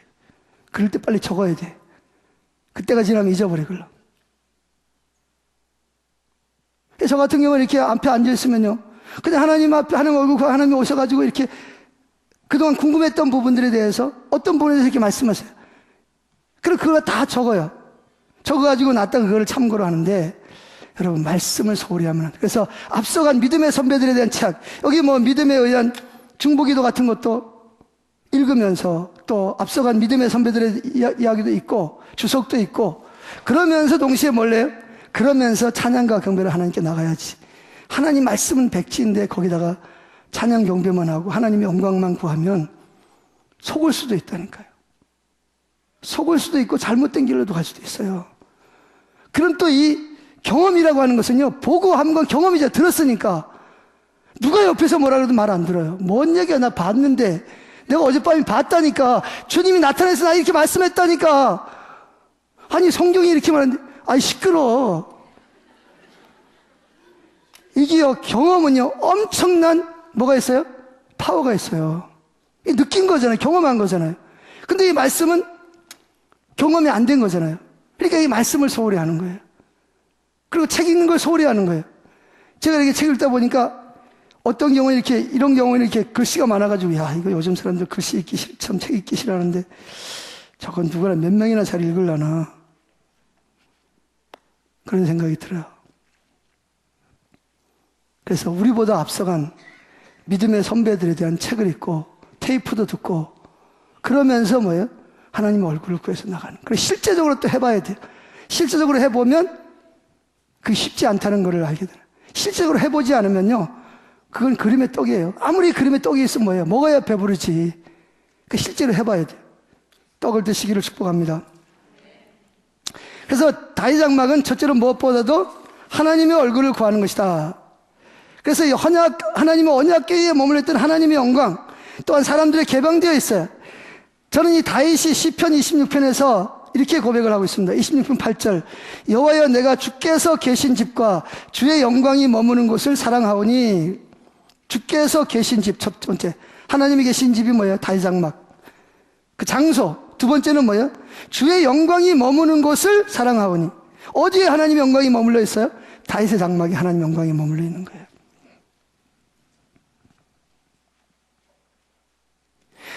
그럴 때 빨리 적어야 돼. 그때가 지나면 잊어버려, 그럼. 저 같은 경우는 이렇게 앞에 앉아있으면요, 그냥 하나님 앞에, 하나님 얼굴, 하나님이 오셔가지고 이렇게 그동안 궁금했던 부분들에 대해서 어떤 부분에서 이렇게 말씀하세요. 그리고 그걸 다 적어요. 적어가지고 놨다가 그걸 참고로 하는데, 여러분, 말씀을 소홀히 하면 안 돼요. 그래서 앞서간 믿음의 선배들에 대한 책, 여기 뭐 믿음에 의한 중보기도 같은 것도 읽으면서, 또 앞서간 믿음의 선배들의 이야기도 있고 주석도 있고, 그러면서 동시에 뭘래요? 그러면서 찬양과 경배를 하나님께 나가야지. 하나님 말씀은 백지인데 거기다가 찬양 경배만 하고 하나님의 영광만 구하면 속을 수도 있다니까요. 속을 수도 있고 잘못된 길로도 갈 수도 있어요. 그럼 또 이 경험이라고 하는 것은요, 보고 한 건 경험이죠. 들었으니까. 누가 옆에서 뭐라 그래도 말 안 들어요. 뭔 얘기야, 나 봤는데. 내가 어젯밤에 봤다니까. 주님이 나타나서 나 이렇게 말씀했다니까. 아니, 성경이 이렇게 말하는데, 아니, 시끄러워. 이게요, 경험은요, 엄청난 뭐가 있어요? 파워가 있어요. 느낀 거잖아요. 경험한 거잖아요. 근데 이 말씀은 경험이 안 된 거잖아요. 그러니까 이 말씀을 소홀히 하는 거예요. 그리고 책 읽는 걸 소홀히 하는 거예요. 제가 이렇게 책 읽다 보니까 어떤 경우에 이렇게, 이런 경우에는 이렇게 글씨가 많아가지고, 야, 이거 요즘 사람들 글씨 읽기 참 책 읽기 싫어하는데, 저건 누구나 몇 명이나 잘 읽으려나. 그런 생각이 들어요. 그래서 우리보다 앞서간 믿음의 선배들에 대한 책을 읽고, 테이프도 듣고, 그러면서 뭐예요? 하나님의 얼굴을 구해서 나가는. 그리고 실제적으로 또 해봐야 돼요. 실제적으로 해보면 그게 쉽지 않다는 것을 알게 돼요. 실제적으로 해보지 않으면요, 그건 그림의 떡이에요. 아무리 그림의 떡이 있으면 뭐예요? 먹어야 배부르지. 실제로 해봐야 돼요. 떡을 드시기를 축복합니다. 그래서 다윗 장막은 첫째로 무엇보다도 하나님의 얼굴을 구하는 것이다. 그래서 이 하나님의 언약궤에 머물렀던 하나님의 영광, 또한 사람들의 개방되어 있어요. 저는 이 다윗이 시편 26편에서 이렇게 고백을 하고 있습니다. 26편 8절, 여호와여, 내가 주께서 계신 집과 주의 영광이 머무는 곳을 사랑하오니. 주께서 계신 집, 첫 번째, 하나님이 계신 집이 뭐예요? 다윗 장막, 그 장소. 두 번째는 뭐예요? 주의 영광이 머무는 곳을 사랑하오니. 어디에 하나님의 영광이 머물러 있어요? 다윗의 장막에 하나님의 영광이 머물러 있는 거예요.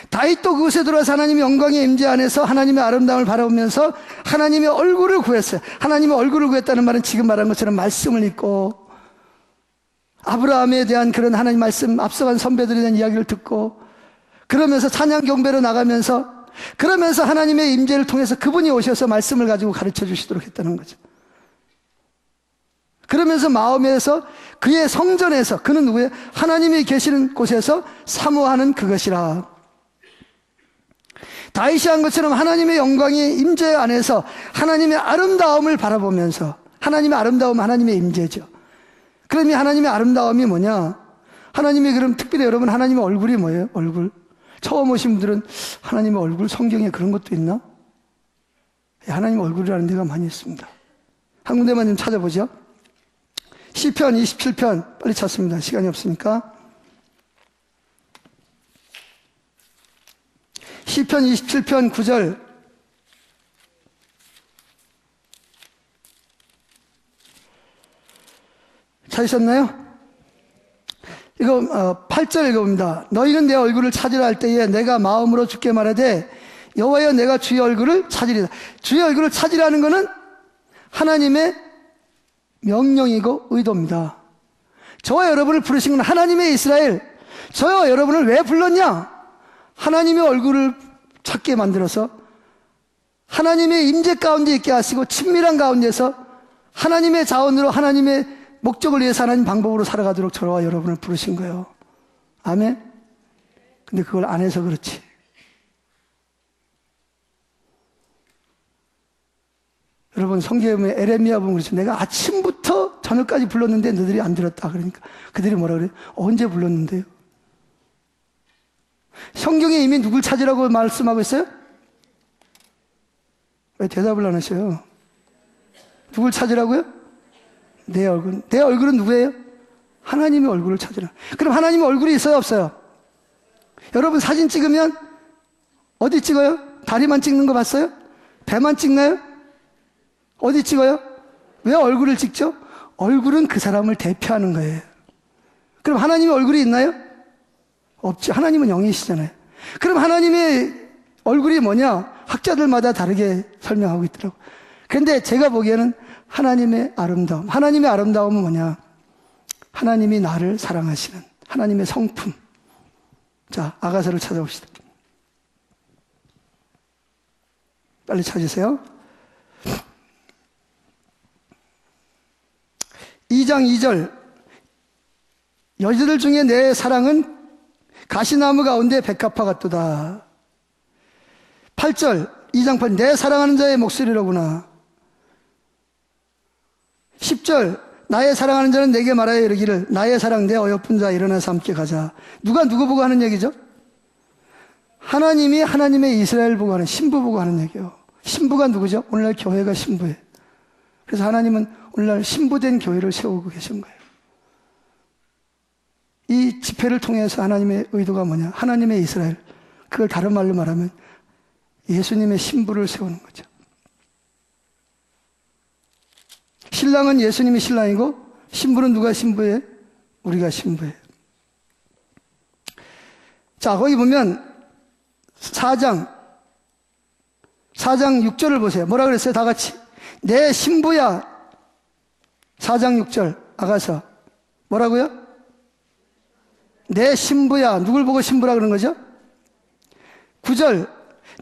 다윗도 그곳에 들어와서 하나님의 영광의 임재 안에서 하나님의 아름다움을 바라보면서 하나님의 얼굴을 구했어요. 하나님의 얼굴을 구했다는 말은 지금 말한 것처럼 말씀을 읽고, 아브라함에 대한 그런 하나님 말씀, 앞서간 선배들에 대한 이야기를 듣고, 그러면서 찬양 경배로 나가면서, 그러면서 하나님의 임재를 통해서 그분이 오셔서 말씀을 가지고 가르쳐 주시도록 했다는 거죠. 그러면서 마음에서, 그의 성전에서, 그는 누구예요? 하나님이 계시는 곳에서 사모하는 그것이라. 다윗이 한 것처럼 하나님의 영광이 임재 안에서 하나님의 아름다움을 바라보면서, 하나님의 아름다움, 하나님의 임재죠. 그럼 이 하나님의 아름다움이 뭐냐? 하나님이, 그럼 특별히 여러분, 하나님의 얼굴이 뭐예요? 얼굴. 처음 오신 분들은 하나님의 얼굴, 성경에 그런 것도 있나? 하나님의 얼굴이라는 데가 많이 있습니다. 한 군데만 좀 찾아보죠. 시편 27편, 빨리 찾습니다. 시간이 없으니까. 시편 27편 9절. 찾으셨나요? 이거 8절 읽어봅니다. 너희는 내 얼굴을 찾으라 할 때에 내가 마음으로 주께 말하되 여호와여, 내가 주의 얼굴을 찾으리라. 주의 얼굴을 찾으라는 것은 하나님의 명령이고 의도입니다. 저와 여러분을 부르신 건 하나님의 이스라엘, 저와 여러분을 왜 불렀냐? 하나님의 얼굴을 찾게 만들어서 하나님의 임재 가운데 있게 하시고 친밀한 가운데서 하나님의 자원으로 하나님의 목적을 위해서 하나님 방법으로 살아가도록 저와 여러분을 부르신 거예요. 아멘? 근데 그걸 안 해서 그렇지. 여러분, 성경에 에레미야 보면 그렇죠. 내가 아침부터 저녁까지 불렀는데 너희들이 안 들었다. 그러니까 그들이 뭐라 그래요? 언제 불렀는데요? 성경에 이미 누굴 찾으라고 말씀하고 있어요? 왜 대답을 안 하셔요? 누굴 찾으라고요? 내 얼굴. 내 얼굴은 누구예요? 하나님의 얼굴을 찾으라. 그럼 하나님의 얼굴이 있어요, 없어요? 여러분 사진 찍으면 어디 찍어요? 다리만 찍는 거 봤어요? 배만 찍나요? 어디 찍어요? 왜 얼굴을 찍죠? 얼굴은 그 사람을 대표하는 거예요. 그럼 하나님의 얼굴이 있나요? 없죠. 하나님은 영이시잖아요. 그럼 하나님의 얼굴이 뭐냐? 학자들마다 다르게 설명하고 있더라고요. 그런데 제가 보기에는 하나님의 아름다움. 하나님의 아름다움은 뭐냐? 하나님이 나를 사랑하시는 하나님의 성품. 자, 아가서를 찾아봅시다. 빨리 찾으세요. 2장 2절. 여자들 중에 내 사랑은 가시나무 가운데 백합화 같도다. 8절. 2장 8절. 내 사랑하는 자의 목소리로구나. 10절. 나의 사랑하는 자는 내게 말하여 이르기를 나의 사랑 내 어여쁜 자 일어나서 함께 가자. 누가 누구 보고 하는 얘기죠? 하나님이 하나님의 이스라엘 보고 하는, 신부 보고 하는 얘기예요. 신부가 누구죠? 오늘날 교회가 신부예요. 그래서 하나님은 오늘날 신부된 교회를 세우고 계신 거예요. 이 집회를 통해서 하나님의 의도가 뭐냐? 하나님의 이스라엘. 그걸 다른 말로 말하면 예수님의 신부를 세우는 거죠. 신랑은 예수님이 신랑이고 신부는 누가 신부예요? 우리가 신부예요. 자, 거기 보면 4장 6절을 보세요. 뭐라 그랬어요? 다 같이. 내 신부야. 4장 6절 아가서. 뭐라고요? 내 신부야. 누굴 보고 신부라 그런 거죠? 9절.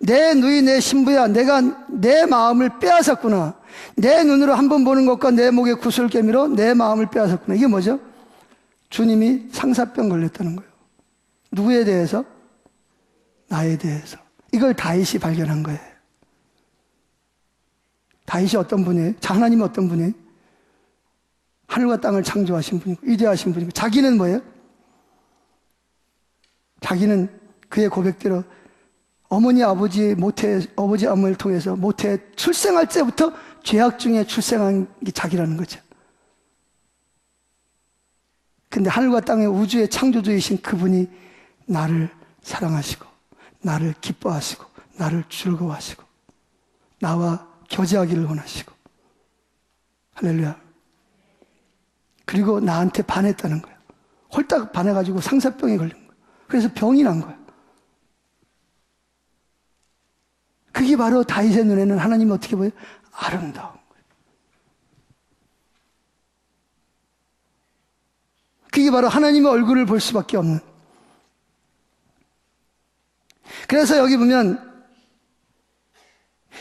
내 누이 내 신부야. 내가 내 마음을 빼앗았구나. 내 눈으로 한 번 보는 것과 내 목에 구슬 깨미로 내 마음을 빼앗았구나. 이게 뭐죠? 주님이 상사병 걸렸다는 거예요. 누구에 대해서? 나에 대해서. 이걸 다윗이 발견한 거예요. 다윗이 어떤 분이에요? 하나님이 어떤 분이에요? 하늘과 땅을 창조하신 분이고 위대하신 분이고 자기는 뭐예요? 자기는 그의 고백대로 어머니 아버지 암을 통해서 모태 출생할 때부터 죄악 중에 출생한 게 자기라는 거죠. 근데 하늘과 땅의 우주의 창조주이신 그분이 나를 사랑하시고 나를 기뻐하시고 나를 즐거워하시고 나와 교제하기를 원하시고 할렐루야. 그리고 나한테 반했다는 거예요. 홀딱 반해가지고 상사병에 걸린 거예요. 그래서 병이 난 거예요. 그게 바로 다윗의 눈에는 하나님이 어떻게 보여요? 아름다운 거예요. 그게 바로 하나님의 얼굴을 볼 수밖에 없는. 그래서 여기 보면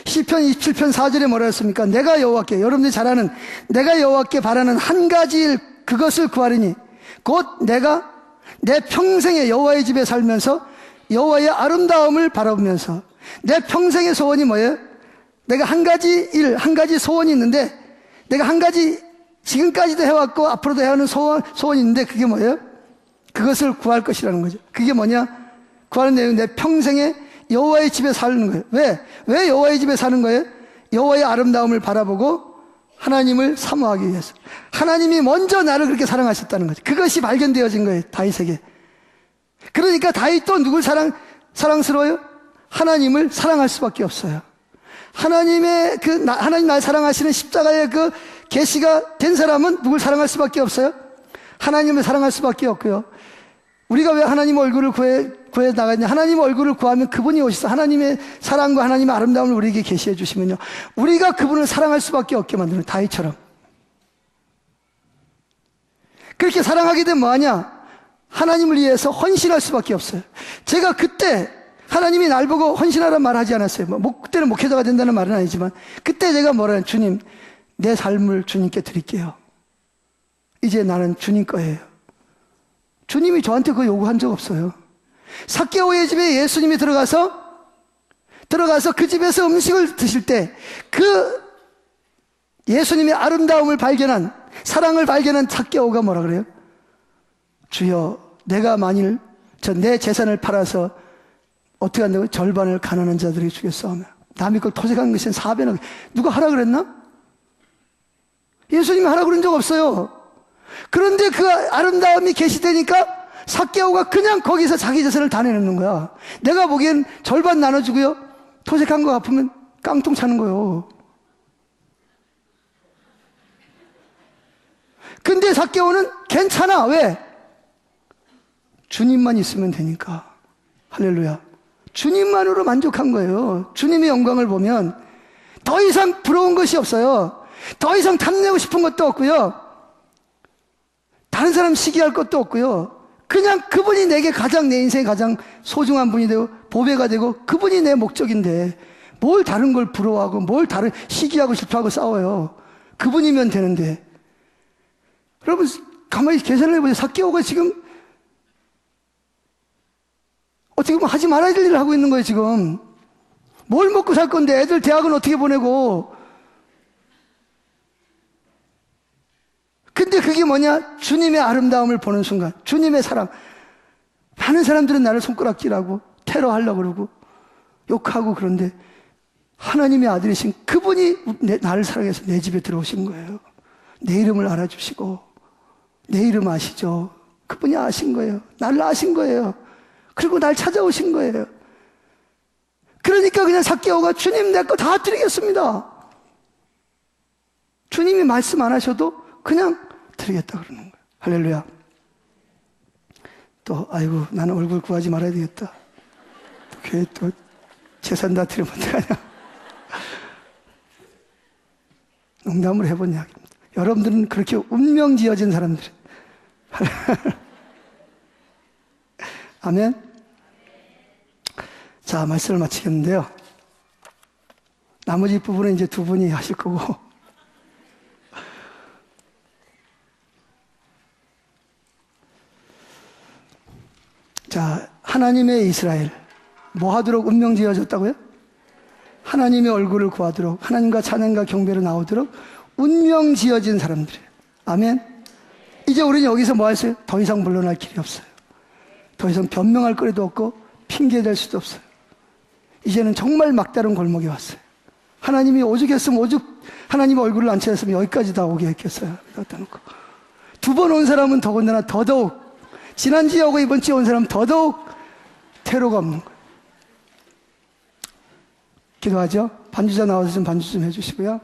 시편 27편 4절에 뭐라 했습니까? 내가 여호와께, 여러분들이 잘 아는 내가 여호와께 바라는 한 가지 일 그것을 구하리니 곧 내가 내 평생에 여호와의 집에 살면서 여호와의 아름다움을 바라보면서. 내 평생의 소원이 뭐예요? 내가 한 가지 일, 한 가지 소원이 있는데 내가 한 가지 지금까지도 해왔고 앞으로도 해야 하는 소원이 있는데 그게 뭐예요? 그것을 구할 것이라는 거죠. 그게 뭐냐? 구하는 내용은 내 평생에 여호와의 집에 사는 거예요. 왜 여호와의 집에 사는 거예요? 여호와의 아름다움을 바라보고 하나님을 사모하기 위해서. 하나님이 먼저 나를 그렇게 사랑하셨다는 거죠. 그것이 발견되어진 거예요, 다윗에게. 그러니까 다윗도 누굴 사랑스러워요? 하나님을 사랑할 수밖에 없어요. 하나님 날 사랑하시는 십자가의 그 계시가 된 사람은 누굴 사랑할 수밖에 없어요? 하나님을 사랑할 수밖에 없고요. 우리가 왜 하나님 얼굴을 구해 나가냐? 하나님 얼굴을 구하면 그분이 오셔서 하나님의 사랑과 하나님의 아름다움을 우리에게 계시해 주시면요, 우리가 그분을 사랑할 수밖에 없게 만드는, 다윗처럼. 그렇게 사랑하게 되면 뭐하냐? 하나님을 위해서 헌신할 수밖에 없어요. 제가 그때 하나님이 날 보고 헌신하라는 말 하지 않았어요. 그때는 목회자가 된다는 말은 아니지만, 그때 제가 뭐라는, 주님, 내 삶을 주님께 드릴게요. 이제 나는 주님 거예요. 주님이 저한테 그거 요구한 적 없어요. 삭개오의 집에 예수님이 들어가서 그 집에서 음식을 드실 때 그 예수님의 아름다움을 발견한, 사랑을 발견한 삭개오가 뭐라 그래요? 주여, 내가 만일 내 재산을 팔아서 어떻게 한다고? 절반을 가난한 자들에게 주겠사오며 남의 걸 토색한 것은 4배나. 누가 하라 그랬나? 예수님이 하라 그런 적 없어요. 그런데 그 아름다움이 계시되니까 삭개오가 그냥 거기서 자기 재산을 다 내놓는 거야. 내가 보기엔 절반 나눠주고요, 토색한 거 갚으면 깡통 차는 거예요. 근데 삭개오는 괜찮아. 왜? 주님만 있으면 되니까. 할렐루야. 주님만으로 만족한 거예요. 주님의 영광을 보면 더 이상 부러운 것이 없어요. 더 이상 탐내고 싶은 것도 없고요, 다른 사람 시기할 것도 없고요. 그냥 그분이 내게 가장, 내 인생에 가장 소중한 분이 되고 보배가 되고 그분이 내 목적인데 뭘 다른 걸 부러워하고 뭘 다른 시기하고 싶어하고 싸워요. 그분이면 되는데. 여러분 가만히 계산을 해보세요. 삭개오가 지금 어떻게 보면 하지 말아야 될 일을 하고 있는 거예요. 지금 뭘 먹고 살 건데, 애들 대학은 어떻게 보내고. 근데 그게 뭐냐? 주님의 아름다움을 보는 순간, 주님의 사랑. 많은 사람들은 나를 손가락질하고 테러하려고 그러고 욕하고, 그런데 하나님의 아들이신 그분이 나를 사랑해서 내 집에 들어오신 거예요. 내 이름을 알아주시고, 내 이름 아시죠? 그분이 아신 거예요. 나를 아신 거예요. 그리고 날 찾아오신 거예요. 그러니까 그냥 삭개오가 주님 내 거 다 드리겠습니다. 주님이 말씀 안 하셔도 그냥 드리겠다 그러는 거예요. 할렐루야. 또 아이고, 나는 얼굴 구하지 말아야 되겠다. 교회 또 재산 다 드리면 어떡하냐. 농담을 해본 이야기입니다. 여러분들은 그렇게 운명 지어진 사람들. 아멘. 자, 말씀을 마치겠는데요, 나머지 부분은 이제 두 분이 하실 거고, 자, 하나님의 이스라엘, 뭐 하도록 운명 지어졌다고요? 하나님의 얼굴을 구하도록, 하나님과 찬양과 경배로 나오도록 운명 지어진 사람들이에요. 아멘. 이제 우리는 여기서 뭐 했어요? 더 이상 물러날 길이 없어요. 더 이상 변명할 거리도 없고 핑계댈 수도 없어요. 이제는 정말 막다른 골목에 왔어요. 하나님이 오죽했으면 오죽 하나님의 얼굴을 안 찾았으면 여기까지 다 오게 했겠어요. 갖다 놓고. 두 번 온 사람은 더군다나 더더욱, 지난주에 오고 이번 주에 온 사람은 더더욱 테러가 없는 거예요. 기도하죠. 반주자 나와서 좀 반주 좀 해주시고요.